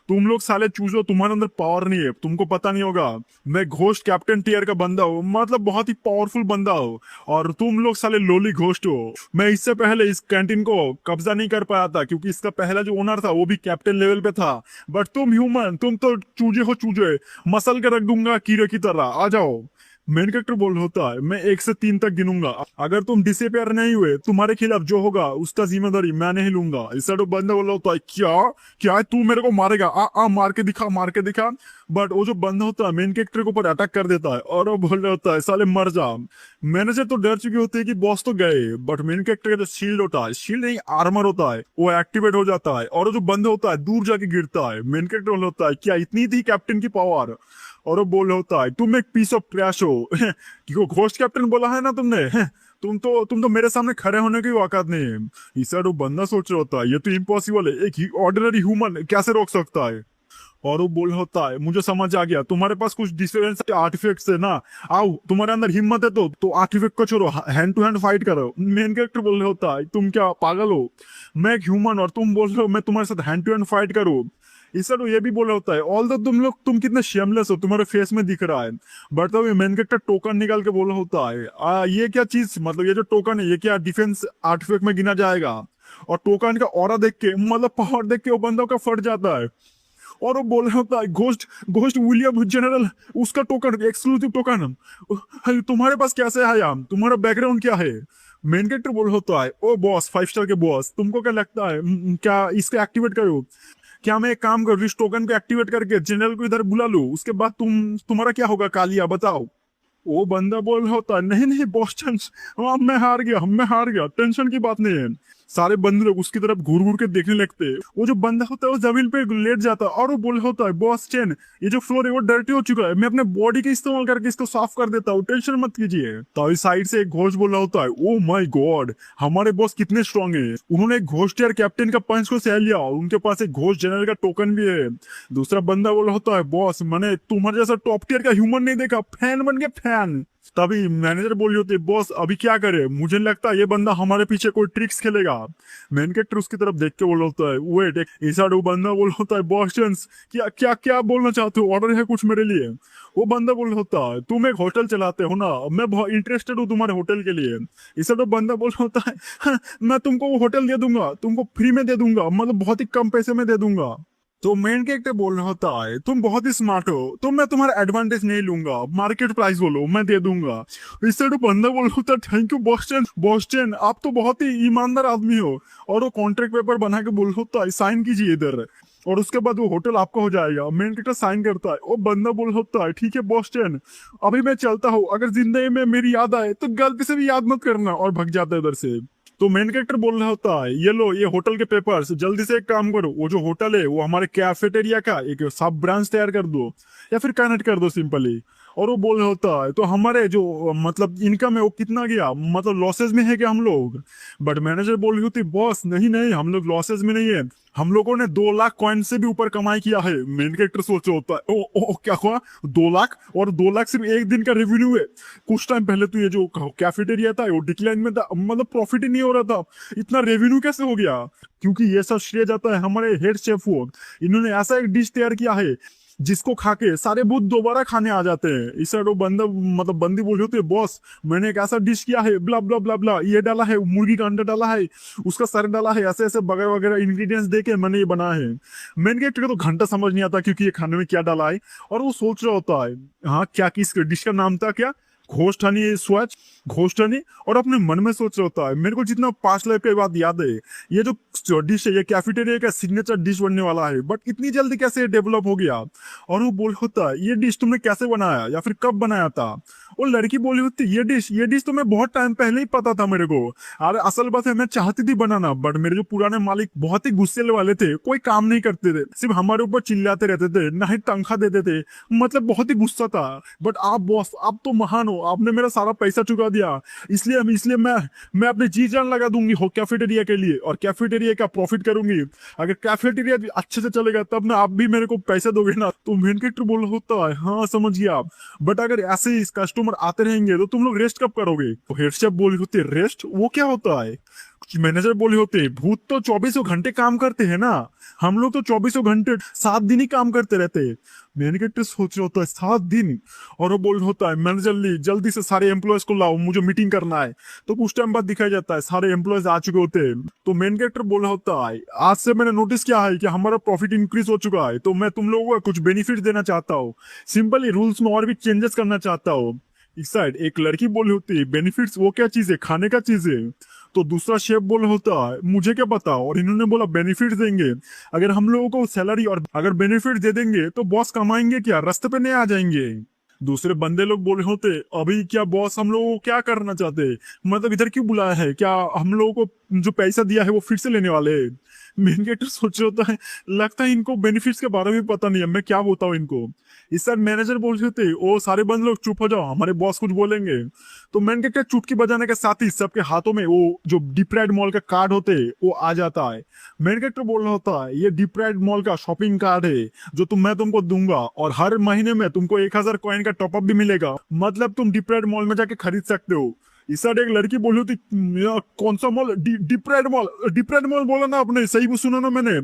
Speaker 1: तुम लोग साले चूजो तुम्हारे अंदर पावर नहीं है, तुमको पता नहीं होगा मैं घोस्ट कैप्टन टीयर का बंदा हूँ, मतलब बहुत ही पावरफुल बंदा हो, और तुम लोग साले लोली घोस्ट हो। मैं इससे पहले इस कैंटीन को कब्जा नहीं कर पाया था क्योंकि इसका पहला जो ओनर था वो भी कैप्टन लेवल पे था, बट तुम ह्यूमन तुम तो चूजे हो चूजे, मसल के रख दूंगा कीड़े की तरह, आ जाओ। मेन कैरेक्टर बोल होता है मैं 1 से 3 तक गिनूंगा, अगर तुम डिसअपियर नहीं हुए तुम्हारे खिलाफ जो होगा उसका जिम्मेदारी मैं नहीं लूंगा। इससे तो बंदा बोल होता है क्या क्या है, तू मेरे को मारेगा, आ आ मार के दिखा मार के दिखा। बट वो जो बंदा होता है मेन कैरेक्टर के ऊपर अटैक कर देता है और वो बोल रहा होता है साले मर जा। मैनेजर तो डर चुके होते हैं कि बॉस तो गए, बट मेन कैरेक्टर का जो शील्ड होता है, शील्ड नहीं आर्मर होता है, वो एक्टिवेट हो जाता है और वो जो बंदा होता है दूर जाके गिरता है। मेन कैरेक्टर बोल होता है क्या इतनी थी कैप्टन की पावर, और वो बोल होता है तुम एक पीस ऑफ ट्रैश हो क्यों घोस्ट कैप्टन बोला है ना तुमने तुम तो मेरे सामने खड़े होने की औकात नहीं है। इस वो बंदा सोच रहा होता है ये तो इम्पॉसिबल है, एक ऑर्डिनरी ह्यूमन कैसे रोक सकता है। और वो बोल होता है मुझे समझ आ गया तुम्हारे पास कुछ डिफरेंस आर्टिफैक्ट्स है ना, आओ तुम्हारे अंदर हिम्मत है तो आर्टिफैक्ट को छोड़ो, हैंड टू हैंड फाइट करो। मेन कैरेक्टर बोल रहे होता है तुम क्या पागल हो, मैं एक ह्यूमन और तुम बोल रहे हो मैं तुम्हारे साथ हैंड टू हैंड फाइट करूँ। इससे तो ये भी बोला होता है ऑल द तुम कितने शेमलेस हो तुम्हारे फेस में दिख रहा है। बट तब ये मेन कैरेक्टर टोकन निकाल के बोला होता है ये क्या चीज, मतलब ये जो टोकन है ये क्या डिफेंस आर्टिफैक्ट में गिना जाएगा। और टोकन का ऑरा देख के मतलब पावर देख के वो बंदा का फट जाता है। और वो बोल रहा होता है घोस्ट घोस्ट विलियम जनरल उसका टोकन एक्सक्लूसिव टोकन तुम्हारे पास कैसे है यार, तुम्हारा बैकग्राउंड क्या है। मेन कैरेक्टर बोल होता है ओ बॉस 5 स्टार के बॉस तुमको क्या लगता है क्या इसको एक्टिवेट करो, क्या मैं एक काम करूँ इस टोकन को एक्टिवेट करके जनरल को इधर बुला लूं, उसके बाद तुम्हारा क्या होगा कालिया बताओ। वो बंदा बोल रहा होता है नहीं नहीं बॉस चांस मैं हार गया टेंशन की बात नहीं है। सारे बंदे लोग उसकी तरफ घूर घूर के देखने लगते हैं। वो जो बंदा होता है वो जमीन पे लेट जाता है और वो बोल होता है बॉस चेन ये जो फ्लोर है वो डर्टी हो चुका है, मैं अपने बॉडी के इस्तेमाल करके इसको साफ कर देता हूँ टेंशन मत कीजिए। तो इस साइड से एक घोष बोल रहा होता है ओ माय गॉड हमारे बॉस कितने स्ट्रांग है, उन्होंने एक घोस्ट यार कैप्टन का पंच को सह लिया और उनके पास एक घोस्ट जनरल का टोकन भी है। दूसरा बंदा बोल रहा होता है बॉस मैंने तुम्हारे जैसा टॉप टियर का ह्यूमन नहीं देखा, फैन बन गया फैन। तभी मैनेजर बोल रही होती है बॉस अभी क्या करे, मुझे लगता है ये बंदा हमारे पीछे कोई ट्रिक्स खेलेगा। मेन कैरेक्टर उसकी तरफ देख के बोल होता है वेट एक ऐसा वो बंदा बोल होता है बॉस चंस क्या क्या क्या बोलना चाहते हो, ऑर्डर है कुछ मेरे लिए। वो बंदा बोल होता है तुम एक होटल चलाते हो ना, मैं बहुत इंटरेस्टेड हूँ तुम्हारे होटल के लिए। इसे तो बंदा बोल होता है "हाँ, मैं तुमको वो होटल दे दूंगा, तुमको फ्री में दे दूंगा, मतलब बहुत ही कम पैसे में दे दूंगा। तो मेन कैरेक्टर बोल रहा होता है तुम बहुत ही स्मार्ट हो तो मैं तुम्हारा एडवांटेज नहीं लूंगा, मार्केट प्राइस बोलो मैं दे दूंगा। इससे तो बंदा बोल रहा होता है थैंक यू बॉस्टन आप तो बहुत ही ईमानदार आदमी हो। और वो कॉन्ट्रैक्ट पेपर बना के बोल रहा होता है साइन कीजिए इधर, और उसके बाद वो होटल आपका हो जाएगा। मेन कैरेक्टर साइन करता है, वो बंदा बोल रहा होता है ठीक है बॉस्टन अभी मैं चलता हूँ, अगर जिंदगी में मेरी याद आए तो गलती से भी याद मत करना, और भग जाता है उधर से। तो मेन कैरेक्टर बोल रहा होता है ये लो ये होटल के पेपर्स, जल्दी से एक काम करो वो जो होटल है वो हमारे कैफेटेरिया का एक सब ब्रांच तैयार कर दो या फिर कनेक्ट कर दो सिंपली। और वो बोल रहा होता है तो हमारे जो मतलब इनकम है वो कितना गया, मतलब लॉसेस में है क्या हम लोग। बट मैनेजर बोल रही होती बॉस नहीं नहीं हम लोग लॉसेस में नहीं है, हम लोगों ने 2 लाख कॉइन से भी ऊपर कमाई किया है। मेन कैरेक्टर सोच रहा होता है ओ क्या हुआ 2 लाख, और 2 लाख सिर्फ एक दिन का रेवेन्यू है। कुछ टाइम पहले तो ये जो कैफेटेरिया था वो डिक्लाइन में था, मतलब प्रॉफिट ही नहीं हो रहा था, इतना रेवेन्यू कैसे हो गया। क्योंकि ये सब श्रेय जाता है हमारे हेड शेफ को, इन्होंने ऐसा एक डिश तैयार किया है जिसको खा के सारे भूत दोबारा खाने आ जाते हैं। इस वो बंदा मतलब बंदी बोल रही होती है बॉस मैंने एक ऐसा डिश किया है ब्ला ब्ला ब्ला ब्ला, ये डाला है मुर्गी का अंडा डाला है उसका सर डाला है ऐसे ऐसे वगैरह वगैरह इंग्रेडिएंट्स दे के मैंने ये बनाया है। मेन कैरेक्टर को तो घंटा समझ नहीं आता क्योंकि ये खाने में क्या डाला है, और वो सोच रहा होता है हाँ क्या किस डिश का नाम था क्या ghost Honey swatch ghost Honey, और अपने मन में सोच रहा होता है मेरे को जितना 5 लाख के बाद याद है ये जो डिश है ये कैफेटेरिया का सिग्नेचर डिश बनने वाला है, बट इतनी जल्दी कैसे डेवलप हो गया। और वो बोल होता है ये डिश तुमने कैसे बनाया या फिर कब बनाया था। वो लड़की बोली होती ये डिश तो मैं बहुत टाइम पहले ही पता था मेरे को, अरे असल बात है मैं चाहती थी बनाना बट मेरे जो पुराने मालिक बहुत ही गुस्से वाले थे, कोई काम नहीं करते थे, सिर्फ हमारे ऊपर चिल्लाते रहते थे ना ही तनख्वाह देते थे, मतलब बहुत ही गुस्सा था। बट आप बॉस आप तो महान हो, आपने मेरा सारा पैसा चुका दिया, इसलिए मैं अपनी जी जान लगा दूंगी हो कैफेटेरिया के लिए और कैफेटेरिया का प्रॉफिट करूंगी। अगर कैफेटेरिया अच्छे से चलेगा तब ना आप भी मेरे को पैसे दोगे ना। तो मेन कैरेक्टर बोल होता है हाँ समझ गया आप, बट अगर ऐसे ही कस्टमर आते रहेंगे तो तुम लोग रेस्ट कब करोगे। तो हेड शेफ बोली होती है रेस्ट वो क्या होता है। मैनेजर बोले होते हैं भूत तो 24 घंटे काम करते हैं ना, हम लोग तो 24 घंटे 7 दिन ही काम करते रहते हैं। मेन कैरेक्टर सोच रहा होता है 7 दिन, और वो बोल होता है मैनेजर जल्दी से सारे एम्प्लॉयज को लाओ मुझे मीटिंग करना है। तो कुछ टाइम बाद दिखाई जाता है सारे एम्प्लॉयज आ चुके होते हैं। तो मेन कैरेक्टर बोला होता है आज से मैंने नोटिस किया है कि हमारा प्रॉफिट इंक्रीज हो चुका है, तो मैं तुम लोगों को कुछ बेनिफिट देना चाहता हूँ, सिंपली रूल्स में और भी चेंजेस करना चाहता हूँ। इस साइड एक लड़की बोली होती है बेनिफिट्स वो क्या चीज है, खाने का चीज है। तो दूसरा शेफ बोला होता है मुझे क्या पता, और इन्होंने बोला बेनिफिट देंगे। अगर हम लोगों को सैलरी और अगर बेनिफिट दे देंगे तो बॉस कमाएंगे क्या, रास्ते पे नहीं आ जाएंगे। दूसरे बंदे लोग बोले होते अभी क्या बॉस हम लोगों को क्या करना चाहते हैं, मतलब इधर क्यों बुलाया है, क्या हम लोगों को जो पैसा दिया है वो फिर से लेने वाले हैं। मेन कैरेक्टर सोच रहा होता है लगता है इनको बेनिफिट्स के बारे में पता नहीं है, मैं क्या बताऊं इनको। इस साइड मैनेजर बोल रहे थे ओ सारे बंद लोग चुप हो जाओ हमारे बॉस कुछ बोलेंगे। तो मैन कैरेक्टर चुटकी बजाने के साथ ही सबके हाथों में वो जो डीप मॉल का कार्ड होते हैं वो आ जाता है। मैन कैरेक्टर बोल रहा होता है ये डीप मॉल का शॉपिंग कार्ड है जो मैं तुमको दूंगा, और हर महीने में तुमको 1,000 कॉइन का टॉपअप भी मिलेगा, मतलब तुम डीप मॉल में जाके खरीद सकते हो। इस साइड एक लड़की बोली थी कौन सा मॉल, डीप मॉल बोला ना आपने, सही सुना ना मैंने।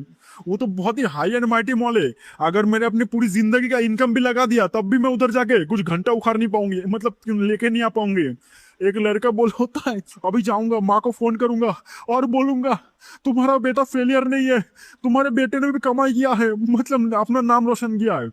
Speaker 1: वो तो बहुत ही हाई एंड माइटी मॉल है, अगर मैंने अपनी पूरी जिंदगी का इनकम भी लगा दिया तब भी मैं उधर जाके कुछ घंटा उखाड़ नहीं पाऊंगी, मतलब लेके नहीं आ पाऊंगी। एक लड़का बोल होता है अभी जाऊंगा माँ को फोन करूंगा और बोलूंगा तुम्हारा बेटा फेलियर नहीं है, तुम्हारे बेटे ने भी कमाई किया है, मतलब अपना नाम रोशन किया है।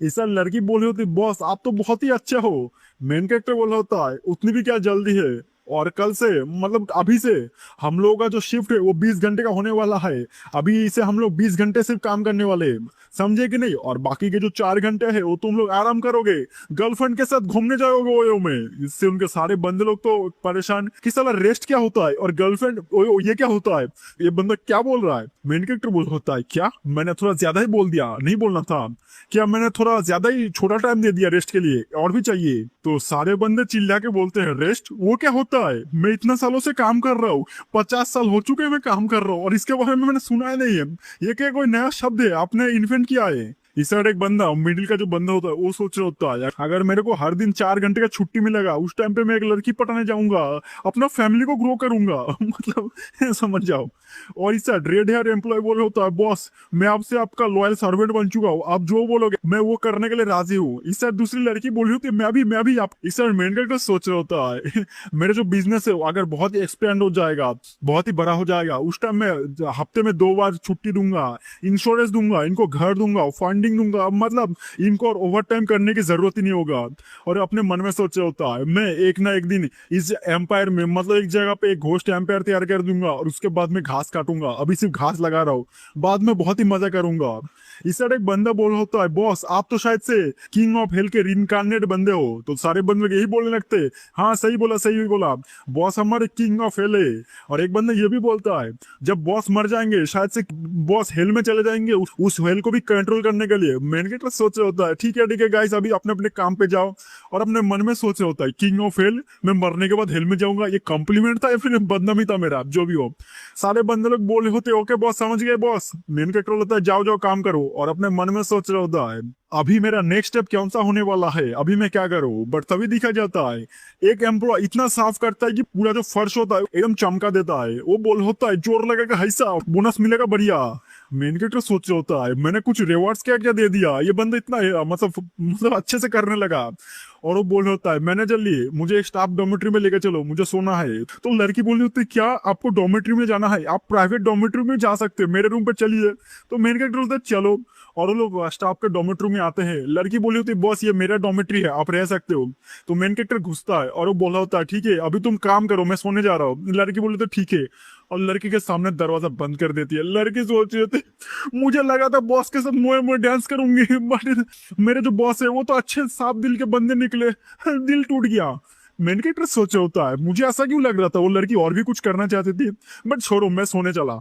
Speaker 1: ऐसा लड़की बोली होती बॉस आप तो बहुत ही अच्छे हो। मेन कैरेक्टर बोला होता है उतनी भी क्या जल्दी है, और कल से मतलब अभी से हम लोगों का जो शिफ्ट है वो 20 घंटे का होने वाला है, अभी इसे हम लोग 20 घंटे सिर्फ काम करने वाले हैं, समझे कि नहीं, और बाकी के जो 4 घंटे है वो तुम लोग आराम करोगे, गर्लफ्रेंड के साथ घूमने जाओगे ओयो में। इससे उनके सारे बंदे लोग तो परेशान कि साला रेस्ट क्या होता है और गर्लफ्रेंड ओयो ये क्या होता है, ये बंदा क्या बोल रहा है। मेन कैरेक्टर बोल होता है क्या मैंने थोड़ा ज्यादा ही बोल दिया, नहीं बोलना था क्या, मैंने थोड़ा ज्यादा ही छोटा टाइम दे दिया रेस्ट के लिए, और भी चाहिए। तो सारे बंदे चिल्ला के बोलते हैं रेस्ट वो क्या होता है, मैं इतना सालों से काम कर रहा हूँ, 50 साल हो चुके हैं मैं काम कर रहा हूँ और इसके बारे में मैंने सुना ही नहीं है, ये क्या कोई नया शब्द है आपने इन्वेंट किया है। इस साइड एक बंदा मिडिल का जो बंदा होता है वो सोच रहा होता है अगर मेरे को हर दिन 4 घंटे का छुट्टी मिलेगा उस टाइम पे मैं एक लड़की पटाने जाऊंगा, अपना फैमिली को ग्रो करूंगा मतलब समझ जाओ। और इस साइड रेड हेयर एम्प्लॉय बोल रहा होता है बॉस मैं आपसे आपका लॉयल सर्वेंट बन चुका हूँ, आप जो बोलोगे मैं वो करने के लिए राजी हूँ। इस साइड दूसरी लड़की बोल रही होती है मैं भी आप। इस साइड मेन कैरेक्टर सोच रहा होता है मेरे जो बिजनेस है अगर बहुत ही एक्सपेंड हो जाएगा, बहुत ही बड़ा हो जाएगा, उस टाइम मैं हफ्ते में 2 बार छुट्टी दूंगा, इंश्योरेंस दूंगा, इनको घर दूंगा, फंडिंग दूंगा, मतलब इनको और ओवर टाइम करने की जरूरत ही नहीं होगा। और अपने मन में सोचा होता है मैं एक ना एक दिन इस एम्पायर में मतलब एक जगह पे एक घोस्ट एम्पायर तैयार कर दूंगा और उसके बाद में घास काटूंगा, अभी सिर्फ घास लगा रहा हूँ, बाद में बहुत ही मजा करूंगा। इस साइड एक बंदा बोल होता है बॉस आप तो शायद से किंग ऑफ हेल के रिनकारनेट बंदे हो। तो सारे बंदे लोग यही बोलने लगते हाँ सही बोला बॉस हमारे किंग ऑफ हेल है। और एक बंदा ये भी बोलता है जब बॉस मर जाएंगे शायद से बॉस हेल में चले जाएंगे उस हेल को भी कंट्रोल करने के लिए। मेन कैरेक्टर सोच रहा होता है ठीक है गाइस अभी अपने अपने काम पे जाओ, और अपने मन में सोच रहा होता है किंग ऑफ हेल मैं मरने के बाद हेल में जाऊंगा, ये कॉम्प्लीमेंट था या फिर बदनामी था मेरा, जो भी हो। सारे बंदे लोग बोले होते ओके बॉस समझ गए बॉस। मेन कैरेक्टर होता है जाओ काम करो, और अपने मन में सोच रहा होता है अभी मेरा नेक्स्ट स्टेप कौन सा होने वाला है, अभी मैं क्या करूं। बट तभी दिखा जाता है एक एम्प्लॉय इतना साफ करता है कि पूरा जो फर्श होता है एकदम चमका देता है, वो बोल होता है जोर लगेगा ऐसा बोनस मिलेगा बढ़िया। मेन कैरेक्टर सोच रहा होता है मैंने कुछ रिवॉर्ड्स क्या क्या दे दिया, ये बंदा इतना मतलब अच्छे से करने लगा। और वो बोल होता है मैनेजर लिए मुझे एक स्टाफ डॉर्मेट्री में लेकर चलो मुझे सोना है। तो लड़की बोल होती है क्या आपको डॉर्मेट्री में जाना है, आप प्राइवेट डॉर्मेट्री में जा सकते हैं, मेरे रूम पे चलिए। तो मेन कैरेक्टर बोलता है चलो, और वो लोग स्टाफ के डॉर्मेट्री में आते हैं। लड़की बोली होती है बॉस ये मेरा डॉर्मेट्री है आप रह सकते हो। तो मेन कैरेक्टर घुसता है और वो बोला होता है ठीक है अभी तुम काम करो मैं सोने जा रहा हूँ। लड़की बोली तो ठीक है, और लड़की के सामने दरवाजा बंद कर देती है। लड़की सोच रही थी मुझे लगा था बॉस के साथ मोए मोए डांस करूंगी, बट मेरे जो बॉस है वो तो अच्छे साफ दिल के बंदे निकले, दिल टूट गया। मेन कैरेक्टर सोचा होता है मुझे ऐसा क्यों लग रहा था वो लड़की और भी कुछ करना चाहती थी, बट छोड़ो मैं सोने चला।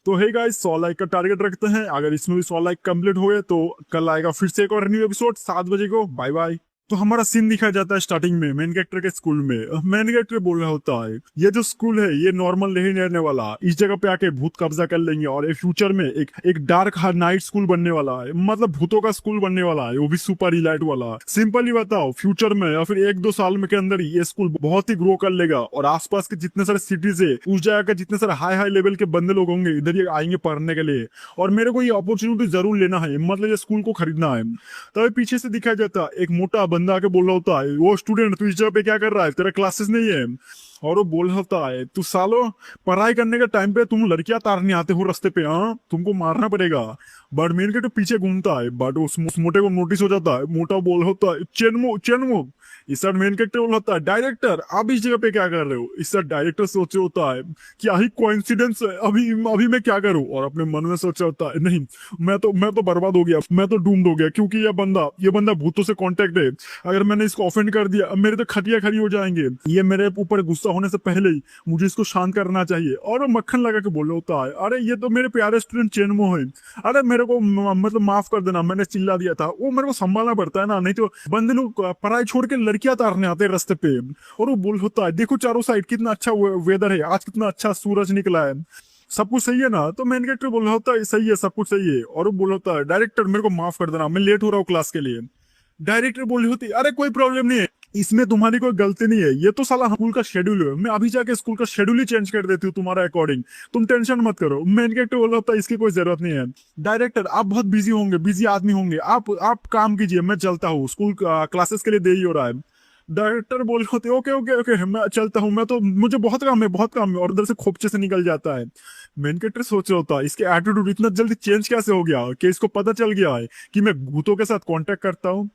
Speaker 1: तो हे गाइस 100 लाइक का टारगेट रखते हैं, अगर इसमें भी 100 लाइक कंप्लीट हो गए तो कल आएगा फिर से एक और न्यू एपिसोड 7 बजे को। Bye bye. तो हमारा सीन दिखाया जाता है स्टार्टिंग में मेन कैरेक्टर के स्कूल में। मेन कैरेक्टर बोल रहा होता है ये जो स्कूल है ये नॉर्मल नहीं रहने वाला, इस जगह पे आके भूत कब्जा कर लेंगे और फ्यूचर में एक डार्क नाइट स्कूल बनने वाला है, मतलब भूतों का स्कूल बनने वाला है, वो भी सुपर इलाइट वाला। सिंपली बताओ फ्यूचर में या फिर 1-2 साल में के अंदर ही ये स्कूल बहुत ही ग्रो कर लेगा और आसपास के जितने सारे सिटीज है उस जगह के जितने सारे हाई हाई लेवल के बंदे लोग होंगे इधर ही आएंगे पढ़ने के लिए, और मेरे को ये अपॉर्चुनिटी जरूर लेना है, मतलब ये स्कूल को खरीदना है। तभी पीछे से दिखाया जाता है एक मोटा बंदा आके बोल रहा होता है वो स्टूडेंट तू इस जगह पे क्या कर रहा है, तेरा क्लासेस नहीं है। और वो बोल होता है तू सालो पढ़ाई करने के टाइम पे तुम लड़कियां तारने आते हो रास्ते पे, हाँ तुमको मारना पड़ेगा। बट मेन गेट पीछे घूमता है, बट उस मोटे को नोटिस हो जाता है। मोटा बोल होता है चेनमो चेनमो। इस साइड मेन कैरेक्टर बोल होता है डायरेक्टर आप इस जगह पे क्या कर रहे हो। इस साइड डायरेक्टर सोचे होता है क्या ही कोइंसिडेंस है, अभी अभी मैं क्या करूं। और अपने मन में सोचा होता है नहीं, मैं तो बर्बाद हो गया, मैं तो डूम्ड हो गया, क्योंकि ये बंदा भूतों से कांटेक्ट है। अगर मैंने इसको ऑफेंड कर दिया, अब मेरे तो खटिया खड़ी हो जाएंगे। ये मेरे ऊपर गुस्सा होने से पहले ही मुझे इसको शांत करना चाहिए। और वो मक्खन लगा के बोल होता है अरे ये तो मेरे प्यारे स्टूडेंट चेनमो है, अरे मेरे को मतलब माफ कर देना, मैंने चिल्ला दिया था। वो मेरे को संभालना पड़ता है ना, नहीं तो बंदे लोग पढ़ाई छोड़ के लड़कियां तारने आते हैं रास्ते पे। और वो बोल होता है देखो चारों साइड कितना अच्छा वेदर है, आज कितना अच्छा सूरज निकला है, सब कुछ सही है ना। तो मेन कैरेक्टर बोल रहा होता है सही है, सब कुछ सही है। और वो बोल होता है डायरेक्टर मेरे को माफ कर देना, मैं लेट हो रहा हूँ क्लास के लिए। डायरेक्टर बोल रही होती अरे कोई प्रॉब्लम नहीं है, इसमें तुम्हारी कोई गलती नहीं है, ये तो साला स्कूल का शेड्यूल है, मैं अभी जाके स्कूल का शेड्यूल ही चेंज कर देती हूँ तुम्हारा अकॉर्डिंग, तुम टेंशन मत करो। मेन कैरेक्टर बोल रहा होता है इसकी कोई जरूरत नहीं है। डायरेक्टर आप बहुत बिजी होंगे, बिजी आदमी होंगे, आप काम कीजिए, मैं चलता हूँ, स्कूल क्लासेस के लिए देरी हो रहा है। डायरेक्टर बोल होते ओके ओके ओके मैं चलता हूँ, मैं तो मुझे बहुत काम है बहुत काम है। और उधर से खोपचे से निकल जाता है। मेन कैरेक्टर सोच रहा होता है इसके एटीट्यूड इतना जल्दी चेंज कैसे हो गया, कि इसको पता चल गया है कि मैं भूतों के साथ कांटेक्ट करता हूँ।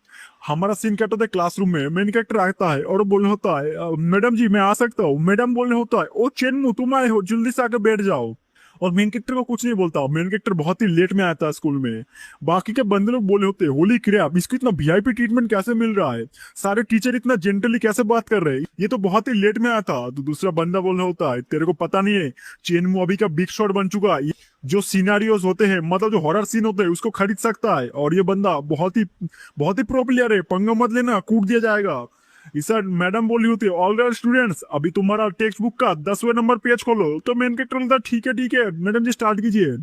Speaker 1: हमारा सीन क्या होता है क्लासरूम में, मेन कैरेक्टर आता है और बोल होता है मैडम जी मैं आ सकता हूँ। मैडम बोलने होता है ओ चेन्नू तुम आए हो, जल्दी से आकर बैठ जाओ। और मेन कैरेक्टर को कुछ नहीं बोलता, मेन कैरेक्टर बहुत ही लेट में आता है स्कूल में। बाकी के बंदे लोग बोले होते हैं होली क्रैप इसको इतना वीआईपी ट्रीटमेंट कैसे मिल रहा है, सारे टीचर इतना जेंटली कैसे बात कर रहे हैं, ये तो बहुत ही लेट में आया था। तो दूसरा बंदा बोल रहा होता है तेरे को पता नहीं है चेनमू अभी का बिग शॉट बन चुका है, जो सिनेरियोस होते हैं मतलब जो हॉरर सीन होते हैं उसको खरीद सकता है। और ये बंदा बहुत ही प्रो प्लेयर है, पंगा मत लेना कूट दिया जाएगा। इस मैडम बोली होती है ऑल राइट स्टूडेंट्स अभी तुम्हारा टेक्स्ट बुक का 10वें नंबर पेज खोलो। तो मेन कैरेक्टर बोलता है ठीक है मैडम जी स्टार्ट कीजिए।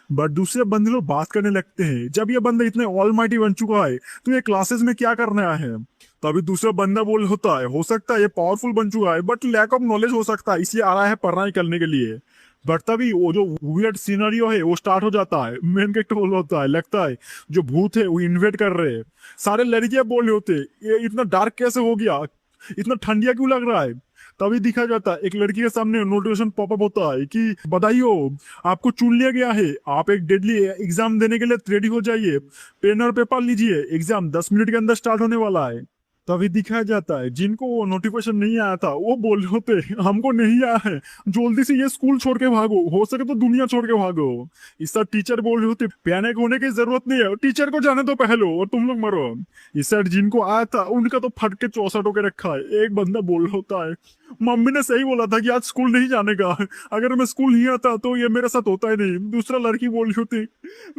Speaker 1: बट दूसरे बंदे लोग बात करने लगते हैं जब ये बंदा इतने ऑल माइटी बन चुका है तो ये क्लासेस में क्या करने आया है। तो अभी दूसरा बंदा बोल होता है हो सकता है ये पावरफुल बन चुका है बट लैक ऑफ नॉलेज हो सकता है, इसलिए आ रहा है पढ़ाई करने के लिए। बट तभी वो जो वियर्ड सिनेरियो है वो स्टार्ट हो जाता है। मेन कैरेक्टर बोल होता है लगता है जो भूत है वो इन्वेट कर रहे हैं। सारे लड़कियां बोल रहे होते ये इतना डार्क कैसे हो गया, इतना ठंडिया क्यों लग रहा है। तभी दिखा जाता है एक लड़की के सामने नोटिफिकेशन पॉपअप होता है कि बधाई हो आपको चुन लिया गया है, आप एक डेडली एग्जाम देने के लिए रेडी हो जाइए, पेन और पेपर लीजिए, एग्जाम 10 मिनट के अंदर स्टार्ट होने वाला है। तभी दिखाया जाता है जिनको वो नोटिफिकेशन नहीं आया था वो बोल रहे होते हमको नहीं आया है, जल्दी से ये स्कूल छोड़ के भागो, हो सके तो दुनिया छोड़ के भागो। इस साइड टीचर बोल रहे होते पैनिक होने की जरूरत नहीं है, टीचर को जाने दो पहले और तुम लोग मरो। इस साइड जिनको आया था उनका तो फट के 64 होके रखा है। एक बंदा बोल रहा होता है मम्मी ने सही बोला था कि आज स्कूल नहीं जाने का, अगर मैं स्कूल नहीं आता तो ये मेरे साथ होता ही नहीं। दूसरा लड़की बोल रही होती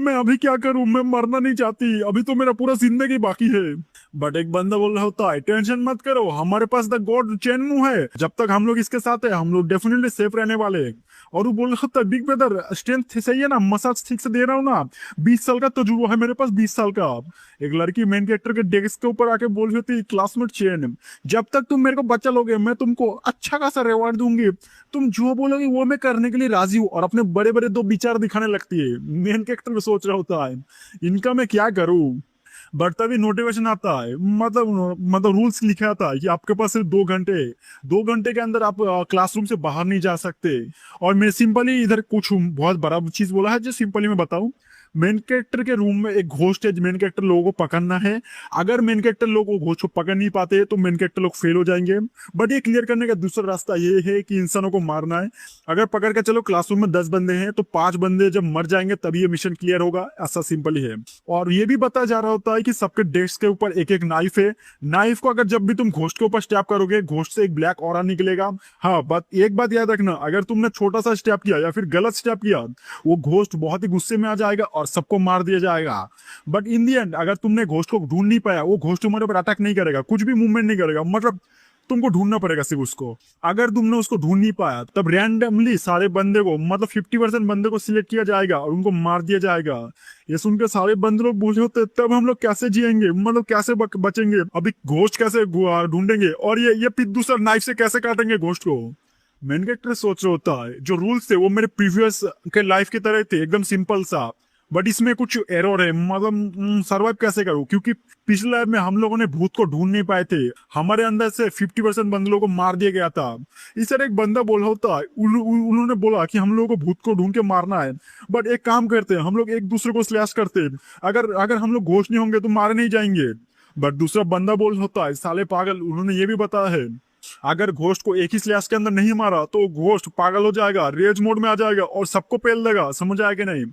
Speaker 1: मैं अभी क्या करूं, मैं मरना नहीं चाहती, अभी तो मेरा पूरा जिंदगी बाकी है। बट एक बंदा बोल रहा होता है टेंशन मत करो हमारे पास द गॉड चेनमू है, जब तक हम लोग इसके साथ है हम लोग डेफिनेटली सेफ रहने वाले हैं। और वो बोल रहा होता है बिग ब्रदर स्ट्रेंथ सही है ना, मसाज ठीक से दे रहा हूँ ना, 20 साल का तजुर्बा है मेरे पास, 20 साल का। एक लड़की मेन कैरेक्टर के डेस्क के ऊपर आके बोल रही होती क्लासमेट चेन जब तक तुम मेरे को बचा लोगे मैं तुमको अच्छा खासा रिवॉर्ड दूंगी, तुम जो बोलोगे वो मैं करने के लिए राजी हूँ। और अपने बड़े बड़े दो विचार दिखाने लगती है। मेन कैरेक्टर में सोच रहा होता है इनका मैं क्या करूँ। बट तभी नोटिफिकेशन आता है, मतलब रूल्स लिखा आता है कि आपके पास सिर्फ 2 घंटे, 2 घंटे के अंदर आप क्लासरूम से बाहर नहीं जा सकते। और मैं सिंपली इधर कुछ बहुत बड़ा चीज बोला है जो सिंपली मैं बताऊं। मेन कैरेक्टर के रूम में एक घोस्ट है, मेन कैरेक्टर लोगों को पकड़ना है। अगर मेन कैरेक्टर लोगों को घोस्ट को पकड़ नहीं पाते तो मेन कैरेक्टर लोग फेल हो जाएंगे। बट ये क्लियर करने का दूसरा रास्ता ये है कि इंसानों को मारना है। अगर पकड़ के चलो क्लासरूम में 10 बंदे हैं तो 5 बंदे जब मर जाएंगे तभी ये मिशन क्लियर होगा, ऐसा सिंपल ही है। और ये भी बताया जा रहा होता है कि सबके डेस्क के ऊपर एक एक नाइफ है, नाइफ को अगर जब भी तुम घोस्ट के ऊपर स्टैप करोगे घोस्ट से एक ब्लैक ऑरा निकलेगा। हाँ एक बात याद रखना, अगर तुमने छोटा सा स्टेप किया या फिर गलत स्टेप किया वो घोस्ट बहुत ही गुस्से में आ जाएगा और सबको मार दिया जाएगा। बट इन दी एंड अगर तुमने घोस्ट को ढूंढ नहीं पाया वो घोस्ट तुम्हारे ऊपर अटैक नहीं करेगा, कुछ भी मूवमेंट नहीं करेगा, मतलब तुमको ढूंढना पड़ेगा सिर्फ उसको। अगर तुमने उसको ढूंढ नहीं पाया तब रैंडमली सारे बंदे को मतलब 50% बंदे को सिलेक्ट किया जाएगा और उनको मार दिया जाएगा। ये सुनकर सारे बंदे लोग बोले होते तब हम लोग कैसे जिएंगे, मतलब कैसे बचेंगे, अभी घोस्ट कैसे ढूंढेंगे और ये दूसरा नाइफ से कैसे काटेंगे घोस्ट को। मेन कैरेक्टर सोच रहा होता है जो रूल्स थे वो मेरे प्रीवियस के लाइफ की तरह थे, एकदम सिंपल सा। बट इसमें कुछ एरर है, मतलब सरवाइव कैसे करूं, क्योंकि पिछले लाइफ में हम लोगों ने भूत को ढूंढ नहीं पाए थे, हमारे अंदर से 50% बंदरों को मार दिया गया था। इस तरह एक बंदा बोला होता है, उन्होंने बोला कि हम लोगों को भूत को ढूंढ के मारना है, बट एक काम करते हैं, हम लोग एक दूसरे को स्लैश करते हैं, अगर अगर हम लोग घोष नहीं होंगे तो मारे नहीं जाएंगे। बट दूसरा बंदा बोल होता है, साले पागल, उन्होंने ये भी बताया है अगर घोस्ट को एक ही स्लैश के अंदर नहीं मारा तो घोस्ट पागल हो जाएगा, रेज मोड में आ जाएगा और सबको पेल देगा, समझ आया कि नहीं।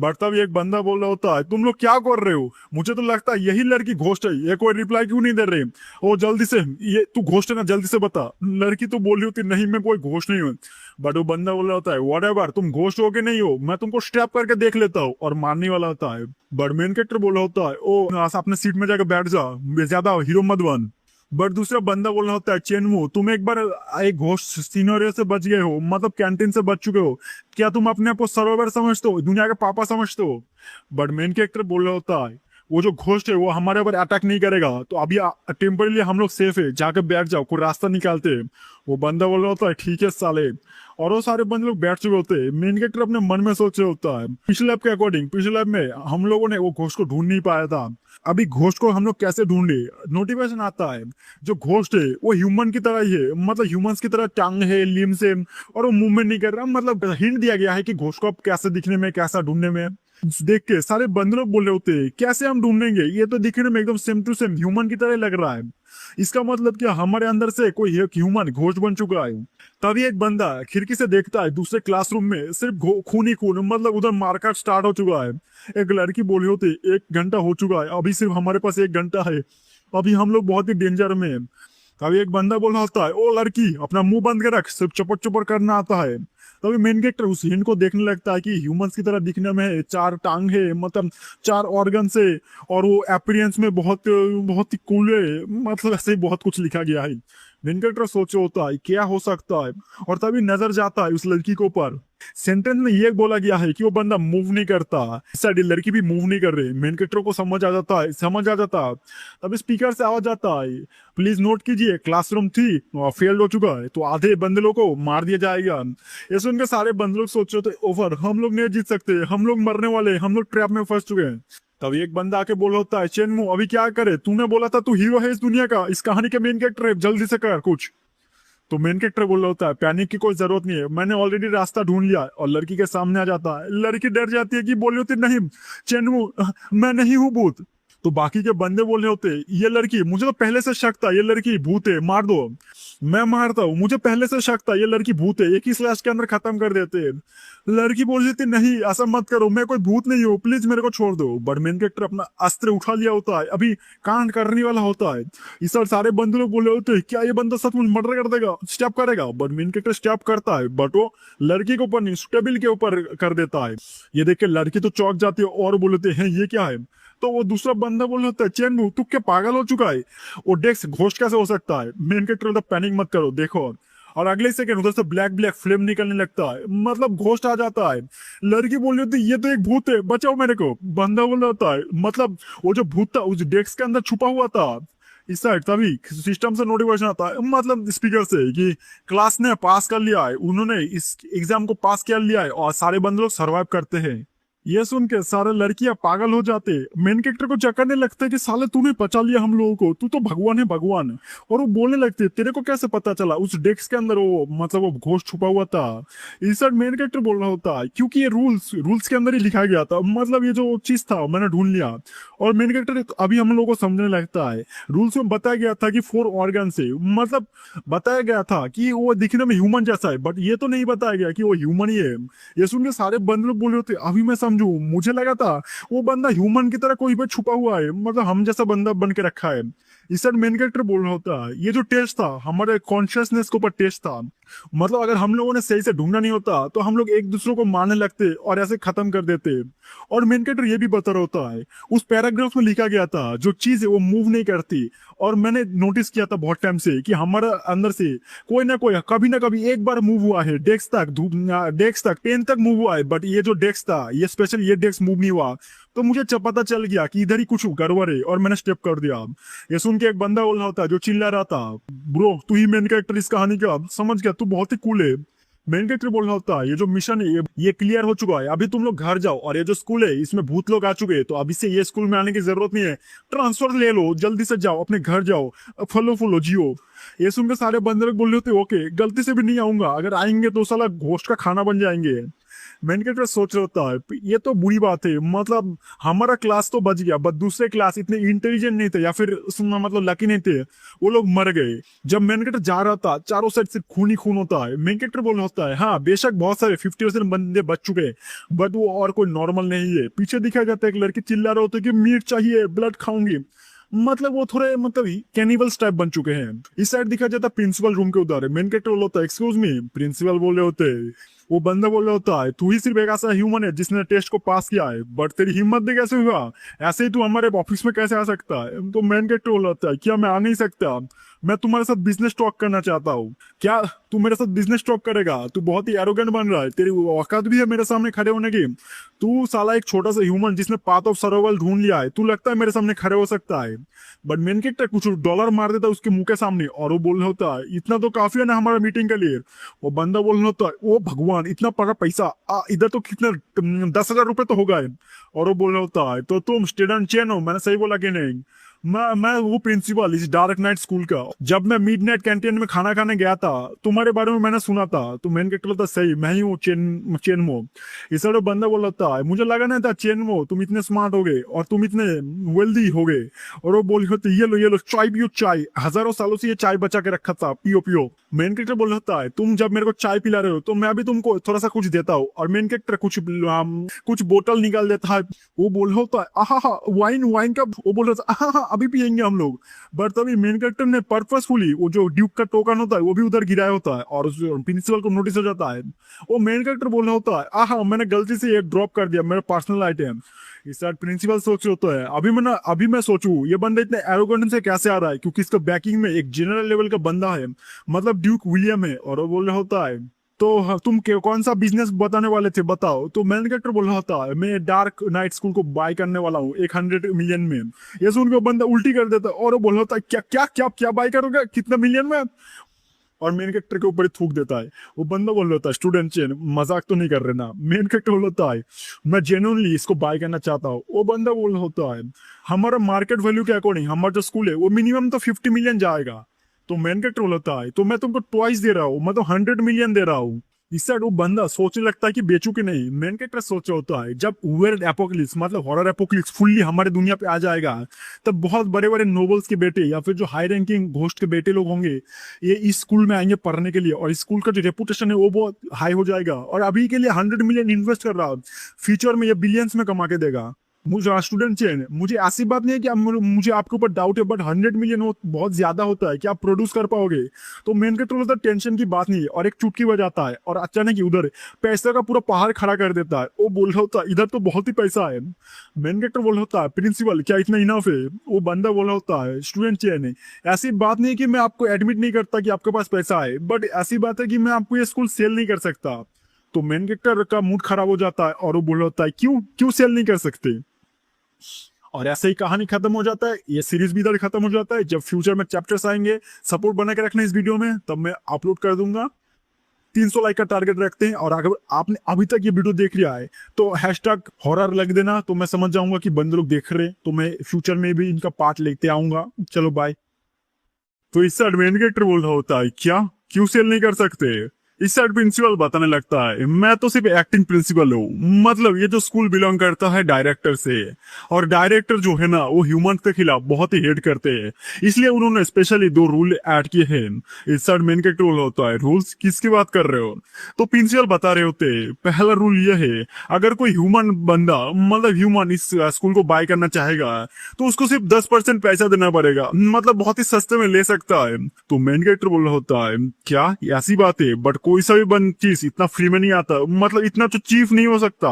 Speaker 1: बट तब एक बंदा बोल रहा होता है, तुम लोग क्या कर रहे हो, मुझे तो लगता है यही लड़की घोस्ट है, ये कोई रिप्लाई क्यों नहीं दे रही, ओ जल्दी से, ये तू घोस्ट है ना, जल्दी से बता। लड़की तो बोल रही होती नहीं मैं कोई घोस्ट नहीं हूँ। बट वो बंदा बोल रहा होता है, व्हाटएवर, तुम घोस्ट हो के नहीं हो, मैं तुमको स्ट्रैप करके देख लेता हूँ, और मारने वाला होता है। बट मेन कैरेक्टर बोल रहा होता है, ओ अपने सीट में जाकर बैठ जा, ज्यादा हीरो मत बन। बट दूसरा बंदा बोल रहा होता है, चेनमू तुम एक बार एक घोस्ट सिनेरियो से बच गए हो, मतलब कैंटीन से बच चुके हो, क्या तुम अपने आप को सर्वाइवर समझते हो, दुनिया के पापा समझते हो। बट मेन कैरेक्टर बोल रहा होता है, वो जो घोस्ट है वो हमारे ऊपर अटैक नहीं करेगा, तो अभी टेम्परली हम लोग सेफ है, जाकर बैठ जाओ, कोई रास्ता निकालते हैं। वो बंदा बोल रहा होता है, ठीक है साले, और वो सारे बंदे लोग बैठ चुके होते हैं। मेन कैरेक्टर अपने मन में सोच रहे होता है, पिछले लैब के अकॉर्डिंग पिछले लैब में हम लोगों ने वो घोस्ट को ढूंढ नहीं पाया था, अभी घोस्ट को हम लोग कैसे ढूंढे। नोटिफिकेशन आता है, जो घोस्ट है वो ह्यूमन की तरह ही है, मतलब ह्यूमंस की तरह टांग है, लिम्स है, और वो मूवमेंट नहीं कर रहा, मतलब हिंट दिया गया है कि घोस्ट को अब कैसे दिखने में, कैसा ढूंढने में। देख के सारे बंदर लोग बोल रहे होते हैं, कैसे हम ढूंढेंगे, ये तो दिखने में एकदम सेम टू सेम ह्यूमन की तरह लग रहा है, इसका मतलब क्या हमारे अंदर से कोई एक ह्यूमन घोस्ट बन चुका है। तभी एक बंदा खिड़की से देखता है, दूसरे क्लासरूम में सिर्फ खून ही खून, मतलब उधर मारकाट स्टार्ट हो चुका है। एक लड़की बोली होती, 1 घंटा हो चुका है, अभी सिर्फ हमारे पास 1 घंटा है, अभी हम लोग बहुत ही डेंजर में हैं। तभी एक बंदा बोल रहा होता है, ओ लड़की अपना मुंह बंद कर रख, सिर्फ चपड़ चपड़ करना आता है। तभी मेन कैरेक्टर उस हिंट को देखने लगता है कि ह्यूमंस की तरह दिखने में है, 4 टांग है, मतलब 4 ऑर्गन से, और वो अपीयरेंस में बहुत बहुत ही कूल है, मतलब ऐसे ही बहुत कुछ लिखा गया है। मेन कैरेक्टर सोचे होता है क्या हो सकता है, और तभी नजर जाता है उस लड़की के ऊपर। सेंटेंस में ये बोला गया है कि वो बंदा मूव नहीं करता, सारी लड़की भी मूव नहीं कर रही। मेन कैरेक्टर को समझ आ जाता है, तब स्पीकर से आवाज आता है, प्लीज नोट कीजिए क्लासरूम 3 फेल्ड हो चुका है, तो आधे बंदे लोग को मार दिया जाएगा। ये सुनकर सारे बंदे लोग सोच रहे थे, ओवर, हम लोग नहीं जीत सकते, हम लोग मरने वाले, हम लोग ट्रैप में फंस चुके हैं। तभी एक बंदा आके बोल होता है, चेनमू अभी क्या करे, तूने बोला था तू हीरो है इस दुनिया का, इस कहानी के मेन कैरेक्टर है, जल्दी से कर कुछ। तो मेन कैरेक्टर बोल रहा होता है, पैनिक की कोई जरूरत नहीं है, मैंने ऑलरेडी रास्ता ढूंढ लिया, और लड़की के सामने आ जाता है। लड़की डर जाती है कि बोली होती, नहीं चेनमू मैं नहीं हूँ भूत। तो बाकी के बंदे बोल रहे होते, ये लड़की, मुझे तो पहले से शक था ये लड़की भूत है, मार दो। मैं मारता हूँ, मुझे पहले से शक था ये लड़की भूत है, एक ही स्लैश के अंदर खत्म कर देते हैं। लड़की बोल रही थी, नहीं ऐसा मत करो, मैं कोई भूत नहीं हूँ, प्लीज मेरे को छोड़ दो। बट मेन कैरेक्टर अपना अस्त्र उठा लिया होता है, अभी कांड करने वाला होता है। इस सारे बंदे लोग बोले होते हैं, क्या ये बंदा सचमुच मर्डर कर देगा, स्टैप करेगा। बट मेन कैरेक्टर स्टैप करता है, बट वो लड़की के ऊपर नहीं, स्टेबिल के ऊपर कर देता है। ये देख के लड़की तो चौंक जाती है और बोलते हैं ये क्या है। तो वो दूसरा बंदा बोल रहा है, चेनमू तू क्या पागल हो चुका है, वो डेक्स घोस्ट कैसे हो सकता है। मेन कैरेक्टर पैनिक मत करो, देखो, और अगले सेकंड उधर से ब्लैक ब्लैक फ्लेम निकलने लगता है, मतलब घोस्ट आ जाता है। लड़की बोल रही होती, ये तो एक भूत है, बचाओ मेरे को। बंदा बोल रहा है, मतलब वो जो भूत था उस डेस्क के अंदर छुपा हुआ था इस साइड। तभी सिस्टम से नोटिफिकेशन आता है, मतलब स्पीकर से, कि क्लास ने पास कर लिया है, उन्होंने इस एग्जाम को पास कर लिया है, और सारे बंदे लोग सर्वाइव करते हैं। ये सुन के सारे लड़कियां पागल हो जाते, मेन कैरेक्टर को चकरने लगते कि साले तूने बचा लिया हम लोगों को, तू तो भगवान है भगवान। और वो बोलने लगते, तेरे को कैसे पता चला उस डेस्क के अंदर वो, मतलब वो घोस्ट छुपा हुआ था। इस साइड मेन कैरेक्टर बोल रहा होता है, क्योंकि ये रूल्स के अंदर ही लिखा गया था, मतलब ये जो चीज था मैंने ढूंढ लिया। और मेन कैरेक्टर अभी हम लोगों को समझने लगता है, रूल्स में बताया गया था कि 4 ऑर्गन से, मतलब बताया गया था कि वो दिखने में ह्यूमन जैसा है, बट ये तो नहीं बताया गया कि वो ह्यूमन ही है। ये सुन के सारे बंदे लोग बोल रहे होते, अभी मैं समझू, मुझे लगा था वो बंदा ह्यूमन की तरह कोई पे छुपा हुआ है, मतलब हम जैसा बंदा बन के रखा है। इस साइड मेन कैरेक्टर बोल रहा होता है, ये जो टेस्ट था हमारे कॉन्शियसनेस के ऊपर टेस्ट था, मतलब अगर हम लोगों ने सही से ढूंढना नहीं होता तो हम लोग एक दूसरे को मारने लगते और ऐसे खत्म कर देते। और मेन कैरेक्टर ये भी बता रहा होता है, उस पैराग्राफ में लिखा गया था जो चीज है वो मूव नहीं करती, और मैंने नोटिस किया था बहुत टाइम से कि हमारे अंदर से कोई ना कभी एक बार मूव हुआ है, डेस्क तक पेन तक मूव हुआ है, बट ये जो डेस्क था, ये स्पेशल ये डेस्क मूव नहीं हुआ। तो मुझे पता चल गया कि इधर ही कुछ गड़बड़ है, और मैंने स्टेप कर दिया। ये सुन के एक बंदा बोल रहा होता है जो चिल्ला रहा था, ब्रो तू ही मेन कैरेक्टर इस कहानी का, समझ गया, तू बहुत ही कूल है। मेन कैरेक्टर बोल रहा होता है ये जो मिशन है ये क्लियर हो चुका है, अभी तुम लोग घर जाओ, और ये जो स्कूल है इसमें भूत लोग आ चुके हैं, तो अभी से ये स्कूल में आने की जरूरत नहीं है, ट्रांसफर ले लो, जल्दी से जाओ अपने घर जाओ, फलो फूलो जियो। ये सुनकर सारे बंदे लोग बोल रहे होते ओके गलती से भी नहीं आऊंगा, अगर आएंगे तो साला घोस्ट का खाना बन जाएंगे। मेन कैरेक्टर सोच रहा होता है ये तो बुरी बात है, मतलब हमारा क्लास तो बच गया, बट दूसरे क्लास इतने इंटेलिजेंट नहीं थे या फिर मतलब लकी नहीं थे, वो लोग मर गए। जब मेन कैरेक्टर जा रहा था चारों साइड से खून ही खून होता है। मेन कैरेक्टर बोल रहा होता है हाँ बेशक बहुत सारे 50% बंदे बच चुके हैं, बट वो और कोई नॉर्मल नहीं है। पीछे दिखाया जाता है एक लड़की चिल्ला रहा होता है कि मीट चाहिए, ब्लड खाऊंगी, मतलब वो थोड़े मतलब कैनिबल्स टाइप बन चुके हैं। इस साइड दिखा जाता है प्रिंसिपल रूम के उधर मेन कैरेक्टर बोल होता है एक्सक्यूज मी, प्रिंसिपल बोल रहे होते हैं, वो बंदा बोल रहा होता है तू ही सिर्फ एक ऐसा ह्यूमन है जिसने टेस्ट को पास किया है, बट तेरी हिम्मत भी कैसे हुआ, ऐसे ही तू हमारे ऑफिस में कैसे आ सकता है। तो मेन कैरेक्टर बोल रहा होता है क्या मैं आ नहीं सकता, मैं तुम्हारे साथ बिजनेस टॉक करना चाहता हूँ। क्या तू मेरे साथ बिजनेस टॉक करेगा, तू बहुत ही एरोगेंट बन रहा है, तेरी औकात भी है मेरे सामने खड़े होने की, तू साला एक छोटा सा ह्यूमन जिसने पाथ ऑफ सर्वाइवल ढूंढ लिया है, तू लगता है मेरे सामने खड़े हो सकता है। बट मेन कैरेक्टर कुछ डॉलर मार देता है उसके मुंह के सामने, और वो बोल रहा होता है इतना तो काफी है ना हमारा मीटिंग के लिए। वो बंदा बोल रहा होता है ओ भगवान इतना बड़ा पैसा, इधर तो कितना 10,000 रुपए तो होगा। और वो बोल रहा होता है तो तुम स्टूडेंट चेन हो, मैंने सही बोला कि नहीं, मैं वो प्रिंसिपल इस डार्क नाइट स्कूल का, जब मैं मिडनाइट कैंटीन में खाना खाने गया था तुम्हारे बारे में मैंने सुना था। तो मेन कैरेक्टर बोलता सही मैं ही हूँ चेनमो। इस तरह बंदा बोल रहा है मुझे लगा नहीं था चेनमो तुम इतने स्मार्ट हो गए और तुम इतने वेल्दी हो गए। और वो बोल होते ये लो चाय पियो, चाय हजारों सालों से ये चाय बचा के रखा था, पियो पियो। मेन कैरेक्टर बोल रहा है तुम जब मेरे को चाय पिला रहे हो तो मैं भी तुमको थोड़ा सा कुछ देता हूँ, और मेन कैरेक्टर कुछ बोतल निकाल देता है। वो बोल होता है आहा वाइन वाइन का, वो बोल रहा था आहा अभी पियेंगे हम लोग। बट तभी मेन कैरेक्टर ने पर्पसफुली वो जो ड्यूक का टोकन होता है वो भी उधर गिराया होता है, और प्रिंसिपल को नोटिस हो जाता है। वो मेन कैरेक्टर बोल रहा होता है आहा मैंने गलती से ये ड्रॉप कर दिया मेरा पर्सनल आइटम। इस साइड प्रिंसिपल सोच होता है अभी मैं सोचूं ये बंदा इतने एरोगेंट से कैसे आ रहा है, क्योंकि इसका बैकिंग में एक जनरल लेवल का बंदा है, मतलब ड्यूक विलियम है। और वो बोल रहा होता है तो तुम कौन सा बिजनेस बताने वाले थे बताओ। तो मेन कैरेक्टर बोल रहा होता है मैं डार्क नाइट स्कूल को बाय करने वाला हूँ 100 मिलियन में। ये सुन के बंदा उल्टी कर देता है और वो बोल रहा होता है क्या क्या क्या क्या बाय करोगे कितना मिलियन में, और मेन कैरेक्टर के ऊपर ही थूक देता है। वो बंदा बोल रहा है स्टूडेंट चेन मजाक तो नहीं कर रहे ना। मेन कैरेक्टर बोल रहा है मैं जेन्युइनली इसको बाय करना चाहता हूँ। वो बंदा बोल रहा होता है हमारा मार्केट वैल्यू के अकॉर्डिंग हमारा जो स्कूल है वो मिनिमम तो 50 मिलियन जाएगा। तो मेन कैरेक्टर बोल रहा है तो मैं तुमको ट्वाइस दे रहा हूँ, मतलब 100 मिलियन दे रहा हूँ। इस साइड वो बंदा सोचने लगता है कि बेचू कि नहीं। मेन कैरेक्टर सोच रहा होता है जब वेर्ड एपोक्लिप्स मतलब हॉरर एपोक्लिप्स फुल्ली हमारे दुनिया पे आ जाएगा तब बहुत बड़े बड़े नोबल्स के बेटे या फिर जो हाई रैंकिंग घोस्ट के बेटे लोग होंगे ये इस स्कूल में आएंगे पढ़ने के लिए, और इस स्कूल का जो रेपुटेशन है वो बहुत हाई हो जाएगा। और अभी के लिए 100 मिलियन इन्वेस्ट कर रहा है, फ्यूचर में ये बिलियंस में कमा के देगा। मुझे स्टूडेंट चेन मुझे ऐसी बात नहीं है कि मुझे आपके ऊपर डाउट है, बट 100 मिलियन बहुत ज्यादा होता है, क्या आप प्रोड्यूस कर पाओगे। तो मेन कैरेक्टर बोलता है टेंशन की बात नहीं है, और एक चुटकी बजाता है और अचानक ही उधर पैसे का पूरा पहाड़ खड़ा कर देता है। वो बोल रहा होता है इधर तो बहुत ही पैसा है। मेन कैरेक्टर बोल रहा होता है प्रिंसिपल क्या इतना इनफ है। वो बंदा बोल रहा होता है स्टूडेंट चेन है ऐसी बात नहीं है कि मैं आपको एडमिट नहीं करता कि आपके पास पैसा है, बट ऐसी बात है कि मैं आपको ये स्कूल सेल नहीं कर सकता। तो मेन कैरेक्टर का मूड खराब हो जाता है और वो बोल रहा होता है क्यों क्यों सेल नहीं कर सकते। और ऐसे ही कहानी खत्म हो जाता है, ये सीरीज भी इधर खत्म हो जाता है। जब फ्यूचर में चैप्टर्स आएंगे सपोर्ट बना के रखना इस वीडियो में, तब मैं अपलोड कर दूंगा। 300 लाइक का टारगेट रखते हैं, और अगर आपने अभी तक ये वीडियो देख लिया है तो हैशटैग हॉरर लग देना, तो मैं समझ जाऊंगा कि बंदे लोग देख रहे हैं, तो मैं फ्यूचर में भी इनका पार्ट लेते आऊंगा। चलो बाय। तो इससे मेन कैरेक्टर बोल रहा होता है क्या क्यों सेल नहीं कर सकते। इस साइड प्रिंसिपल बताने लगता है मैं तो सिर्फ एक्टिंग प्रिंसिपल हूँ, मतलब ये जो स्कूल बिलोंग करता है डायरेक्टर से, और डायरेक्टर जो है ना वो ह्यूमन के खिलाफ बहुत ही हेट करते हैं, इसलिए उन्होंने स्पेशली 2 रूल ऐड किए हैं। इस साइड मेन कैरेक्टर होता है रूल्स किसकी बात कर रहे हो। तो प्रिंसिपल बता रहे होते पहला रूल ये है अगर कोई ह्यूमन बंदा मतलब ह्यूमन इस स्कूल को बाय करना चाहेगा तो उसको सिर्फ 10% पैसा देना पड़ेगा, मतलब बहुत ही सस्ते में ले सकता है। तो मेन कैरेक्टर बोल रहा होता है क्या ऐसी बात है, बट कोई सा भी चीज इतना फ्री में नहीं आता, मतलब इतना तो चीफ नहीं हो सकता।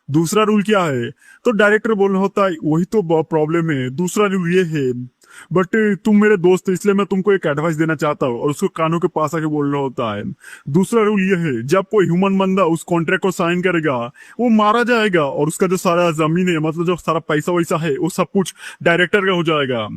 Speaker 1: दूसरा रूल क्या है, तो डायरेक्टर बोल रहा होता है वही तो प्रॉब्लम है। दूसरा रूल ये है बट तुम मेरे दोस्त हो, इसलिए मैं तुमको एक एडवाइस देना चाहता हूँ, और उसको कानों के पास आके बोलना होता है। दूसरा रूल ये है, जब कोई ह्यूमन बंदा उस कॉन्ट्रैक्ट को साइन करेगा, वो मारा जाएगा, और उसका जो सारा जमीन है, मतलब जो सारा पैसा वैसा है, वो सब कुछ डायरेक्टर का हो जाएगा।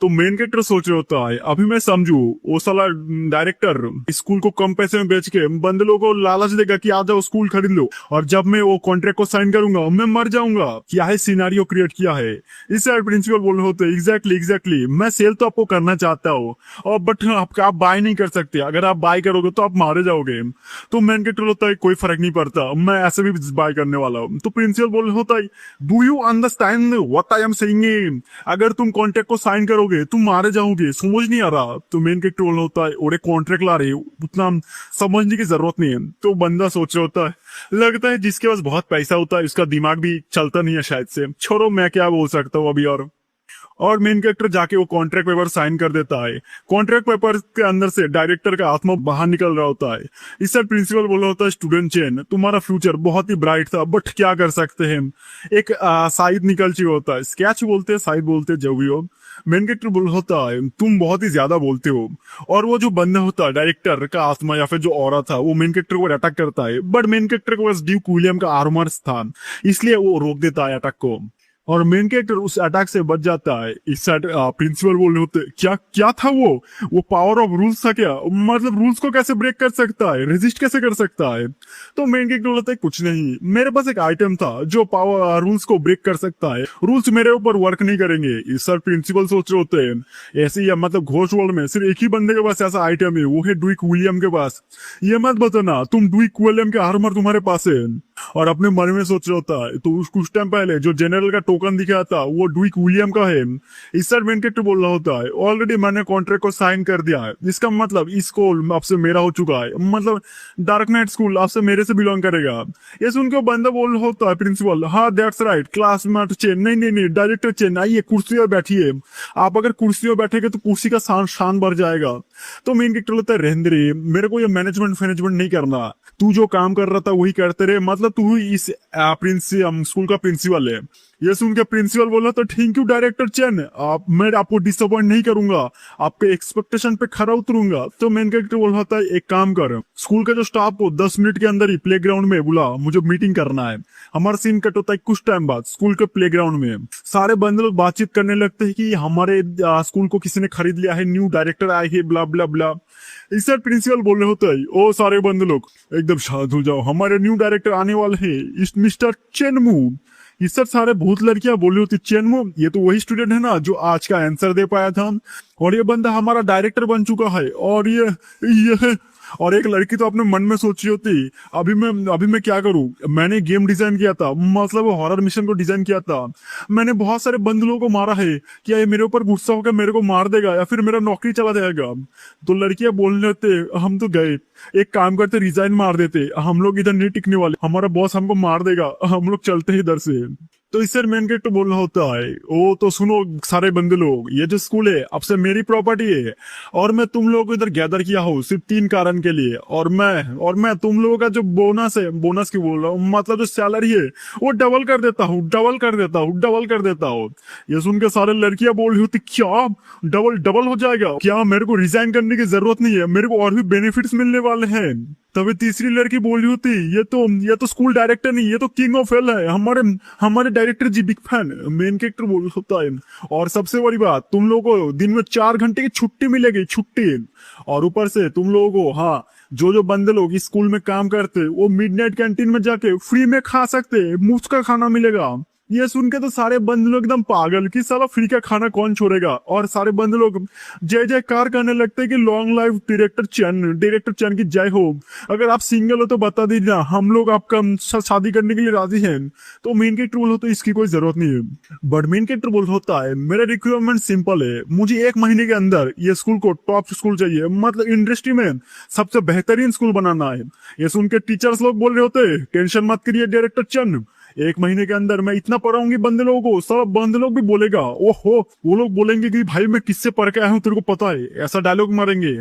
Speaker 1: तो मेन कैरेक्टर सोच रहे होता है, अभी मैं समझू वो साला डायरेक्टर स्कूल को कम पैसे में बेच के बंदे लोगों को लालच देगा कि आ जाओ स्कूल खरीद लो, और जब मैं वो कॉन्ट्रैक्ट को साइन करूंगा मैं मर जाऊंगा। क्या है सिनारियो क्रिएट किया है। इससे प्रिंसिपल बोल रहे होते, एग्जैक्टली एग्जैक्टली, मैं सेल तो आपको करना चाहता हूँ, और बट आप बाय नहीं कर सकते, अगर आप बाय करोगे तो आप मारे जाओगे। तो मैन कैरेक्टर होता है, कोई फर्क नहीं पड़ता, मैं ऐसे भी बाय करने वाला हूँ। तो प्रिंसिपल बोल रहे होता है, do you understand what I am saying, अगर तुम कॉन्ट्रैक्ट को साइन करोगे तुम मारे जाओगे, समझ नहीं आ रहा। तो मेन कैरेक्टर बोल रहा होता है, और एक कॉन्ट्रैक्ट ला रहे हो, उतना समझने की जरूरत नहीं है। तो बंदा सोच रहा होता है, लगता है जिसके पास बहुत पैसा होता है उसका दिमाग भी चलता नहीं है शायद से, छोड़ो मैं क्या बोल सकता हूँ अभी। और मेन कैरेक्टर जाके वो कॉन्ट्रैक्ट पेपर साइन कर देता है। कॉन्ट्रैक्ट पेपर के अंदर से डायरेक्टर का आत्मा बाहर निकल रहा होता है। इस साइड प्रिंसिपल बोल रहा होता है, स्टूडेंट चेन तुम्हारा फ्यूचर बहुत ही ब्राइट था, बट क्या कर सकते हैं, एक साइड निकल चुका होता है, स्केच बोलते हैं साइड बोलते हैं, जो भी हो। मेन कैरेक्टर बोल होता है, तुम बहुत ही ज्यादा बोलते हो। और वो जो बंदा होता है डायरेक्टर का आत्मा या फिर जो औरत था, वो मेन कैरेक्टर को अटैक करता है, बट मेन कैरेक्टर के पास ड्यूक विलियम का आर्मर्स था, इसलिए वो रोक देता है अटैक को, और मेन कैरेक्टर उस अटैक से बच जाता है। इस साइड प्रिंसिपल बोल रहे होते, क्या क्या था वो पावर ऑफ रूल्स था क्या, मतलब रूल्स को कैसे ब्रेक कर सकता है, रेजिस्ट कैसे कर सकता है। तो मेन कैरेक्टर बोलता है, कुछ नहीं, मेरे पास एक आइटम था जो पावर रूल्स को ब्रेक कर सकता है, रूल्स मेरे ऊपर वर्क नहीं करेंगे। इस साइड प्रिंसिपल सोच रहे होते हैं, ऐसे ही मतलब घोष वर्ल्ड में सिर्फ एक ही बंदे के पास ऐसा आइटम है, वो है ड्यूक विलियम के पास। ये मत बताना तुम ड्यूक विलियम के आर्मर तुम्हारे पास है। और अपने मन में सोच रहा होता है, तो कुछ टाइम पहले जो जनरल का टोकन दिखाया था वो ड्यूक विलियम का है। इस सर मेन कैरेक्टर बोल रहा होता है, ऑलरेडी मैंने कॉन्ट्रैक्ट को साइन कर दिया है, इसका मतलब इस स्कूल अब से मेरा हो चुका है, मतलब डार्क नाइट स्कूल अब से मेरे से बिलोंग करेगा। ये सुन के बंदा बोल रहा होता है, प्रिंसिपल हाँ दैट्स राइट, क्लासमेट चेन, नहीं नहीं नहीं डायरेक्टर चेन, आइए कुर्सी पर बैठिए, आप अगर कुर्सी पर बैठेंगे तो कुर्सी का शान बढ़ जाएगा। तो मेन कैरेक्टर होता है, रहने दे, मेरे को ये मैनेजमेंट नहीं करना, तू जो काम कर रहा था वही करते रहे, मतलब तू ही इस स्कूल का प्रिंसिपल है। ये सुन के प्रिंसिपल बोला, तो थैंक यू डायरेक्टर चेन, मैं आपको डिसअपॉइंट नहीं करूंगा, आपके एक्सपेक्टेशन पे खरा उतरूंगा। तो मेन कैरेक्टर बोल रहा था, एक काम कर, स्कूल के जो स्टाफ को 10 मिनट के अंदर ही प्ले ग्राउंड में बुला, मुझे मीटिंग करना है। हमारा सीन कट होता है कुछ टाइम बाद स्कूल के प्ले ग्राउंड में, सारे बंदे लोग बातचीत करने लगते हैं कि हमारे स्कूल को किसी ने खरीद लिया है, न्यू डायरेक्टर आए हैं, ब्ला ब्ला ब्ला। इस सर प्रिंसिपल बोल रहे होते हैं, ओ सारे बंदे लोग एकदम शांत हो जाओ, हमारे न्यू डायरेक्टर आने वाले हैं, मिस्टर चेनमू। इस सर सारे भूत लड़कियां बोल रही होती, चेनमू ये तो वही स्टूडेंट है ना जो आज का आंसर दे पाया था, और ये बंदा हमारा डायरेक्टर बन चुका है, और ये और एक लड़की तो अपने मन में सोच रही होती, अभी मैं क्या करूं, मैंने गेम डिजाइन किया था, मतलब हॉरर मिशन को डिजाइन किया था, मैंने बहुत सारे बंदूकों को मारा है, क्या ये मेरे ऊपर गुस्सा होकर मेरे को मार देगा या फिर मेरा नौकरी चला जाएगा। तो लड़कियां बोलने लगते, हम तो गए, एक काम करते रिजाइन मार देते, हम लोग इधर नहीं टिकने वाले, हमारा बॉस हमको मार देगा, हम लोग चलते ही इधर से। तो इससे मेन कैरेक्टर बोल रहा होता है, ओ तो सुनो सारे बंदे लोग, ये जो स्कूल है अब से मेरी प्रॉपर्टी है, और मैं तुम लोगों को इधर गैदर किया हूँ सिर्फ 3 कारण के लिए, और मैं तुम लोगों का जो बोनस है, बोनस की बोल रहा हूँ, मतलब जो सैलरी है वो डबल कर देता हूँ, डबल कर देता हूँ, डबल कर देता हूँ। ये सुन के सारे लड़कियां बोल रही होती, क्या डबल डबल हो जाएगा क्या, मेरे को रिजाइन करने की जरूरत नहीं है, मेरे को और भी बेनिफिट्स मिलने वाले हैं। तभी तीसरी लड़की बोल रही होती, ये तो स्कूल डायरेक्टर नहीं, ये तो किंग ऑफ हेल है, हमारे डायरेक्टर जी बिग फैन। मेन कैरेक्टर बोल होता है, और सबसे बड़ी बात, तुम लोगों को दिन में 4 घंटे की छुट्टी मिलेगी, छुट्टी, और ऊपर से तुम लोगों को, हाँ जो बंदे लोग इस स्कूल में काम करते वो मिडनाइट कैंटीन में जाके फ्री में खा सकते, मुफ्त का खाना मिलेगा। ये सुन के तो सारे बंदे लोग एकदम पागल कि साला फ्री का खाना कौन छोड़ेगा, और सारे बंदे लोग जय जयकार करने लगते हैं कि लॉन्ग लाइफ डायरेक्टर चैन की जय हो। अगर आप सिंगल हो तो बता दीजिए, हम लोग आपका शादी करने के लिए राजी हैं। तो मेन कैरेक्टर बोल होता है, इसकी कोई जरूरत नहीं है। बट मेन कैरेक्टर बोल होता है, मेरा रिक्वायरमेंट सिंपल है, मुझे 1 महीने के अंदर ये स्कूल को टॉप स्कूल चाहिए, मतलब इंडस्ट्री में सबसे बेहतरीन स्कूल बनाना है। ये सुन के टीचर्स लोग बोल रहे होते, टेंशन मत करिए डायरेक्टर चंद, 1 महीने के अंदर मैं इतना पढ़ाऊंगी बंदे लोगों को, सब बंदे लोग भी बोलेगा ओहो, वो लोग बोलेंगे कि भाई मैं किससे पढ़ के आया हूँ तेरे को पता है, ऐसा डायलॉग मारेंगे।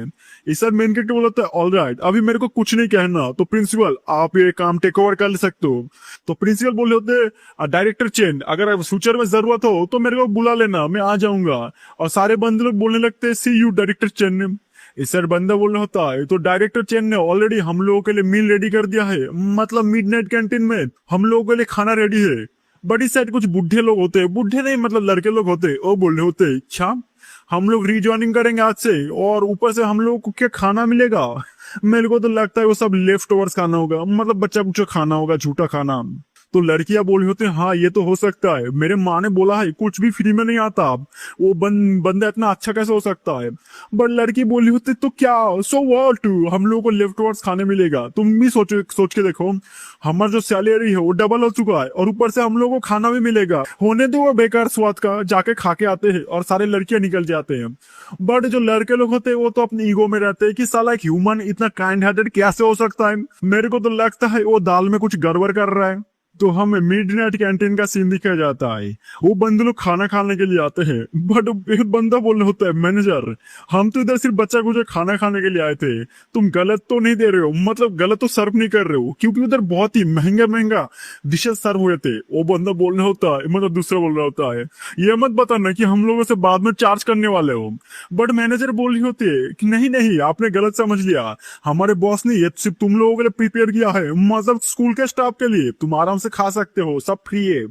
Speaker 1: इस सर मेन कैरेक्टर बोलता है ऑल राइट, अभी मेरे को कुछ नहीं कहना, तो प्रिंसिपल आप ये काम टेक ओवर कर सकते हो। तो प्रिंसिपल बोले होते डायरेक्टर चेंज, अगर फ्यूचर में जरूरत हो तो मेरे को बुला लेना, मैं आ जाऊंगा। और सारे बंदे लोग बोलने लगते हैं सी यू डायरेक्टर चेन। इस सर बंदा बोल रहा होता है तो डायरेक्टर चेन ने ऑलरेडी हम लोगों के लिए मील रेडी कर दिया है, मतलब मिडनाइट कैंटीन में हम लोगों के लिए खाना रेडी है। बट इस साइड कुछ बुढ़े लोग होते हैं, बुढ़े नहीं मतलब लड़के लोग होते हैं, वो बोल रहे होते हैं अच्छा हम लोग रीजॉइनिंग करेंगे आज से, और ऊपर से हम लोग को क्या खाना मिलेगा। मेरे को तो लगता है वो सब लेफ्ट ओवर्स खाना होगा, मतलब बच्चा कुछ खाना होगा, झूठा खाना। तो लड़कियां बोल रही होती हैं हाँ ये तो हो सकता है, मेरे माँ ने बोला है कुछ भी फ्री में नहीं आता, वो बंदा इतना अच्छा कैसे हो सकता है। बट लड़की बोल रही होती तो क्या, सो व्हाट, हम लोगों को लेफ्ट ओवर्स खाने मिलेगा, तुम भी सोच के देखो, हमारा जो सैलरी है वो डबल हो चुका है, और ऊपर से हम लोगों को खाना भी मिलेगा, होने दो वो बेकार स्वाद का, जाके खा के आते हैं और सारे लड़कियां निकल जाते हैं। बट जो लड़के लोग होते हैं वो तो अपने ईगो में रहते हैं कि साला एक ह्यूमन इतना काइंड हार्टेड कैसे हो सकता है, मेरे को तो लगता है वो दाल में कुछ गड़बड़ कर रहा है। तो हमें मिडनाइट कैंटीन का सीन दिखाया जाता है, वो बंदे लोग खाना खाने के लिए आते हैं, बट एक बंदा बोल रहा होता है मैनेजर हम तो इधर सिर्फ बच्चा कुछ खाना खाने के लिए आए थे, तुम गलत तो नहीं दे रहे हो, मतलब गलत तो सर्व नहीं कर रहे हो, क्योंकि उधर बहुत ही महंगा महंगा डिशेज सर्व हुए थे। वो बंदा बोल रहा होता है, मतलब दूसरा बोल रहा होता है ये मत बताना कि हम लोगों से बाद में चार्ज करने वाले हो। बट मैनेजर बोल रही होती है कि नहीं नहीं आपने गलत समझ लिया, हमारे बॉस ने ये सिर्फ तुम लोगों के लिए प्रिपेयर किया है, मतलब स्कूल के स्टाफ के लिए, तुम आराम से खा सकते हो, सब फ्री है।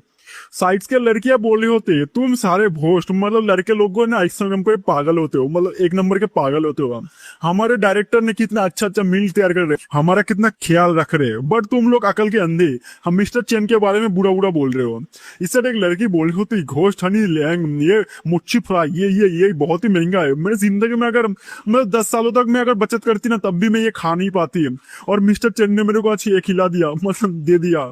Speaker 1: साइड्स के लड़कियां बोल रही होती है तुम सारे भोस्ट, मतलब लड़के लोगों ने इस समय को पागल होते हो, मतलब एक नंबर के पागल होते हो। हमारे डायरेक्टर ने कितना अच्छा अच्छा मील तैयार कर रहे, हमारा कितना ख्याल रख रहे, बट तुम लोग अकल के अंधे, हम मिस्टर चेन के बारे में बुरा बुरा बोल रहे हो। इससे एक लड़की बोल रही होती घोस्ट हनी लैंग, ये मुच्छी फ्राई, ये बहुत ही महंगा है, मेरी जिंदगी में अगर मतलब 10 सालों तक मैं अगर बचत करती ना तब भी मैं ये खा नहीं पाती, और मिस्टर चेन ने मेरे को आज ये खिला दिया, मतलब दे दिया।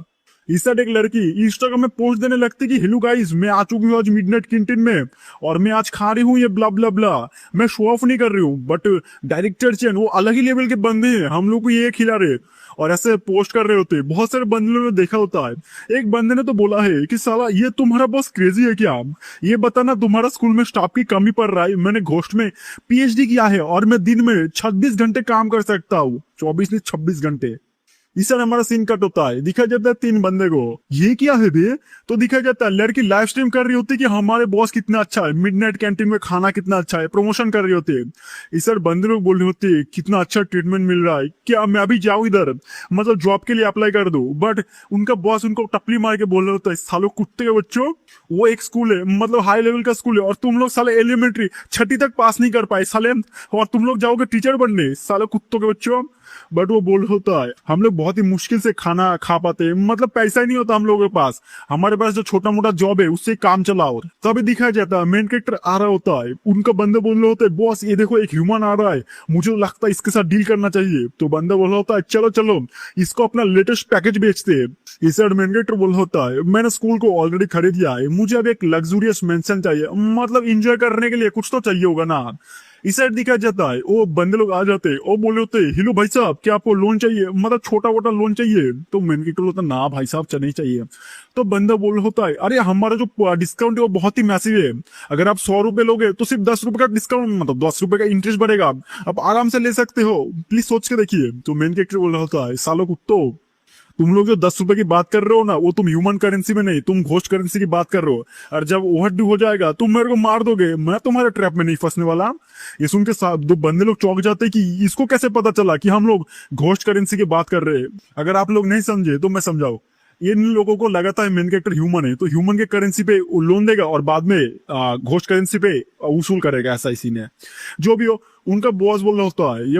Speaker 1: इस साइड एक लड़की इंस्टाग्राम में पोस्ट देने लगती कि हेलो गाइस मैं आ चुकी हूँ आज मिडनाइट कैंटीन में, और मैं आज खा रही हूँ ये ब्ला ब्ला ब्ला, मैं शो ऑफ नहीं कर रही हूँ, बट डायरेक्टर चैन वो अलग ही लेवल के बंदे हैं, हम लोग को ये खिला रहे और ऐसे पोस्ट कर रहे होते। बहुत सारे बंदे ने देखा होता है, एक बंदे ने तो बोला है कि साला ये तुम्हारा बॉस क्रेजी है क्या, ये बताना तुम्हारा स्कूल में स्टाफ की कमी पड़ रहा है, मैंने घोस्ट में पीएचडी किया है और मैं दिन में 26 घंटे काम कर सकता हूँ, 24 नहीं 26 घंटे। इस तरह हमारा सीन कट होता है, दिखाया जाता है 3 बंदे को, ये क्या है बे, तो दिखाया जाता है लड़की लाइव स्ट्रीम कर रही होती है कि हमारे बॉस कितना अच्छा है, मिडनाइट कैंटीन में खाना कितना अच्छा है, प्रमोशन कर रही होती है। इस तरह बंदे लोग बोल रहे होते हैं कितना अच्छा ट्रीटमेंट मिल रहा है, क्या मैं अभी जाऊं इधर, मतलब जॉब के लिए अप्लाई कर दूं। बट उनका बॉस उनको टपली मार के बोल रहा होता है सालों कुत्ते के बच्चों, वो एक स्कूल है, मतलब हाई लेवल का स्कूल है, और तुम लोग साले एलिमेंट्री 6ठी तक पास नहीं कर पाए साले, और तुम लोग जाओगे टीचर बनने, साले कुत्तों के बच्चों। बट वो बोल होता है हम लोग बहुत ही मुश्किल से खाना खा पाते हैं, मतलब पैसा ही नहीं होता हम लोगों के पास, हमारे पास जो छोटा मोटा जॉब है उससे काम चलाओ। तभी दिखाया जाता है मेन कैरेक्टर आ रहा होता है, उनका बंदे बोल रहे होते हैं बॉस ये देखो एक ह्यूमन आ रहा है, मुझे तो लगता है इसके साथ डील करना चाहिए। तो बंदा बोल रहा होता है चलो चलो इसको अपना लेटेस्ट पैकेज बेचते हैं। इस मेन कैरेक्टर बोल होता है मैंने स्कूल को ऑलरेडी खरीद लिया है, मुझे अब एक लग्जूरियस मेंशन चाहिए, मतलब इंजॉय करने के लिए कुछ तो चाहिए होगा ना। इस साइड दिखाया जाता है वो बंदे लोग आ जाते हैं और बोले होते हैं हेलो भाई साहब क्या आपको लोन चाहिए, मतलब छोटा मोटा लोन चाहिए। तो मैन कैरेक्टर होता है ना भाई साहब नहीं चाहिए। तो बंदा बोल होता है अरे हमारा जो डिस्काउंट है वो बहुत ही मैसिव है, अगर आप 100 रुपए लोगे तो सिर्फ 10 रुपए का डिस्काउंट, मतलब 10 रुपए का इंटरेस्ट बढ़ेगा, आप आराम से ले सकते हो, प्लीज सोच के देखिए। तो मेन कैरेक्टर बोल रहा होता है सालों कुत्तो, तुम लोग जो 10 रुपए की बात कर रहे हो ना वो तुम ह्यूमन करेंसी में नहीं, तुम घोस्ट करेंसी की बात कर रहे हो, और जब ओवरड्यू हो जाएगा तुम मेरे को मार दोगे, मैं तुम्हारे ट्रैप में नहीं फंसने वाला। ये सुन के साथ 2 बंदे लोग चौंक जाते कि इसको कैसे पता चला कि हम लोग घोस्ट करेंसी की बात कर रहे हैं। अगर आप लोग नहीं समझे तो मैं समझाऊं, इन लोगों को लगाता है मेन कैरेक्टर ह्यूमन है तो ह्यूमन के करेंसी पे लोन देगा और बाद में घोस्ट करेंसी पे वसूल करेगा, ऐसा ही सीन है। जो भी हो उनका बॉस बोल रहा होता है ये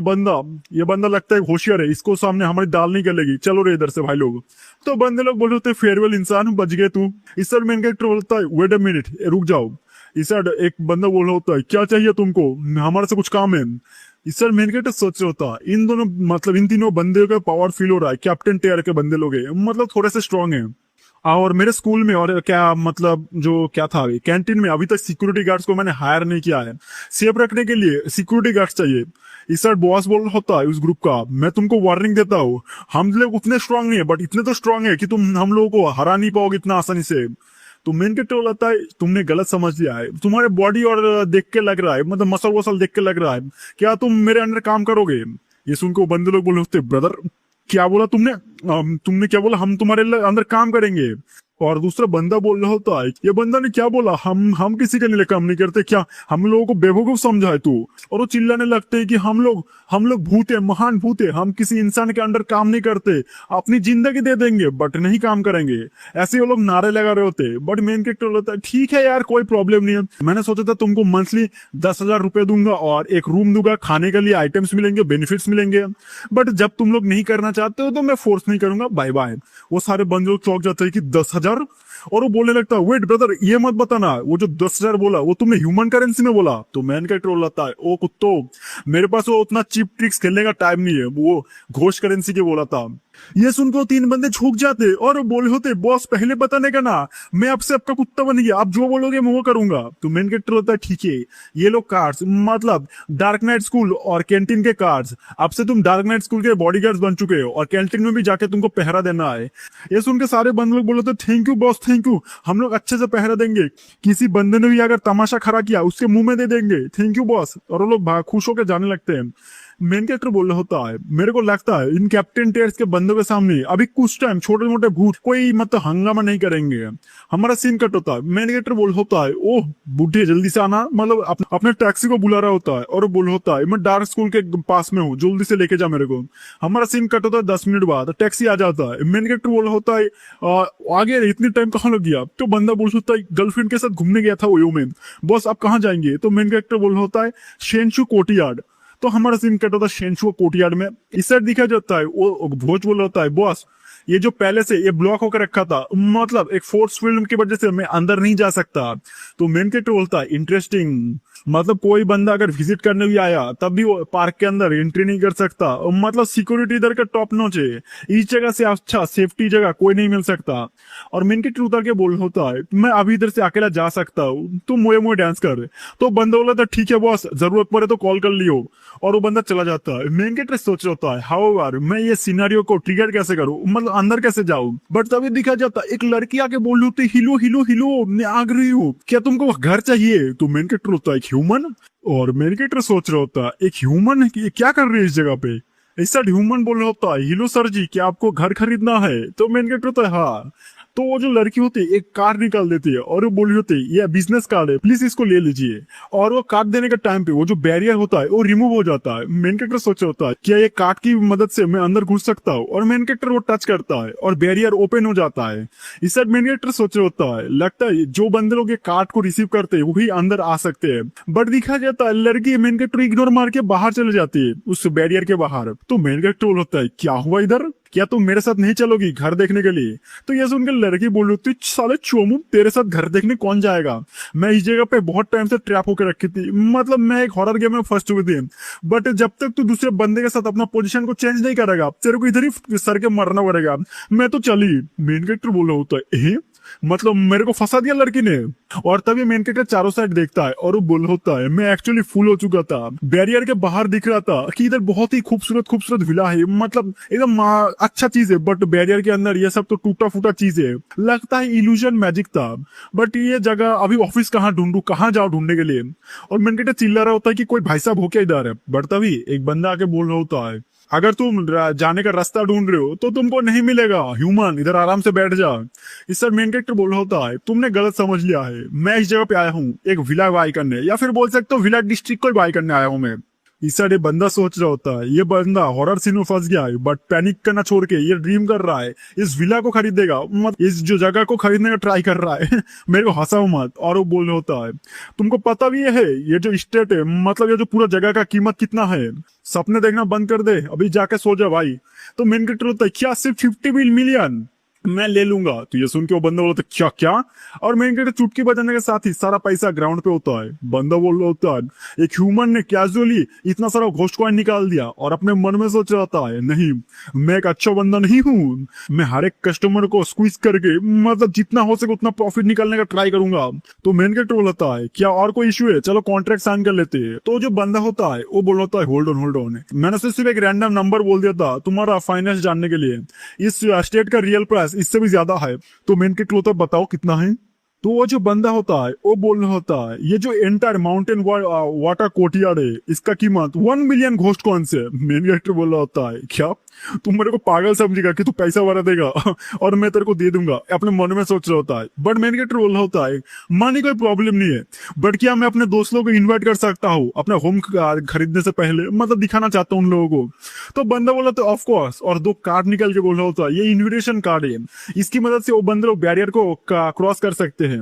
Speaker 1: बंदा लगता है होशियार है, इसको सामने हमारी दाल नहीं गलेगी, चलो रे इधर से भाई लोग। तो बंदे लोग बोल रहे होते फेयरवेल इंसान बच गए तू। इस साइड मेन कैरेक्टर बोलता है वेट अ मिनट रुक जाओ। इस साइड एक बंदा बोल रहा होता है क्या चाहिए तुमको, हमारे से कुछ काम है। इस साइड मेन कैरेक्टर सोच रहा होता है इन दोनों मतलब इन तीनों बंदे का पावर फील हो रहा है, कैप्टन टेयर के बंदे लोग हैं, मतलब थोड़े से स्ट्रांग है। और मेरे स्कूल में और क्या मतलब जो क्या था अभी कैंटीन में अभी तक सिक्योरिटी गार्ड्स को मैंने हायर नहीं किया है। सेफ रखने के लिए सिक्योरिटी गार्ड्स चाहिए। इस सर बॉस बोल होता है उस ग्रुप का, मैं तुमको वार्निंग देता हूँ, हम लोग उतने स्ट्रांग नहीं है बट इतने तो स्ट्रांग है कि तुम हम लोगों को हरा नहीं पाओगे इतना आसानी से। तो मेन कैरेक्टर बोलता है तुमने गलत समझ लिया है, तुम्हारे बॉडी और देख के लग रहा है, मतलब मसल वसल देख के लग रहा है, क्या तुम मेरे अंडर काम करोगे? ये सुन के वो बंदे लोग बोले होते ब्रदर क्या बोला तुमने? तुमने क्या बोला? हम तुम्हारे अंदर काम करेंगे। और दूसरा बंदा बोल रहा होता है ये बंदा ने क्या बोला, हम किसी के लिए काम नहीं करते क्या? हम लोगों को बेवकूफ समझा है तू? और वो चिल्लाने लगते हैं कि हम लोग भूत है, महान भूत है, हम किसी इंसान के अंडर काम नहीं करते, अपनी जिंदगी दे देंगे बट नहीं काम करेंगे। ऐसे वो लोग नारे लगा रहे होते। बट मेन कैरेक्टर बोलता है ठीक है यार कोई प्रॉब्लम नहीं है, मैंने सोचा था तुमको मंथली 10,000 रुपए दूंगा और एक रूम दूंगा, खाने के लिए आइटम्स मिलेंगे, बेनिफिट्स मिलेंगे, बट जब तुम लोग नहीं करना चाहते हो तो मैं फोर्स नहीं करूंगा, बाय बाय। वो सारे बंदे लोग चौंक जाते हैं कि 10,000। और वो बोलने लगता है वेट ब्रदर ये मत बताना, वो जो 10,000 बोला वो तुमने ह्यूमन करेंसी में बोला? तो मैन कैरेक्टर बोलता है ओ कुत्तो, मेरे पास वो उतना चिप ट्रिक्स खेलने का टाइम नहीं है, वो घोष करेंसी के बोला था। ये सुनकर तीन बंदे झुक जाते और बोले होते बॉस पहले बताने का ना, मैं आपसे आपका कुत्ता बन गया, आप जो बोलोगे मैं वो करूंगा। तो मेन कैरेक्टर होता है ठीक है, ये लोग कार्ड्स मतलब डार्क नाइट स्कूल और कैंटीन के कार्ड्स, अब से तुम डार्क नाइट स्कूल के बॉडीगार्ड्स बन चुके हो और कैंटीन में भी जाके तुमको पहरा देना है। ये सुन के सारे बंदे लोग बोले तो thank you boss thank you, हम लोग अच्छे से पहरा देंगे, किसी बंदे ने भी अगर तमाशा खड़ा किया उसके मुंह में दे देंगे, थैंक यू बॉस। और वो लोग खुश होकर जाने लगते हैं। मेन कैरेक्टर बोल रहा होता है मेरे को लगता है इन कैप्टन टेयर्स के बंदों के सामने अभी कुछ टाइम छोटे मोटे भूत कोई मतलब हंगामा नहीं करेंगे। हमारा सीन कट होता है। मेन कैरेक्टर बोल होता है ओह बूढ़े जल्दी से आना, मतलब अपने टैक्सी को बुला रहा होता है और बोल होता है मैं डार्क स्कूल के पास में हूँ, जल्दी से लेके जा मेरे को। हमारा सीन कट होता है 10 मिनट बाद, टैक्सी आ जाता है। मेन कैरेक्टर बोल होता है आगे इतनी टाइम कहाँ लग गया? तो बंदा बोल होता है गर्लफ्रेंड के साथ घूमने गया था ओयो में, बॉस आप कहाँ जाएंगे? तो मेन कैरेक्टर बोल होता है शेनशु कोर्टयार्ड। तो हमारा सीन कट होता है शेनशु कोर्टयार्ड में। इस साइड दिखा जाता है वो भोज बोल होता है बॉस ये जो पहले से ये ब्लॉक होकर रखा था, मतलब एक फोर्स फील्ड की वजह से मैं अंदर नहीं जा सकता। तो मेन कैरेक्टर बोलता है इंटरेस्टिंग, मतलब कोई बंदा अगर विजिट करने भी आया तब भी वो पार्क के अंदर एंट्री नहीं कर सकता, मतलब सिक्योरिटी इधर का टॉप नॉच है, इस जगह से अच्छा सेफ्टी जगह कोई नहीं मिल सकता। और मेन कैरेक्टर उतर के बोल होता है मैं अभी इधर से अकेला जा सकता हूँ, तुम मोए मोए डांस कर। तो बंदा बोला था ठीक है बॉस जरूरत पड़े तो कॉल कर लियो। और वो बंदा चला जाता है। मेन कैरेक्टर सोच रहा होता है हाउ मैं ये सिनेरियो को ट्रिगर कैसे करूं, मतलब अंदर कैसे जाऊं। बट तभी दिखा जाता एक लड़की आके बोल रही होती हिलो हिलो हिलो मैं आ गई हूँ, क्या तुमको घर चाहिए? तो मेन कैरेक्टर होता है एक ह्यूमन। और मेन कैरेक्टर सोच रहा होता है एक ह्यूमन क्या कर रही है इस जगह पे? ऐसा ह्यूमन बोल रहा होता है हिलो सर जी क्या आपको घर खरीदना है? तो मेन कैरेक्टर होता है हाँ। तो वो जो लड़की होती है एक कार्ड निकाल देती है और वो बोल रही होती है ये बिजनेस कार्ड है प्लीज इसको ले लीजिए। और वो कार्ड देने के टाइम पे वो जो बैरियर होता है वो रिमूव हो जाता है। मेन कैरेक्टर सोच रहा होता है क्या ये कार्ड की मदद से मैं अंदर घुस सकता हूँ? और मेन कैरेक्टर वो टच करता है और बैरियर ओपन हो जाता है। इस साइड मेन कैरेक्टर सोच रहा होता है लगता है जो बंदे लोग ये कार्ड को रिसीव करते हैं वही अंदर आ सकते हैं। बट दिखा जाता है लड़की मेन कैरेक्टर इग्नोर मार के बाहर चले जाती है उस बैरियर के बाहर। तो मेन कैरेक्टर होता है क्या हुआ इधर, क्या तुम मेरे साथ नहीं चलोगी घर देखने के लिए? तो ये सुनकर लड़की बोल रही थी साले चोमू तेरे साथ घर देखने कौन जाएगा, मैं इस जगह पे बहुत टाइम से ट्रैप होकर रखी थी, मतलब मैं एक हॉरर गेम में फंस चुकी थी, बट जब तक तू दूसरे बंदे के साथ अपना पोजीशन को चेंज नहीं करेगा तेरे को इधर ही सर के मरना पड़ेगा, मैं तो चली। मेन कैरेक्टर बोल रहा होता है मतलब मेरे को फंसा दिया लड़की ने। और तभी मेन कैरेक्टर चारों साइड देखता है और वो बोल होता है मैं एक्चुअली फुल हो चुका था, बैरियर के बाहर दिख रहा था कि इधर बहुत ही खूबसूरत खूबसूरत विला है, मतलब एकदम अच्छा चीज है, बट बैरियर के अंदर ये सब तो टूटा फूटा चीज है, लगता है इल्यूजन मैजिक था। बट ये जगह अभी ऑफिस कहाँ ढूंढू, कहाँ जाओ ढूंढने के लिए? और मेन कैरेक्टर चिल्ला रहा होता है कि कोई भाई साहब हो क्या इधर है। बट तभी एक बंदा आके बोल रहा होता है अगर तुम जाने का रास्ता ढूंढ रहे हो तो तुमको नहीं मिलेगा ह्यूमन, इधर आराम से बैठ जा। इस सर मेन कैरेक्टर बोल होता है तुमने गलत समझ लिया है, मैं इस जगह पे आया हूँ एक विला बाय करने, या फिर बोल सकते हो विला डिस्ट्रिक्ट को बाय करने आया हूँ मैं। इस साइड बंदा सोच रहा होता है ये बंदा हॉरर सीन में फंस गया है बट पैनिक करना छोड़ के ये ड्रीम कर रहा है इस विला को खरीदेगा, मतलब इस जो जगह को खरीदने का ट्राई कर रहा है मेरे को हंसाओ मत। और वो बोल रहा होता है तुमको पता भी है ये जो स्टेट है, मतलब ये जो पूरा जगह का कीमत कितना है, सपने देखना बंद कर दे अभी जाके सो जा भाई। तो मेन कैरेक्टर होता है क्या सिर्फ 50 मिलियन? मैं ले लूंगा। तो ये सुन के वो बंदा बोला तो क्या क्या, और मेन गेट चुटकी बजाने के साथ ही सारा पैसा ग्राउंड पे होता है। बंदा बोल रहा होता है एक ह्यूमन ने कैजुअली इतना सारा घोस्ट कॉइन निकाल दिया और अपने मन में सोच रहा है नहीं, मैं एक अच्छा बंदा नहीं हूँ, मैं हर एक कस्टमर को स्क्वीज करके मतलब जितना हो सके उतना प्रॉफिट निकालने का ट्राई करूंगा। तो मेन गेट बोलता है क्या और कोई इशू है, चलो कॉन्ट्रैक्ट साइन कर लेते हैं। तो जो बंदा होता है वो बोल रहा है होल्ड ऑन, मैंने सिर्फ एक रैंडम नंबर बोल दिया था तुम्हारा फाइनेंस जानने के लिए, इस स्टेट का रियल प्राइस इससे भी ज्यादा है। तो मेन गेट होता है बताओ कितना है। तो वो जो बंदा होता है वो बोल रहा होता है ये जो एंटायर माउंटेन वाटर कोर्टयार्ड है इसका कीमत 1 मिलियन घोस्ट कॉइन से। मेन कैरेक्टर बोल रहा होता है क्या तुम मेरे को पागल समझेगा कि तू पैसा भरा देगा और मैं तेरे को दे दूंगा, अपने मन में सोच रहा होता है। बट मेन कैरेक्टर बोल रहा होता है मनी कोई प्रॉब्लम नहीं है, बट क्या मैं अपने दोस्तों को इन्वाइट कर सकता हूँ अपना होम खरीदने से पहले, मतलब दिखाना चाहता हूँ उन लोगों को। तो बंदा बोला तो ऑफ कोर्स, और 2 कार्ड निकल के बोल रहा होता है ये इन्विटेशन कार्ड है, इसकी मदद से वो बंदे लोग बैरियर को क्रॉस कर सकते हैं।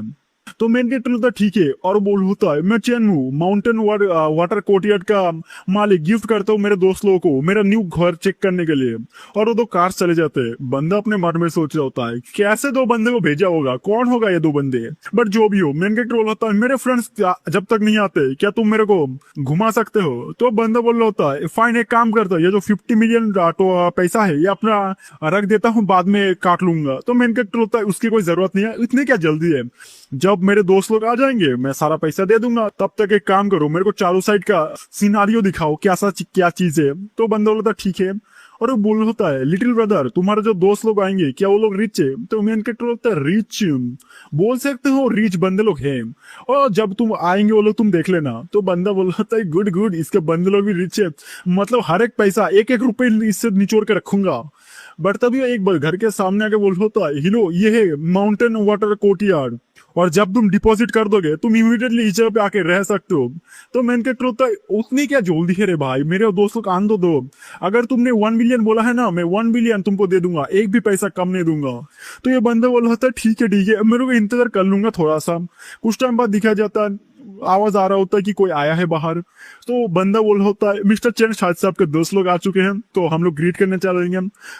Speaker 1: तो मेन गेट होता है ठीक है, और बोल होता है मैं चैन हूँ माउंटेन वाटर कोर्टयार्ड का मालिक, गिफ्ट करता हूँ मेरे दोस्त लोगों को मेरा न्यू घर चेक करने के लिए। और वो 2 कार्स चले जाते हैं। बंदा अपने मन में सोच रहा होता है कैसे 2 बंदे को भेजा होगा, कौन होगा ये 2 बंदे। बट जो भी हो मेन गेट रोल होता है मेरे फ्रेंड्स जब तक नहीं आते क्या तुम मेरे को घुमा सकते हो। तो बंदा बोल रहा होता है फाइन, एक काम करता है ये जो 50 मिलियन पैसा है ये अपना रख देता हूँ, बाद में काट लूंगा। तो मेन गेट होता है उसकी कोई जरूरत नहीं है, इतनी क्या जल्दी है, जब मेरे दोस्त लोग आ जाएंगे मैं सारा पैसा दे दूंगा, तब तक एक काम करो मेरे को चारों साइड का सिनारियो दिखाओ क्या चीज है। तो बंदा बोलता ठीक है, और वो बोल होता है लिटिल ब्रदर तुम्हारे जो दोस्त लोग आएंगे क्या वो लोग रिच है। तो मेन कैरेक्टर होता है रिच, बोल सकते हो रिच बंदे लोग हैं, और जब तुम आएंगे वो लोग तुम देख लेना। तो बंदा बोल होता है गुड गुड, इसके बंदे लोग भी रिच है, मतलब हर एक पैसा 1-1 रुपए इससे निचोड़ के रखूंगा। बट तभी एक बार घर के सामने आके बोल होता है हिलो ये है माउंटेन वाटर कोर्टयार्ड, और जब तुम डिपॉजिट कर दोगे तुम इमीडिएटली इस जगह पे आके रह सकते हो। तो मेन कैरेक्टर होता है उतनी क्या जल्दी है रे भाई, मेरे दोस्तों को आन दो। अगर तुमने 1 मिलियन बोला है ना मैं 1 बिलियन तुमको दे दूंगा, एक भी पैसा कम नहीं दूंगा। तो ये बंदा बोला होता है ठीक है मेरे को इंतजार कर लूंगा थोड़ा सा। कुछ टाइम बाद दिखा जाता है आवाज आ रहा होता है कि कोई आया है बाहर। तो बंदा बोल होता है मिस्टर चैन शायद से आपके दोस्त लोग आ चुके हैं, तो हम लोग ग्रीट करने चलेंगे।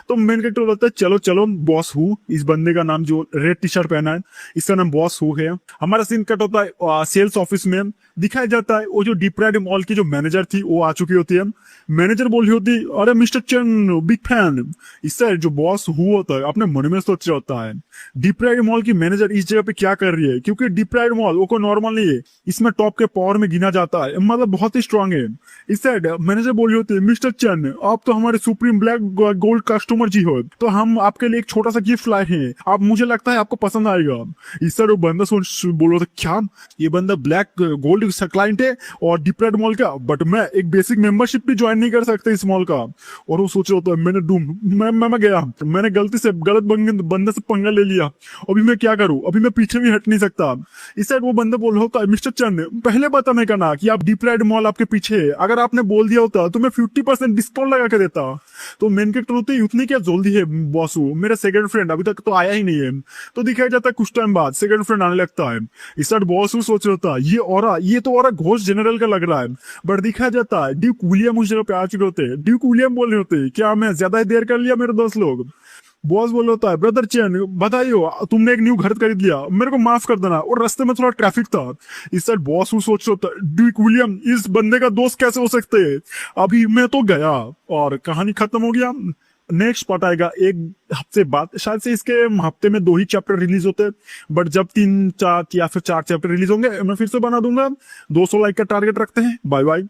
Speaker 1: तो मेन कैरेक्टर होता है चलो चलो बॉस हु, इस बंदे का नाम जो रेड टी शर्ट पहना है इसका नाम बॉस हु है। हमारा सीन कट होता है सेल्स ऑफिस में, दिखाया जाता है वो जो डीप्राइड मॉल की जो मैनेजर थी वो आ चुकी होती है। मैनेजर बोली होती अरे मिस्टर चैन बिग फैन। इससे जो बॉस हु होता है अपने मन में सोच रहा होता है डीप्राइड मॉल की मैनेजर इस जगह पे क्या कर रही है, क्योंकि डीप्राइड मॉल वो कोई नॉर्मल नहीं है, इसमें टॉप के पावर में गिना जाता है, मतलब बहुत ही स्ट्रांग है। इस साइड मैनेजर बोली होती है मिस्टर चैन आप तो हमारे सुप्रीम ब्लैक गोल्ड कस्टमर जी हो, तो हम आपके लिए एक छोटा सा गिफ्ट लाए हैं, आप मुझे लगता है आपको पसंद आएगा। इस साइड वो बंदा बोल रहा था क्या ये बंदा ब्लैक गोल्ड क्लाइंट है और डीप्राइड मॉल का, बट मैं एक बेसिक मेंबरशिप भी ज्वाइन नहीं कर सकता इस मॉल का। और वो सोच रहा होता है मैंने मैं गया, मैंने गलती से गलत बंदे से पंगा ले लिया, अभी मैं क्या करूं, अभी मैं पीछे भी हट नहीं सकता। इस साइड वो बंदा बोल रहा होता है मिस्टर चंद पहले बताने का ना कि आप डीप्राइड मॉल आपके पीछे है, अगर आपने बोल दिया होता तो मैं 50% डिस्काउंट लगा के देता। तो मेन कैरेक्टर होते उतनी क्या जल्दी है बॉस, मेरा सेकंड फ्रेंड अभी तक तो आया ही नहीं है। तो दिखाया जाता है कुछ टाइम बाद सेकंड फ्रेंड आने लगता है। इस साइड बॉस सोच रहा था ये तो और घोस्ट जनरल का लग रहा है, बट दिखाया जाता है ड्यूक विलियम उस जगह पे आ चुके होते हैं। ड्यूक विलियम बोल रहे होते क्या मैं ज्यादा ही देर कर लिया मेरे दोस्त लोग। बॉस बोल होता है ब्रदर चैन बताइए तुमने एक न्यू घर खरीद लिया, मेरे को माफ कर देना, और रास्ते में थोड़ा ट्रैफिक था। इस साइड बॉस सोच रहा था ड्यूक विलियम इस बंदे का दोस्त कैसे हो सकते हैं, अभी मैं तो गया और कहानी खत्म हो गया। नेक्स्ट पार्ट आएगा एक हफ्ते बाद, शायद से इसके हफ्ते में 2 ही चैप्टर रिलीज होते हैं, बट जब 3-4 या फिर 4 चैप्टर रिलीज होंगे मैं फिर से बना दूंगा। 200 लाइक का टारगेट रखते हैं। Bye bye.